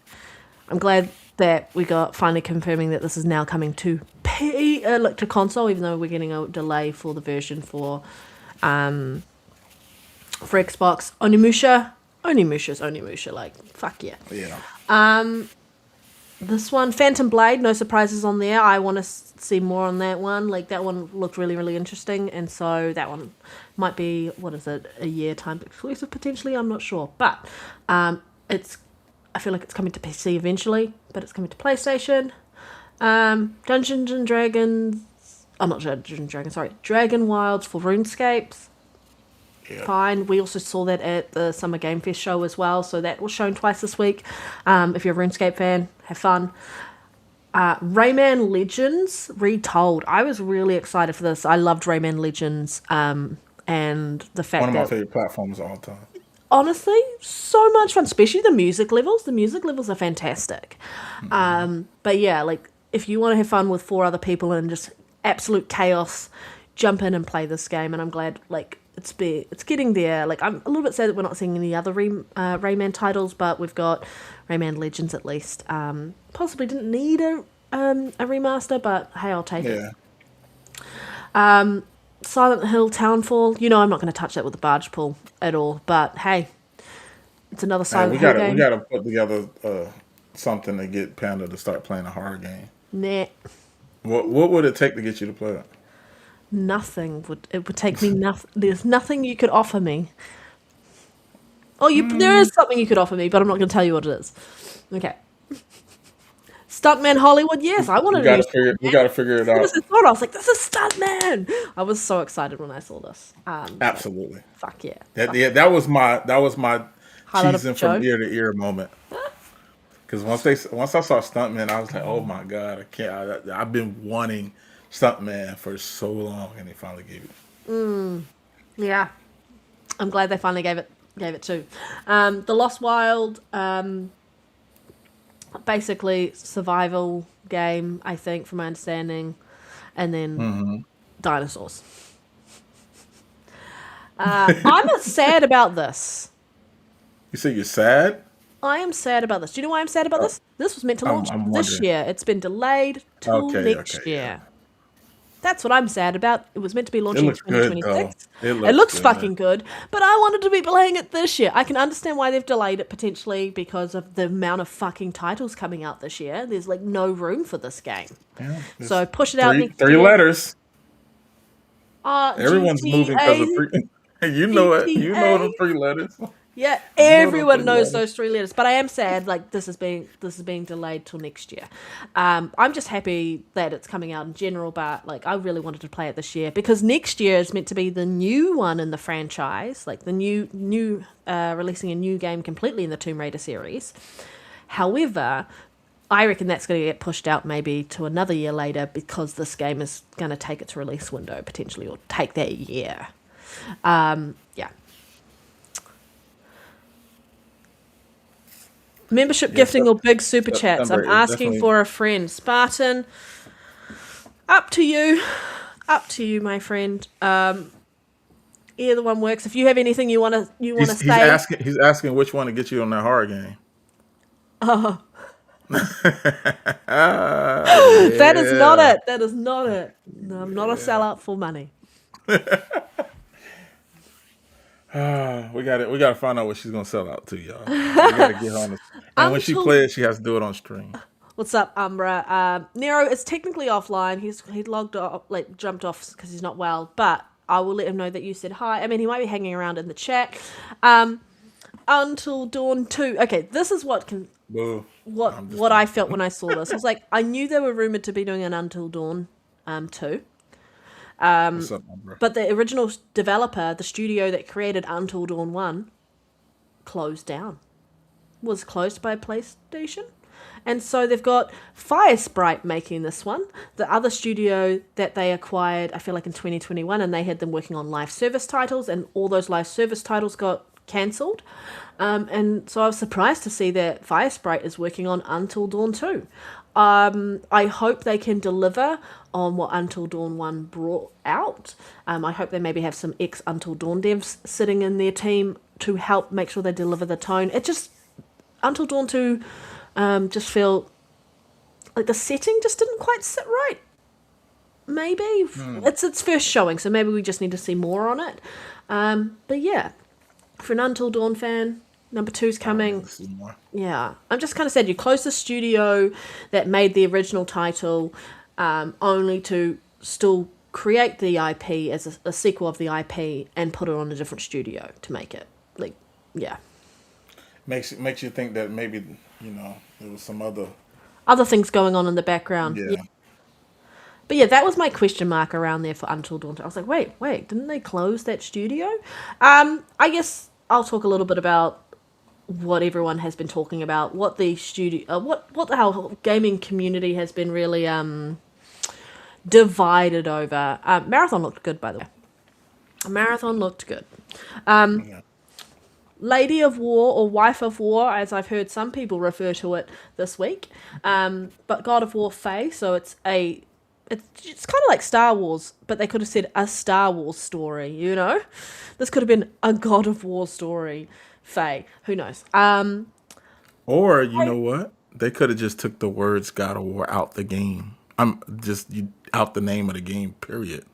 I'm glad that we got finally confirming that this is now coming to to console, even though we're getting a delay for the version for Xbox. Onimusha's Onimusha, like fuck yeah. Yeah. This one, Phantom Blade, no surprises on there. I want to see more on that one. Like, that one looked really, really interesting. And so that one might be, what is it, a year time exclusive potentially? I'm not sure. But I feel like it's coming to PC eventually, but it's coming to PlayStation. Dungeons and Dragons. Oh, not Dungeons and Dragons, sorry. Dragon Wilds for RuneScapes. Yeah. fine. We also saw that at the Summer Game Fest show as well, so that was shown twice this week. If you're a RuneScape fan, have fun. Rayman Legends Retold. I was really excited for this. I loved Rayman Legends, and the fact One of my that favorite platforms of all time. honestly, so much fun, especially the music levels. The music levels are fantastic. But yeah, like if you want to have fun with 4 other people and just absolute chaos, jump in and play this game. And I'm glad like it's getting there. Like I'm a little bit sad that we're not seeing any other Rayman titles, but we've got Rayman Legends at least. Possibly didn't need a remaster, but hey, I'll take it. Silent Hill Townfall. You know I'm not going to touch that with the barge pull at all. But hey, it's another Silent Hill game. We gotta put together something to get Panda to start playing a horror game. Nah. What would it take to get you to play it? Nothing would. It would take me nothing. There's nothing you could offer me. Oh, there is something you could offer me, but I'm not going to tell you what it is. Okay. Stuntman Hollywood. Yes, I wanted to. We gotta figure it out. I was like, this is Stuntman. I was so excited when I saw this. Absolutely. Fuck yeah. That was my Highlight of cheesing the from show. ear to ear moment. Because once I saw Stuntman, I was like, oh my god, I can't. I've been wanting Stuntman for so long, and they finally gave it. Yeah, I'm glad they finally gave it too. The Lost Wild, basically survival game, I think, from my understanding, and then dinosaurs. I'm sad about this. You say you're sad? I am sad about this. Do you know why I'm sad about this? This was meant to launch I'm this wondering. year. It's been delayed till next year. Yeah. That's what I'm sad about. It was meant to be launching in looks good, 2026. though. It looks good. fucking good, but I wanted to be playing it this year. I can understand why they've delayed it potentially because of the amount of fucking titles coming out this year. There's like no room for this game. Yeah, So push it out next three year. letters. Everyone's GTA. moving because of three. You know it. You know the GTA. 3 letters. Yeah, everyone three knows letters. those 3 letters. But I am sad, like this is being delayed till next year. I'm just happy that it's coming out in general, but like I really wanted to play it this year because next year is meant to be the new one in the franchise, like the new releasing a new game completely in the Tomb Raider series. However, I reckon that's going to get pushed out maybe to another year later because this game is going to take its release window potentially or take that year. Yeah. Membership gifting or big super chats. I'm asking for a friend. Spartan, up to you. Up to you, my friend. Either one works. If you have anything you want to say. He's asking which one to get you on that horror game. Oh. That is not it. That is not it. No, I'm not a sellout for money. We gotta find out what she's gonna sell out to, y'all. We gotta get her on this. And when she plays, she has to do it on stream. What's up, Umbra? Nero is technically offline. He logged off, like jumped off because he's not well. But I will let him know that you said hi. I mean, he might be hanging around in the chat. Until Dawn 2. Okay, this is what I felt when I saw this. I was like, I knew they were rumored to be doing an Until Dawn 2. What's up, bro? But the original developer, the studio that created Until Dawn 1, closed down. Was closed by PlayStation. And so they've got Firesprite making this one. The other studio that they acquired, I feel like in 2021, and they had them working on live service titles, and all those live service titles got cancelled. And so I was surprised to see that Firesprite is working on Until Dawn 2. I hope they can deliver on what Until Dawn 1 brought out. I hope they maybe have some ex-Until Dawn devs sitting in their team to help make sure they deliver the tone. It just... Until Dawn 2 just feel like the setting just didn't quite sit right. Maybe. It's its first showing, so maybe we just need to see more on it. But yeah, for an Until Dawn fan... Number 2's coming. Yeah. I'm just kind of sad you closed the studio that made the original title only to still create the IP as a sequel of the IP and put it on a different studio to make it. Like, yeah. Makes you think that maybe, there was some other things going on in the background. Yeah. But yeah, that was my question mark around there for Until Dawn. I was like, wait, didn't they close that studio? I guess I'll talk a little bit about what everyone has been talking about, what the studio, what the whole gaming community has been really divided over. Marathon looked good, by the way. Marathon looked good. Yeah. Lady of War or Wife of War, as I've heard some people refer to it this week. But God of War Faye, so it's kind of like Star Wars, but they could have said a Star Wars story, you know? This could have been a God of War story, Faye. Who knows? Or you know what? They could have just took the words God of War out the game. I'm just out the name of the game. Period.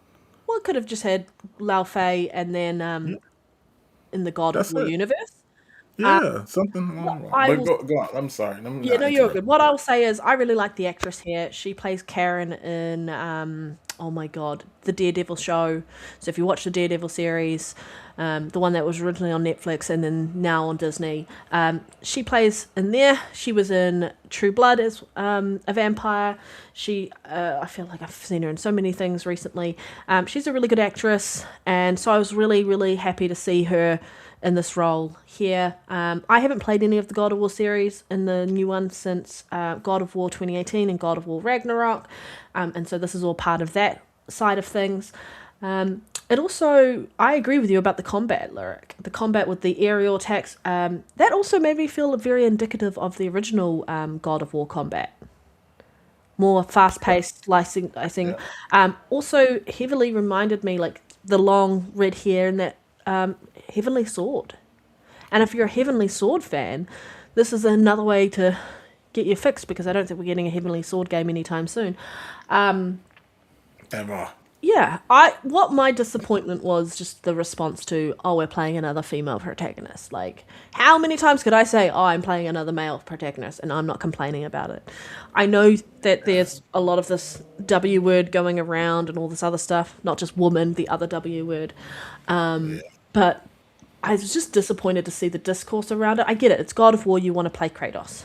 Well, it could have just had Lao Fei and then Yeah, in the God of that's War it. universe. Yeah, something along the line. I But will. go on. I'm sorry. Let me Yeah, not no, you're good. interrupt you. What I'll say is, I really like the actress here. She plays Karen in, oh my god, the Daredevil show. So if you watch the Daredevil series, the one that was originally on Netflix and then now on Disney, she plays in there. She was in True Blood as a vampire. I feel like I've seen her in so many things recently. She's a really good actress, and so I was really, really happy to see her in this role here. I haven't played any of the God of War series in the new one since God of War 2018 and God of War Ragnarok, and so this is all part of that side of things. It also, I agree with you about the combat, Lyric. The combat with the aerial attacks, that also made me feel very indicative of the original God of War combat. More fast-paced slicing, I think. Yeah. Also heavily reminded me, like, the long red hair and that Heavenly Sword. And if you're a Heavenly Sword fan, this is another way to get your fix, because I don't think we're getting a Heavenly Sword game anytime soon. Ever. Yeah, what my disappointment was just the response to, oh, we're playing another female protagonist. Like, how many times could I say, oh, I'm playing another male protagonist, and I'm not complaining about it? I know that there's a lot of this W word going around and all this other stuff, not just woman, the other W word. But I was just disappointed to see the discourse around it. I get it. It's God of War. You want to play Kratos.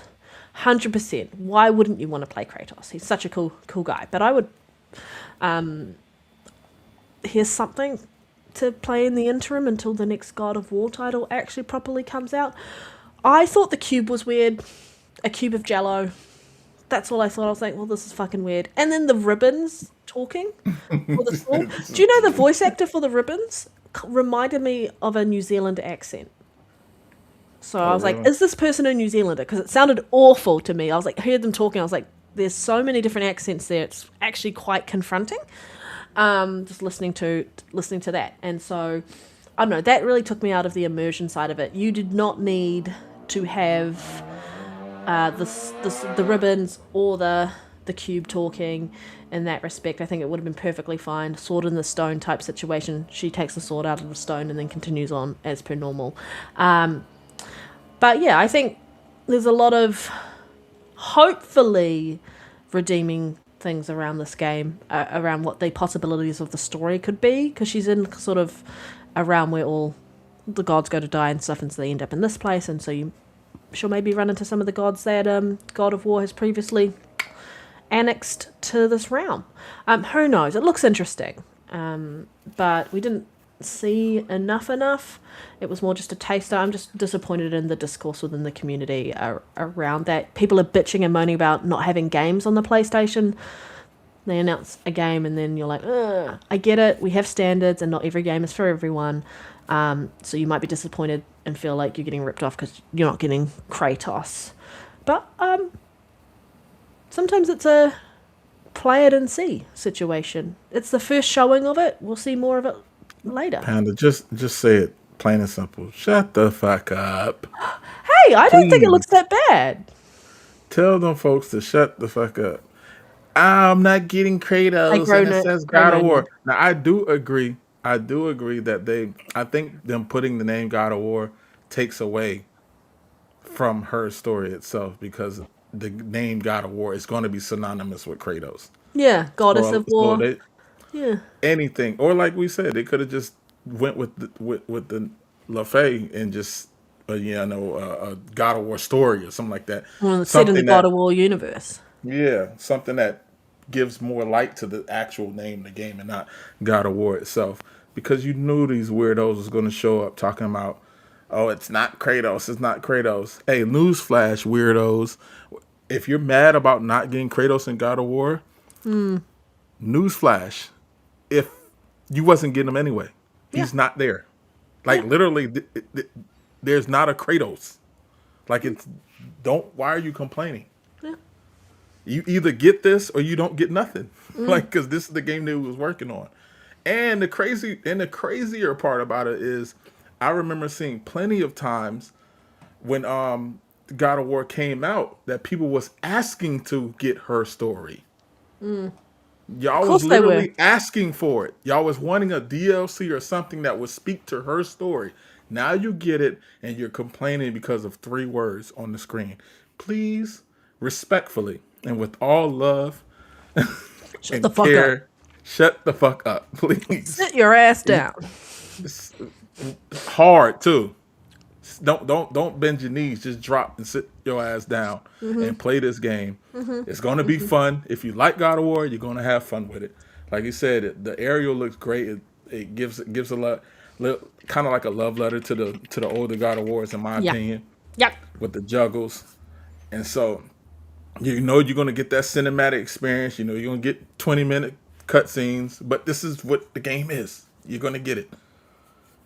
100%. Why wouldn't you want to play Kratos? He's such a cool guy. But I would... here's something to play in the interim until the next God of War title actually properly comes out. I thought the cube was weird. A cube of Jello. That's all I thought. I was like, well, this is fucking weird. And then the ribbons talking for the sword. Do you know the voice actor for the ribbons reminded me of a New Zealand accent? So I Oh, was like, really? is this person a New Zealander? Because it sounded awful to me. I was like, I heard them talking. I was like, there's so many different accents there. It's actually quite confronting. Just listening to that. And so, I don't know, that really took me out of the immersion side of it. You did not need to have the ribbons or the cube talking in that respect. I think it would have been perfectly fine. Sword in the stone type situation. She takes the sword out of the stone and then continues on as per normal. But yeah, I think there's a lot of hopefully redeeming things around this game, around what the possibilities of the story could be, because she's in sort of a realm where all the gods go to die and stuff, and so they end up in this place, and so she'll maybe run into some of the gods that God of War has previously annexed to this realm. Who knows? It looks interesting, but we didn't see enough. It was more just a taster. I'm just disappointed in the discourse within the community around that. People are bitching and moaning about not having games on the PlayStation. They announce a game and then you're like, ugh. I get it. We have standards and not every game is for everyone. So you might be disappointed and feel like you're getting ripped off because you're not getting Kratos. But sometimes it's a play it and see situation. It's the first showing of it. We'll see more of it later. Panda, just say it plain and simple. Shut the fuck up. Hey, I don't think it Please. looks that bad. Tell them folks to shut the fuck up. I'm not getting Kratos and it says God of War. Now I do agree that I think them putting the name God of War takes away from her story itself, because the name God of War is going to be synonymous with Kratos. Yeah, goddess So, of war. they, Yeah. anything, or like we said, they could have just went with the LaFay and just a God of War story or something like that. Well, it's set in the Something God that of War universe. something that gives more light to the actual name of the game and not God of War itself. Because you knew these weirdos was going to show up talking about, oh, it's not Kratos, it's not Kratos. Hey, newsflash, weirdos. If you're mad about not getting Kratos in God of War, newsflash, if you wasn't getting him anyway, he's not there. Like literally, there's not a Kratos. Like it's why are you complaining? Yeah. You either get this or you don't get nothing. Like because this is the game that we was working on. And the crazier part about it is, I remember seeing plenty of times when God of War came out that people was asking to get her story. Y'all was literally asking for it. Y'all was wanting a DLC or something that would speak to her story. Now you get it, and you're complaining because of 3 words on the screen. Please, respectfully, and with all love Shut and the fuck care, up. shut the fuck up, please. Sit your ass down. It's hard too. Don't bend your knees. Just drop and sit your ass down and play this game. It's gonna be fun. If you like God of War, you're gonna have fun with it. Like you said, the aerial looks great. It gives a lot, kind of like a love letter to the older God of Wars, in my opinion. Yep. With the juggles, and so you know you're gonna get that cinematic experience. You know you're gonna get 20-minute cutscenes, but this is what the game is. You're gonna get it,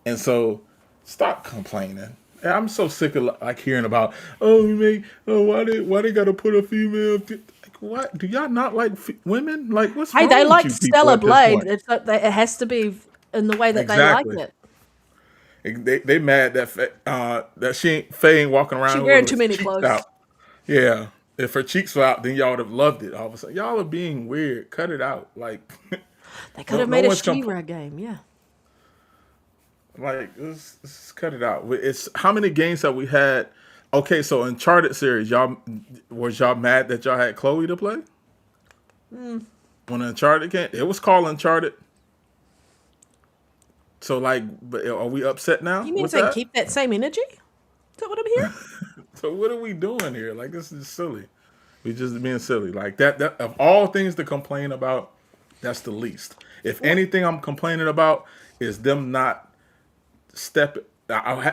and so stop complaining. I'm so sick of like hearing about why they gotta put a female. Like, what do y'all not like women? Like what's Hey, wrong they with like you people Stellar at this Blade. point? It has to be in the way that Exactly. they like it. They mad that Faye ain't walking around She with wearing her too many cheeks clothes. out. Yeah, if her cheeks were out, then y'all would have loved it. All of a sudden, y'all are being weird. Cut it out. Like They could have made a one's She-Ra game, yeah. Like, let's cut it out. It's how many games have we had? Okay, so Uncharted series, was y'all mad that y'all had Chloe to play? When Uncharted came, it was called Uncharted. So like, but are we upset now? You mean with to that? keep that same energy? Is that what I'm hearing? So what are we doing here? Like this is silly. We just being silly. Like that of all things to complain about, that's the least. If anything, I'm complaining about is them not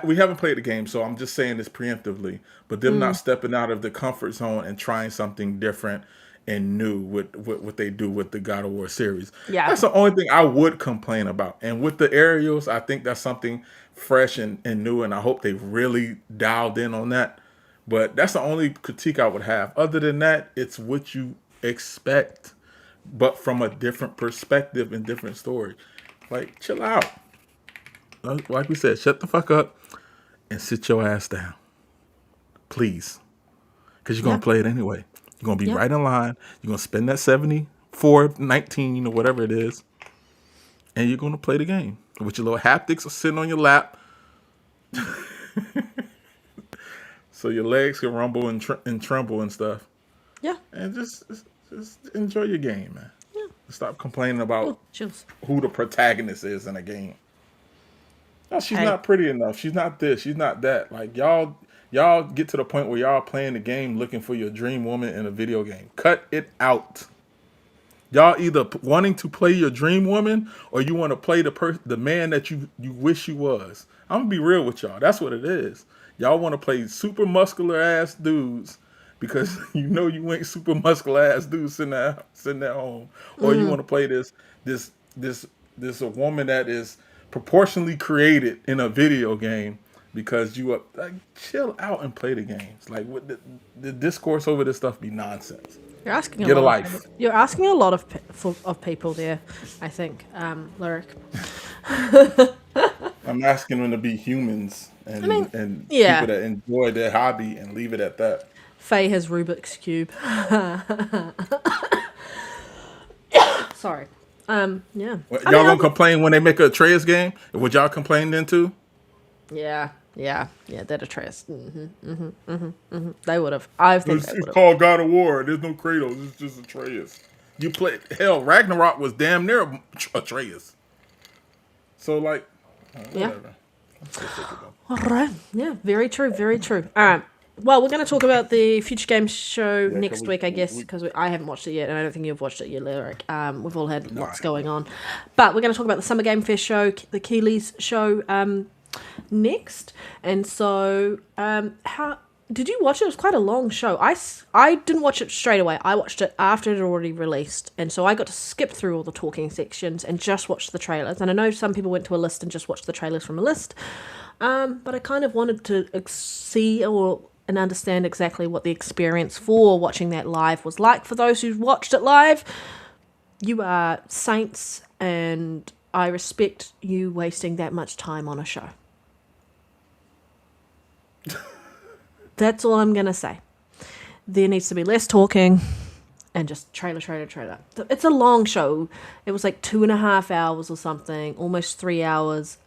we haven't played the game, so I'm just saying this preemptively, but them not stepping out of the comfort zone and trying something different and new with what they do with the God of War series. Yeah. That's the only thing I would complain about. And with the aerials, I think that's something fresh and new, and I hope they really dialed in on that. But that's the only critique I would have. Other than that, it's what you expect, but from a different perspective and different story. Like, chill out. Like we said, shut the fuck up and sit your ass down. Please. Because you're going to play it anyway. You're going to be right in line. You're going to spend that 74.19 or whatever it is. And you're going to play the game. With your little haptics sitting on your lap. So your legs can rumble and tremble and stuff. Yeah. And just enjoy your game, man. Yeah. Stop complaining about who the protagonist is in a game. No, she's not pretty enough. She's not this. She's not that. Like y'all get to the point where y'all playing the game looking for your dream woman in a video game. Cut it out. Y'all either wanting to play your dream woman or you want to play the man that you wish you was. I'm gonna be real with y'all. That's what it is. Y'all want to play super muscular ass dudes because you know you ain't super muscular ass dudes sitting at home, or you want to play this a woman that is proportionally created in a video game because you are like chill out and play the games. Like what the discourse over this stuff be nonsense. You're asking Get a life. You're asking a lot of people there, I think, Lyric. I'm asking them to be humans and people that enjoy their hobby and leave it at that. Faye has Rubik's Cube. Sorry. Yeah. Y'all gonna complain when they make a Atreus game? Would y'all complain then too? Yeah, that Atreus. They would have. I think they would It's have. called God of War. There's no Kratos. It's just Atreus. You play Ragnarok was damn near Atreus. So like, whatever. All right. Yeah, very true, very true. All right. Well, we're going to talk about the Future Games show Yeah, next week, I guess, because I haven't watched it yet, and I don't think you've watched it yet, Lyric. We've all had lots going on. But we're going to talk about the Summer Game Fest show, the Keeley's show next. And so, how did you watch it? It was quite a long show. I didn't watch it straight away. I watched it after it had already released. And so I got to skip through all the talking sections and just watch the trailers. And I know some people went to a list and just watched the trailers from a list. But I kind of wanted to see and understand exactly what the experience for watching that live was like. For those who watched it live, you are saints, and I respect you wasting that much time on a show. That's all I'm going to say. There needs to be less talking and just trailer. It's a long show. It was like 2.5 hours or something, almost 3 hours.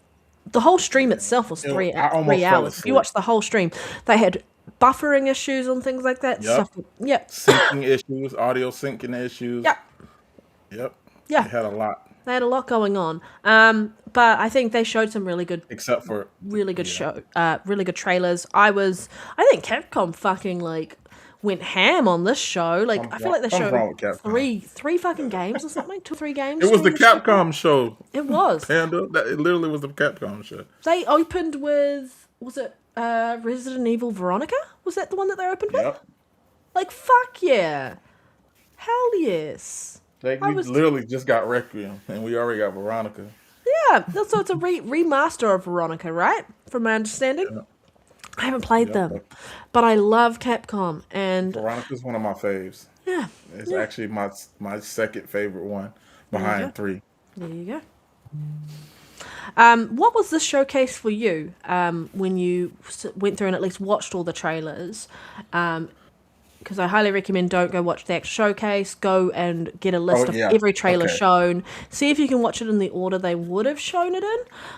The whole stream itself was three hours. If you watch the whole stream, they had buffering issues and things like that. Yep. Yep. Syncing issues, audio syncing issues. Yep. Yep. Yeah. They had a lot. They had a lot going on. But I think they showed some really good, Except for really good trailers. I think Capcom fucking went ham on this show. I feel like they showed three fucking games or something, 2 or 3 games. It was the Capcom show. It was. Panda. It literally was the Capcom show. They opened with, was it Resident Evil Veronica? Was that the one that they opened with? Yep. Fuck yeah. Hell yes. We literally just got Requiem, and we already got Veronica. Yeah, so it's a remaster of Veronica, right? From my understanding. Yeah. I haven't played them, but I love Capcom, and Veronica's one of my faves. Yeah, it's actually my second favorite one behind 3. There you go. What was this showcase for you when you went through and at least watched all the trailers? Because I highly recommend don't go watch the actual showcase. Go and get a list of every trailer shown. See if you can watch it in the order they would have shown it in.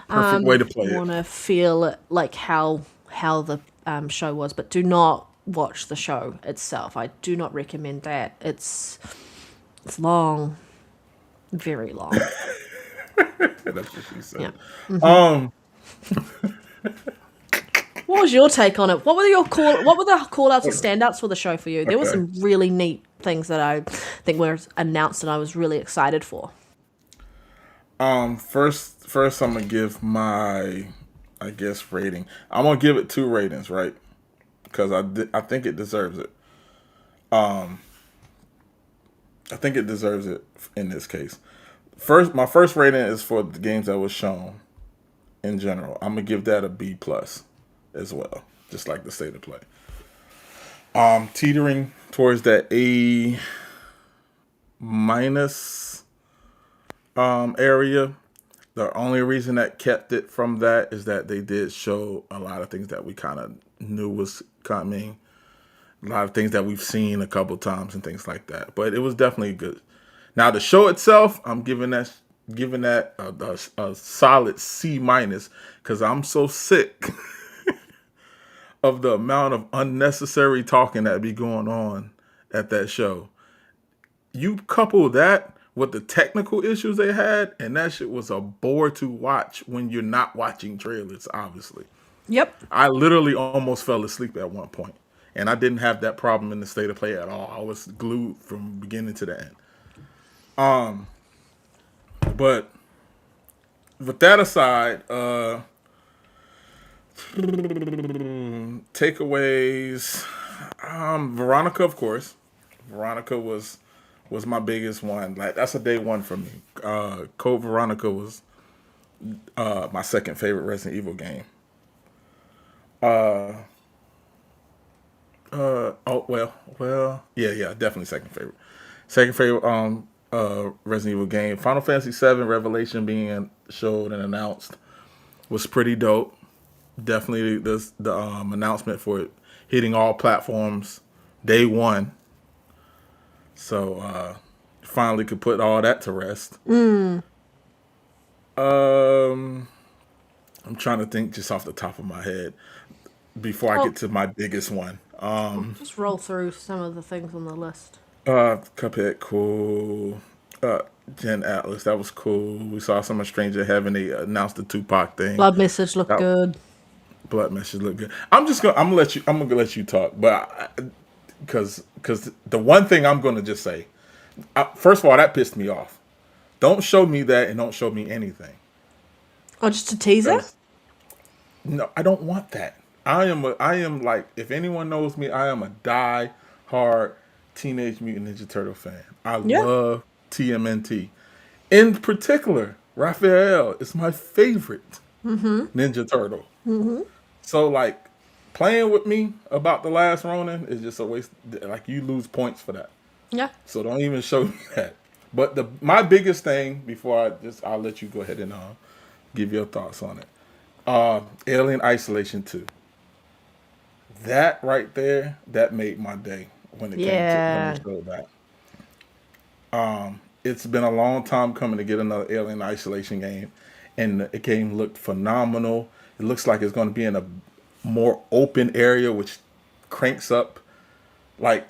Perfect way to play it. You want to feel like how the show was, but do not watch the show itself. I do not recommend that. It's long, very long. That's what she said. Yeah. Mm-hmm. What was your take on it? What were the call outs or standouts for the show for you? There were some really neat things that I think were announced and I was really excited for. First I'm gonna give my, I guess, rating. I'm gonna give it 2 ratings, right? Because I think it deserves it. I think it deserves it in this case. My first rating is for the games that was shown in general. I'm gonna give that a B+ as well, just like the state of play. Teetering towards that A- area. The only reason that kept it from that is that they did show a lot of things that we kind of knew was coming. A lot of things that we've seen a couple times and things like that. But it was definitely good. Now the show itself, I'm giving that a solid C- because I'm so sick of the amount of unnecessary talking that be going on at that show. You couple that with the technical issues they had, and that shit was a bore to watch when you're not watching trailers, obviously. Yep. I literally almost fell asleep at one point, and I didn't have that problem in the state of play at all. I was glued from beginning to the end. But with that aside, takeaways, Veronica, of course. Veronica was my biggest one. Like, that's a day one for me. Code Veronica was my second favorite Resident Evil game. Yeah, definitely second favorite. Second favorite Resident Evil game. Final Fantasy VII Revelation being showed and announced was pretty dope. Definitely the announcement for it hitting all platforms day one. So finally could put all that to rest. I'm trying to think just off the top of my head before I get to my biggest one. Just roll through some of the things on the list. Cuphead, cool. Gen Atlas, that was cool. We saw some of Stranger Heaven. They announced the Tupac thing. Blood Message looked good. Blood meshes look good. I'm gonna let you talk, but because the one thing I'm gonna just say, first of all, that pissed me off. Don't show me that, and don't show me anything. Oh, just a teaser? No, I don't want that. I am like, if anyone knows me, I am a die hard Teenage Mutant Ninja Turtle fan. I Yeah. love TMNT. In particular, Raphael is my favorite Ninja Turtle. So like, playing with me about the last Ronin is just a waste. Like, you lose points for that. Yeah. So don't even show me that. But my biggest thing before I'll let you go ahead and give your thoughts on it. Alien Isolation 2. That right there, that made my day when it Yeah. came to when they showed that. It's been a long time coming to get another Alien Isolation game, and the game looked phenomenal. It looks like it's going to be in a more open area, which cranks up, like,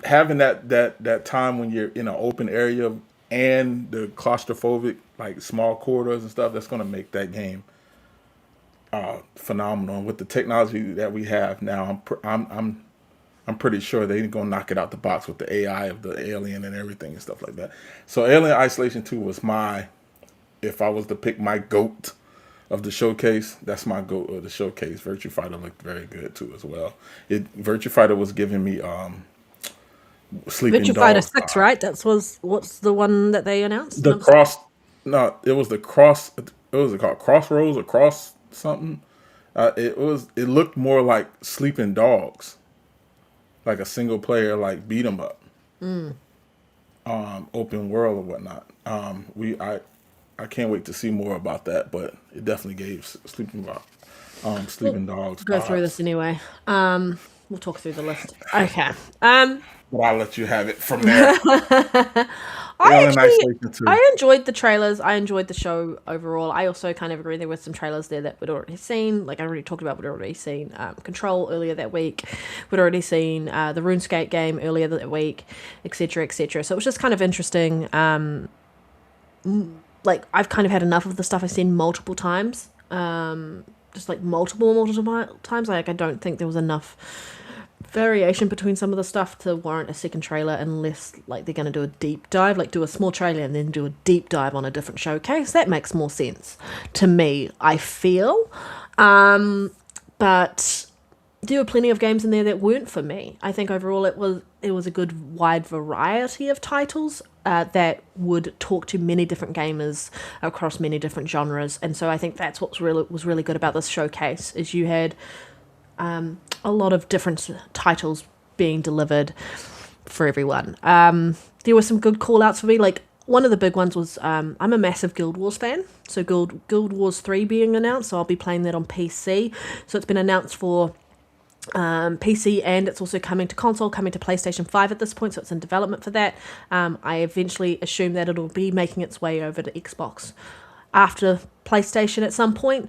having that time when you're in an open area and the claustrophobic, like, small corridors and stuff. That's going to make that game phenomenal. And with the technology that we have now, I'm pretty sure they're gonna knock it out the box with the AI of the alien and everything and stuff like that. So Alien Isolation 2 was if I was to pick my GOAT of the showcase, that's my GOAT of the showcase. Virtua Fighter looked very good too as well. Virtua Fighter was giving me Sleeping Virtua Fighter Dogs 6, vibe. right? What's the one that they announced? The cross, no, it was the cross. What was it called? Crossroads or cross something? It looked more like Sleeping Dogs, like a single player, like beat 'em up, open world or whatnot. I can't wait to see more about that, but it definitely gave Sleeping Dogs Go through vibes. this anyway. We'll talk through the list. Okay. But I'll let you have it from there. I Alien actually Isolation 2. I enjoyed the trailers. I enjoyed the show overall. I also kind of agree there were some trailers there that we'd already seen. Like I already talked about, we'd already seen Control earlier that week. We'd already seen the RuneScape game earlier that week, etc., etc. So it was just kind of interesting. Like I've kind of had enough of the stuff I've seen multiple times. Just like multiple times. Like I don't think there was enough variation between some of the stuff to warrant a second trailer, unless like they're going to do a deep dive, like do a small trailer and then do a deep dive on a different showcase. That makes more sense to me, I feel. But there were plenty of games in there that weren't for me. I think overall it was a good wide variety of titles that would talk to many different gamers across many different genres. And so I think that's what was really good about this showcase, is you had a lot of different titles being delivered for everyone. There were some good call-outs for me. Like, one of the big ones was, I'm a massive Guild Wars fan. So Guild Wars 3 being announced, so I'll be playing that on PC. So it's been announced for PC, and it's also coming to console, coming to PlayStation 5 at this point, so it's in development for that. I eventually assume that it'll be making its way over to Xbox after PlayStation at some point,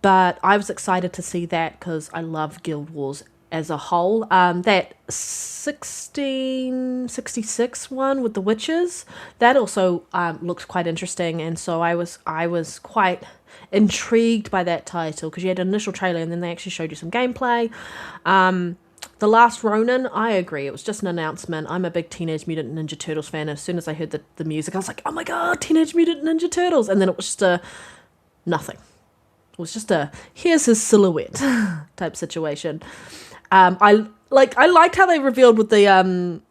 but I was excited to see that because I love Guild Wars as a whole. That 1666 one with the witches, that also looked quite interesting, and so I was quite intrigued by that title, because you had an initial trailer and then they actually showed you some gameplay. The Last Ronin, I agree, it was just an announcement. I'm a big Teenage Mutant Ninja Turtles fan. As soon as I heard the music, I was like, oh my god, Teenage Mutant Ninja Turtles. And then it was just nothing. It was just here's his silhouette type situation. I liked how they revealed with the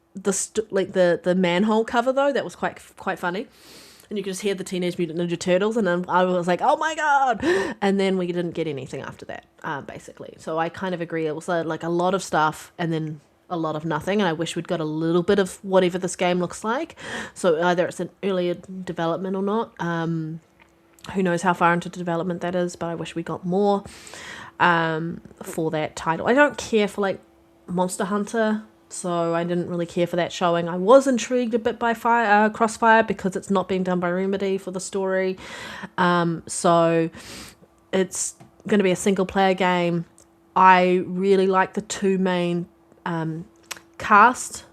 manhole cover though. That was quite funny. And you could just hear the Teenage Mutant Ninja Turtles, and then I was like, oh my god! And then we didn't get anything after that, basically. So I kind of agree. It was like a lot of stuff, and then a lot of nothing, and I wish we'd got a little bit of whatever this game looks like. So either it's an earlier development or not. Who knows how far into development that is, but I wish we got more for that title. I don't care for, like, Monster Hunter, so I didn't really care for that showing. I was intrigued a bit by Crossfire, because it's not being done by Remedy for the story. So it's going to be a single player game. I really like the two main cast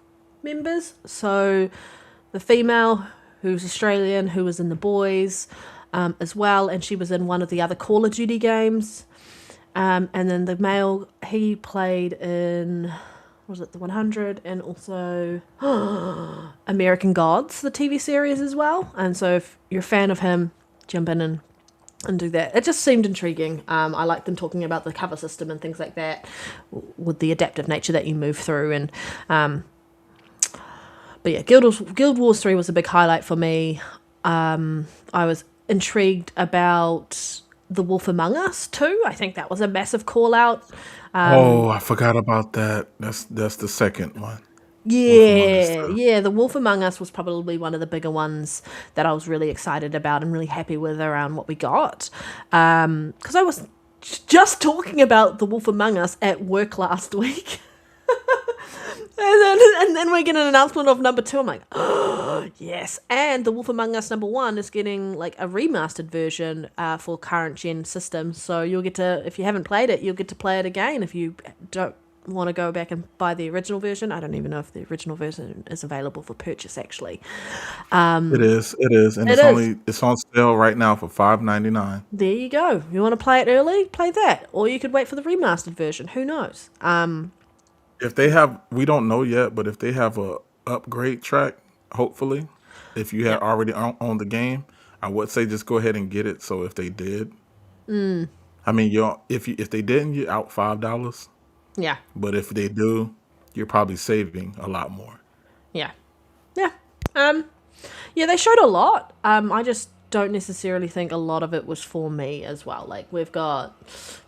members. So the female, who's Australian, who was in The Boys as well, and she was in one of the other Call of Duty games. And then the male, he played in, what was it, the 100, and also American Gods, the TV series as well. And so if you're a fan of him, jump in and do that. It just seemed intriguing. I like them talking about the cover system and things like that, with the adaptive nature that you move through. And but yeah, Guild Wars 3 was a big highlight for me. I was intrigued about The Wolf Among Us too. I think that was a massive call out. I forgot about that. That's the second one. Yeah, The Wolf Among Us was probably one of the bigger ones that I was really excited about and really happy with around what we got. Because I was just talking about The Wolf Among Us at work last week. And then we get an announcement of number 2. I'm like, oh, yes. And The Wolf Among Us number 1 is getting like a remastered version for current gen systems. So you'll get to, if you haven't played it, you'll get to play it again if you don't want to go back and buy the original version. I don't even know if the original version is available for purchase actually. It is, and it's on sale right now for $5.99. There you go. You want to play it early? Play that, or you could wait for the remastered version. Who knows? If they have, we don't know yet, but if they have a upgrade track, hopefully, if you had already owned the game, I would say just go ahead and get it. So if they did, I mean, if they didn't, you're out $5. Yeah. But if they do, you're probably saving a lot more. Yeah. Yeah. Yeah, they showed a lot. I just don't necessarily think a lot of it was for me as well. Like, we've got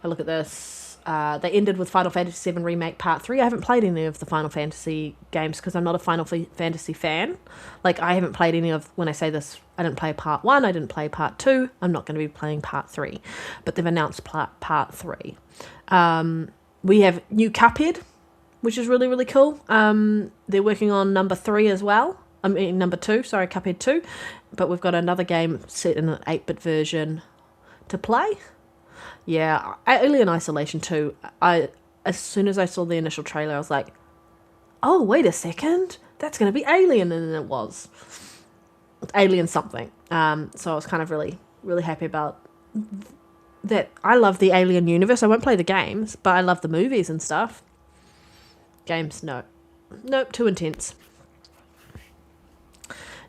a look at this. They ended with Final Fantasy VII Remake Part 3. I haven't played any of the Final Fantasy games because I'm not a Final Fantasy fan. Like, I haven't played any of, when I say this, I didn't play Part 1, I didn't play Part 2, I'm not going to be playing Part 3. But they've announced Part 3. We have new Cuphead, which is really, really cool. They're working on number 3 as well. I mean, number 2, sorry, Cuphead 2. But we've got another game set in an 8-bit version to play. Yeah, Alien Isolation 2, as soon as I saw the initial trailer, I was like, oh, wait a second, that's going to be Alien, and then it was. Alien something. So I was kind of really, really happy about that. I love the Alien universe. I won't play the games, but I love the movies and stuff. Games, no. Nope, too intense.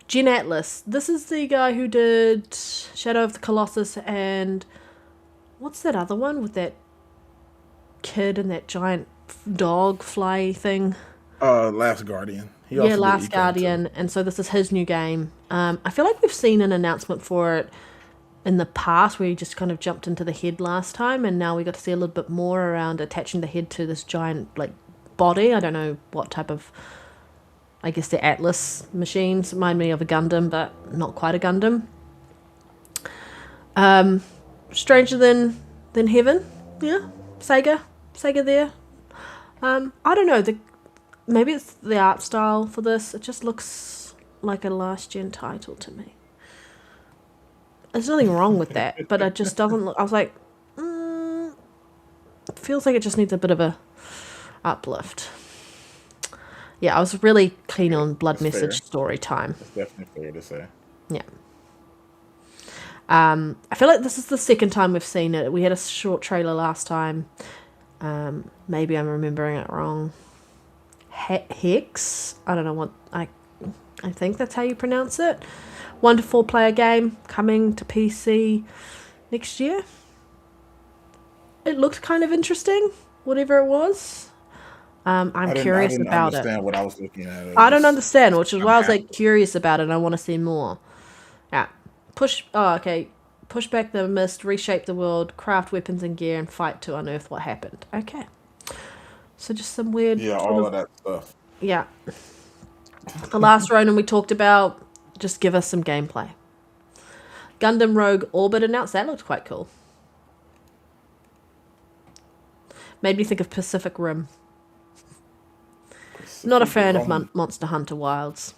Jen Atlas. This is the guy who did Shadow of the Colossus and... what's that other one with that kid and that giant dog fly thing? Last Guardian. Last Guardian. And so this is his new game. I feel like we've seen an announcement for it in the past where he just kind of jumped into the head last time, and now we got to see a little bit more around attaching the head to this giant like body. I don't know what type of, I guess they're Atlas machines. Remind me of a Gundam, but not quite a Gundam. Stranger than Heaven, yeah. Sega there. I don't know. Maybe it's the art style for this. It just looks like a last gen title to me. There's nothing wrong with that, but it just doesn't look. I was like, it feels like it just needs a bit of a uplift. Yeah, I was really keen on Blood Message story time. That's definitely fair to say. Yeah. I feel like this is the second time we've seen it. We had a short trailer last time. Maybe I'm remembering it wrong. Hex? I don't know what... I think that's how you pronounce it. 1 to 4 player game coming to PC next year. It looked kind of interesting, whatever it was. I'm curious about it. I didn't understand what I was looking at. I don't understand, which is why I was like curious about it and I want to see more. Yeah. Push back the mist, reshape the world, craft weapons and gear, and fight to unearth what happened. Okay. So just some weird... yeah, all of that stuff. Yeah. The last Ronin we talked about, just give us some gameplay. Gundam Rogue Orbit announced. That looked quite cool. Made me think of Pacific Rim. Not a fan of Monster Hunter Wilds.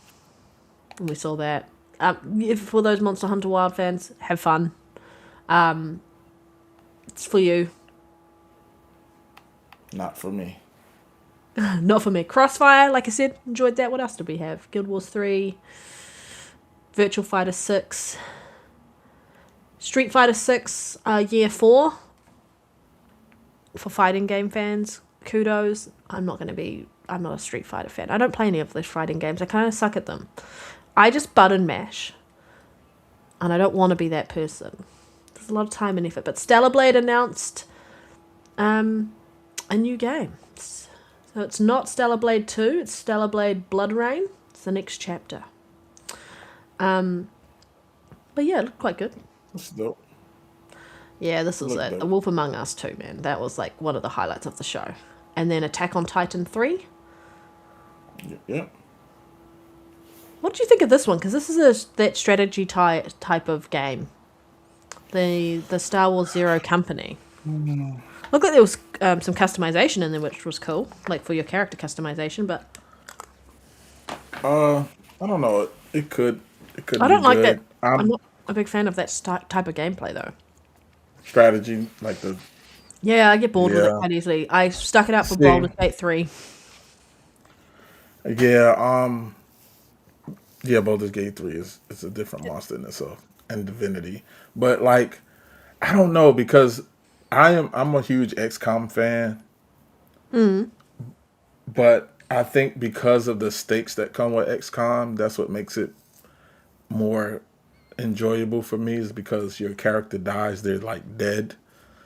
And we saw that. For those Monster Hunter Wild fans, have fun. It's for you. Not for me. Not for me. Crossfire, like I said, enjoyed that. What else did we have? Guild Wars 3, Virtual Fighter 6, Street Fighter 6, Year 4. for fighting game fans, kudos. I'm not a Street Fighter fan. I don't play any of those fighting games. I kind of suck at them. I just button mash. And I don't want to be that person. There's a lot of time and effort. But Stellar Blade announced a new game. So it's not Stellar Blade 2, it's Stellar Blade Blood Rain. It's the next chapter. But yeah, it looked quite good. That's dope. Yeah, this was it. Dope. The Wolf Among Us 2, man. That was like one of the highlights of the show. And then Attack on Titan 3. Yeah. What did you think of this one? Because this is that strategy type of game. The Star Wars Zero Company. Looked like there was some customization in there, which was cool. Like for your character customization, but... I don't know. It could I don't be like good. that. I'm not a big fan of that type of gameplay, though. Strategy, like the... Yeah, I get bored with it Yeah. quite easily. I stuck it out for See. Baldur's Gate 3. Yeah, Baldur's Gate 3 is a different monster in itself, and Divinity. But like, I don't know, because I'm a huge XCOM fan. But I think because of the stakes that come with XCOM, that's what makes it more enjoyable for me, is because your character dies, they're like dead.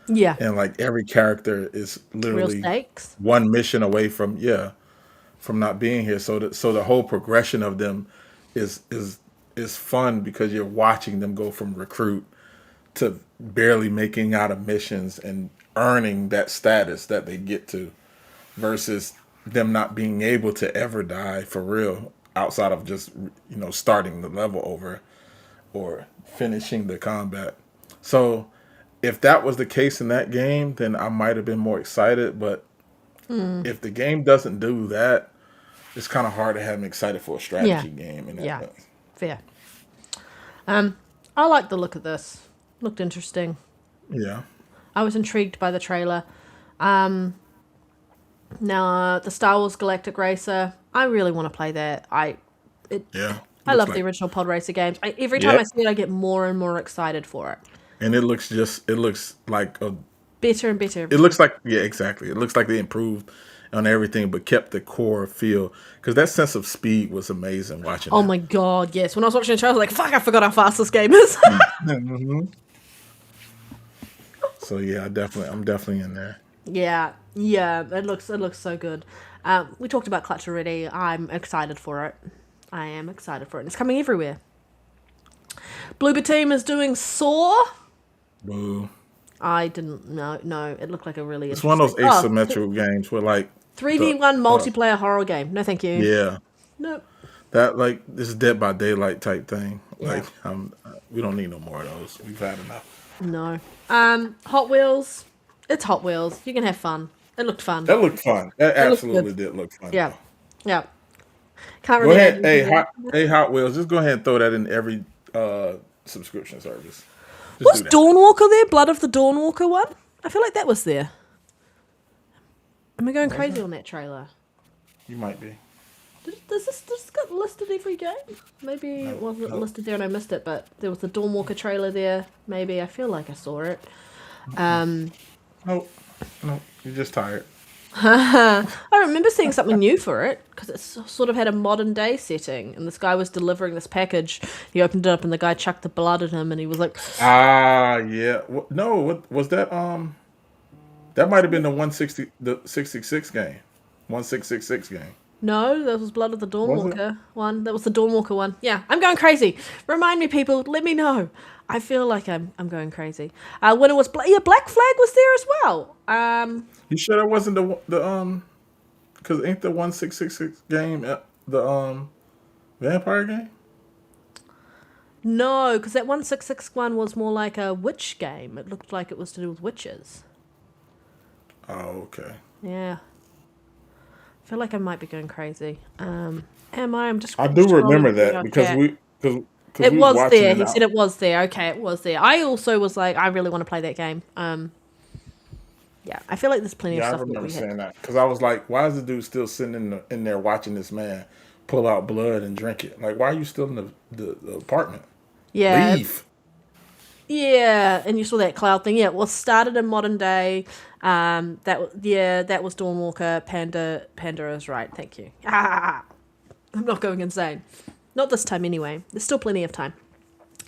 Yeah. And like every character is Real literally stakes. one mission away from not being here. So the whole progression of them is fun, because you're watching them go from recruit to barely making out of missions and earning that status that they get to, versus them not being able to ever die for real, outside of just starting the level over or finishing the combat. So if that was the case in that game, then I might have been more excited. But if the game doesn't do that, it's kind of hard to have me excited for a strategy game. In that Yeah. sense. Fair. I like the look of this. Looked interesting. Yeah. I was intrigued by the trailer. Now, the Star Wars Galactic Racer, I really want to play that. I love the original Pod Racer games. Every time I see it, I get more and more excited for it. And it looks like Better and better. it looks like, yeah, exactly. It looks like they improved on everything, but kept the core feel. Because that sense of speed was amazing watching Oh that. my god, yes. When I was watching the trailer, I was like, fuck, I forgot how fast this game is. So yeah, I'm definitely in there. Yeah, it looks so good. We talked about Clutch already. I'm excited for it. I am excited for it. It's coming everywhere. Bloober Team is doing Saw. Boo. I didn't know. No, it looked like a really. It's one of those asymmetrical games where like 3v1 multiplayer horror game. No, thank you. Yeah, Nope. that like this is Dead by Daylight type thing. Yeah. Like we don't need no more of those. We've had enough. No. Hot Wheels. It's Hot Wheels. You can have fun. It looked fun. That looked fun. That looked absolutely good. did look fun. Yeah. Yeah. Can't Go really. ahead, imagine- hey Hot Wheels, just go ahead and throw that in every subscription service. Just Was do that. Dawnwalker there? Blood of the Dawnwalker one? I feel like that was there. Am I going crazy on that trailer? You might be. Does this got listed every game? Maybe it wasn't listed there and I missed it, but there was the Dawnwalker trailer there. Maybe I feel like I saw it. Nope. You're just tired. I remember seeing something new for it because it sort of had a modern day setting, and this guy was delivering this package. He opened it up, and the guy chucked the blood at him, and he was like, Yeah. No, what was that? That might have been the 666 game, 1666 game. "No, that was Blood of the Dawnwalker one. That was the Dawnwalker one." Yeah, I'm going crazy. Remind me, people. Let me know. I feel like I'm going crazy. When it was Black Flag was there as well. You sure that wasn't the because ain't the 1666 game the vampire game? No, because that 1661 was more like a witch game. It looked like it was to do with witches. Oh, okay. Yeah. I feel like I might be going crazy. Am I? I'm just. I do scrolling remember through that our because chat. it It was there. He said it was there. Okay, it was there. I also was like, I really want to play that game. Yeah, I feel like there's plenty of Yeah, I stuff that remember we saying had. that because I was like, "Why is the dude still sitting in there watching this man pull out blood and drink it? Like, why are you still in the apartment? Yeah, Leave." yeah, and you saw that cloud thing. Yeah, it was started in modern day. That was Dawn Walker. Panda is right. Thank you. I'm not going insane. Not this time anyway. There's still plenty of time.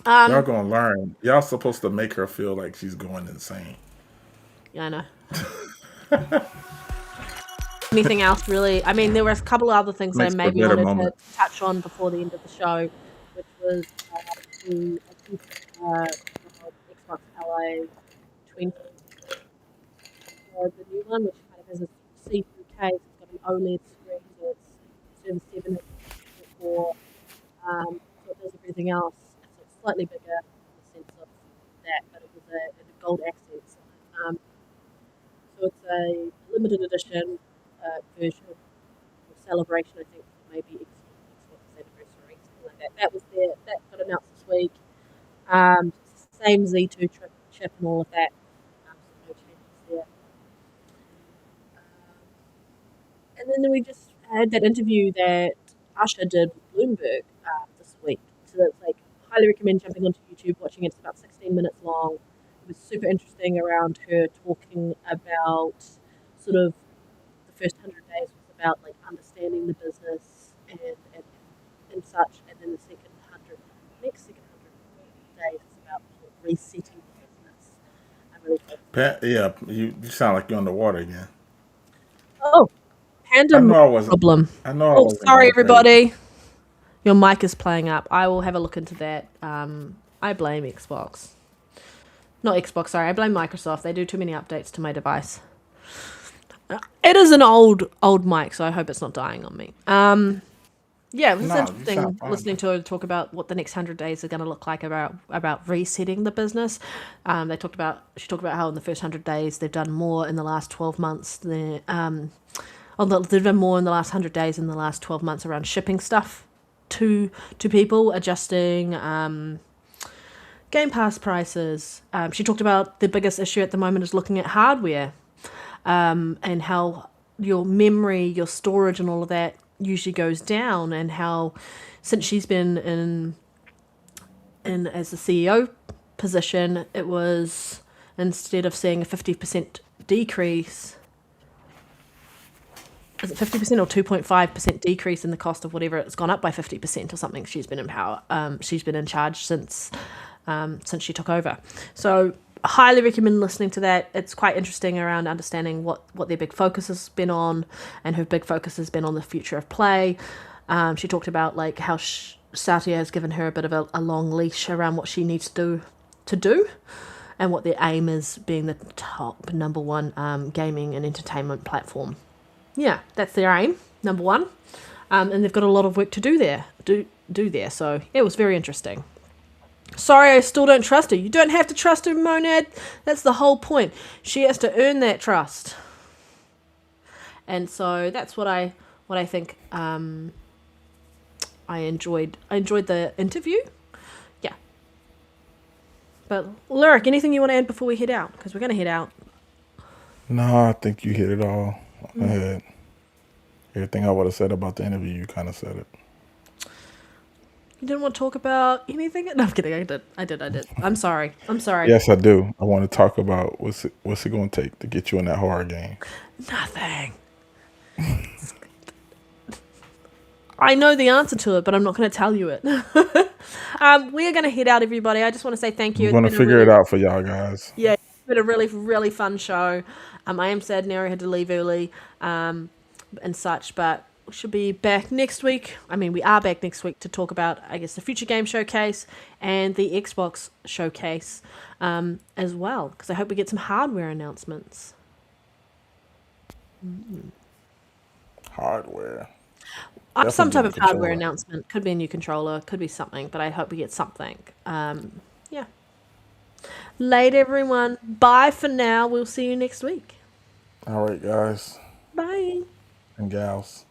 Y'all gonna learn. Y'all supposed to make her feel like she's going insane. Yeah, I know. Anything else really? I mean, there were a couple of other things that I Makes for a maybe better wanted moment. to touch on before the end of the show, which was the Xbox LA 20, the new one, which kind of has a see-through case. It's got an OLED screen, so it's Server 7 inch, 4, so it does everything else. It's slightly bigger in the sense of that, but it was a gold accents on it. So it's a limited edition version or celebration, I think, for maybe Xbox anniversary, something like that. That was there. That got announced this week. Same Z2 chip and all of that. So no changes there. And then we just had that interview that Usher did with Bloomberg this week. So that's like, highly recommend jumping onto YouTube, watching it. It's about 16 minutes long. It was super interesting around her talking about sort of the first 100 days was about like understanding the business and such, and then the next second 100 days is about sort of resetting the business. I'm really Yeah, you sound like you're underwater again. Oh, Panda I know I wasn't. problem. I know I Oh, wasn't sorry going crazy. everybody. Your mic is playing up. I will have a look into that. I blame Xbox. Not Xbox, sorry. I blame Microsoft. They do too many updates to my device. It is an old mic, so I hope it's not dying on me. Yeah, it was No, you interesting sound fine. listening to her talk about what the next 100 days are going to look like about resetting the business. She talked about how in the first 100 days they've done more in the last 12 months. They've done more in the last 100 days in the last 12 months around shipping stuff to people, adjusting Game Pass prices. She talked about the biggest issue at the moment is looking at hardware, and how your memory, your storage, and all of that usually goes down, and how since she's been in as the CEO position, it was instead of seeing a 50% decrease. Is it 50% or 2.5% decrease in the cost of whatever? It's gone up by 50% or something. She's been in power. She's been in charge since she took over. So highly recommend listening to that. It's quite interesting around understanding what their big focus has been on, and her big focus has been on the future of play. She talked about like how Satya has given her a bit of a long leash around what she needs to do, and what their aim is, being the top number one gaming and entertainment platform. Yeah, that's their aim, number one. And they've got a lot of work to do there. So yeah, it was very interesting. Sorry, I still don't trust her. You don't have to trust her, Monad. That's the whole point. She has to earn that trust. And so that's what I think. I enjoyed the interview. Yeah. But Lyric, anything you want to add before we head out? Because we're going to head out. No, I think you hit it all on the head. Everything I would have said about the interview, you kind of said it. You didn't want to talk about anything? No, I'm kidding. I did. I'm sorry. Yes, I do. I want to talk about what's it going to take to get you in that horror game. Nothing. I know the answer to it, but I'm not going to tell you it. We are going to head out, everybody. I just want to say thank you. I'm going to figure it out for y'all guys. Yeah, it's been a really, really fun show. I am sad Nero had to leave early and such, but we should be back next week. I mean, we are back next week to talk about, I guess, the Future Game Showcase and the Xbox Showcase as well, because I hope we get some hardware announcements. Hardware. Some type Definitely of hardware controller. announcement. Could be a new controller, could be something, but I hope we get something. Yeah. Later, everyone. Bye for now. We'll see you next week. All right, guys Bye. and gals.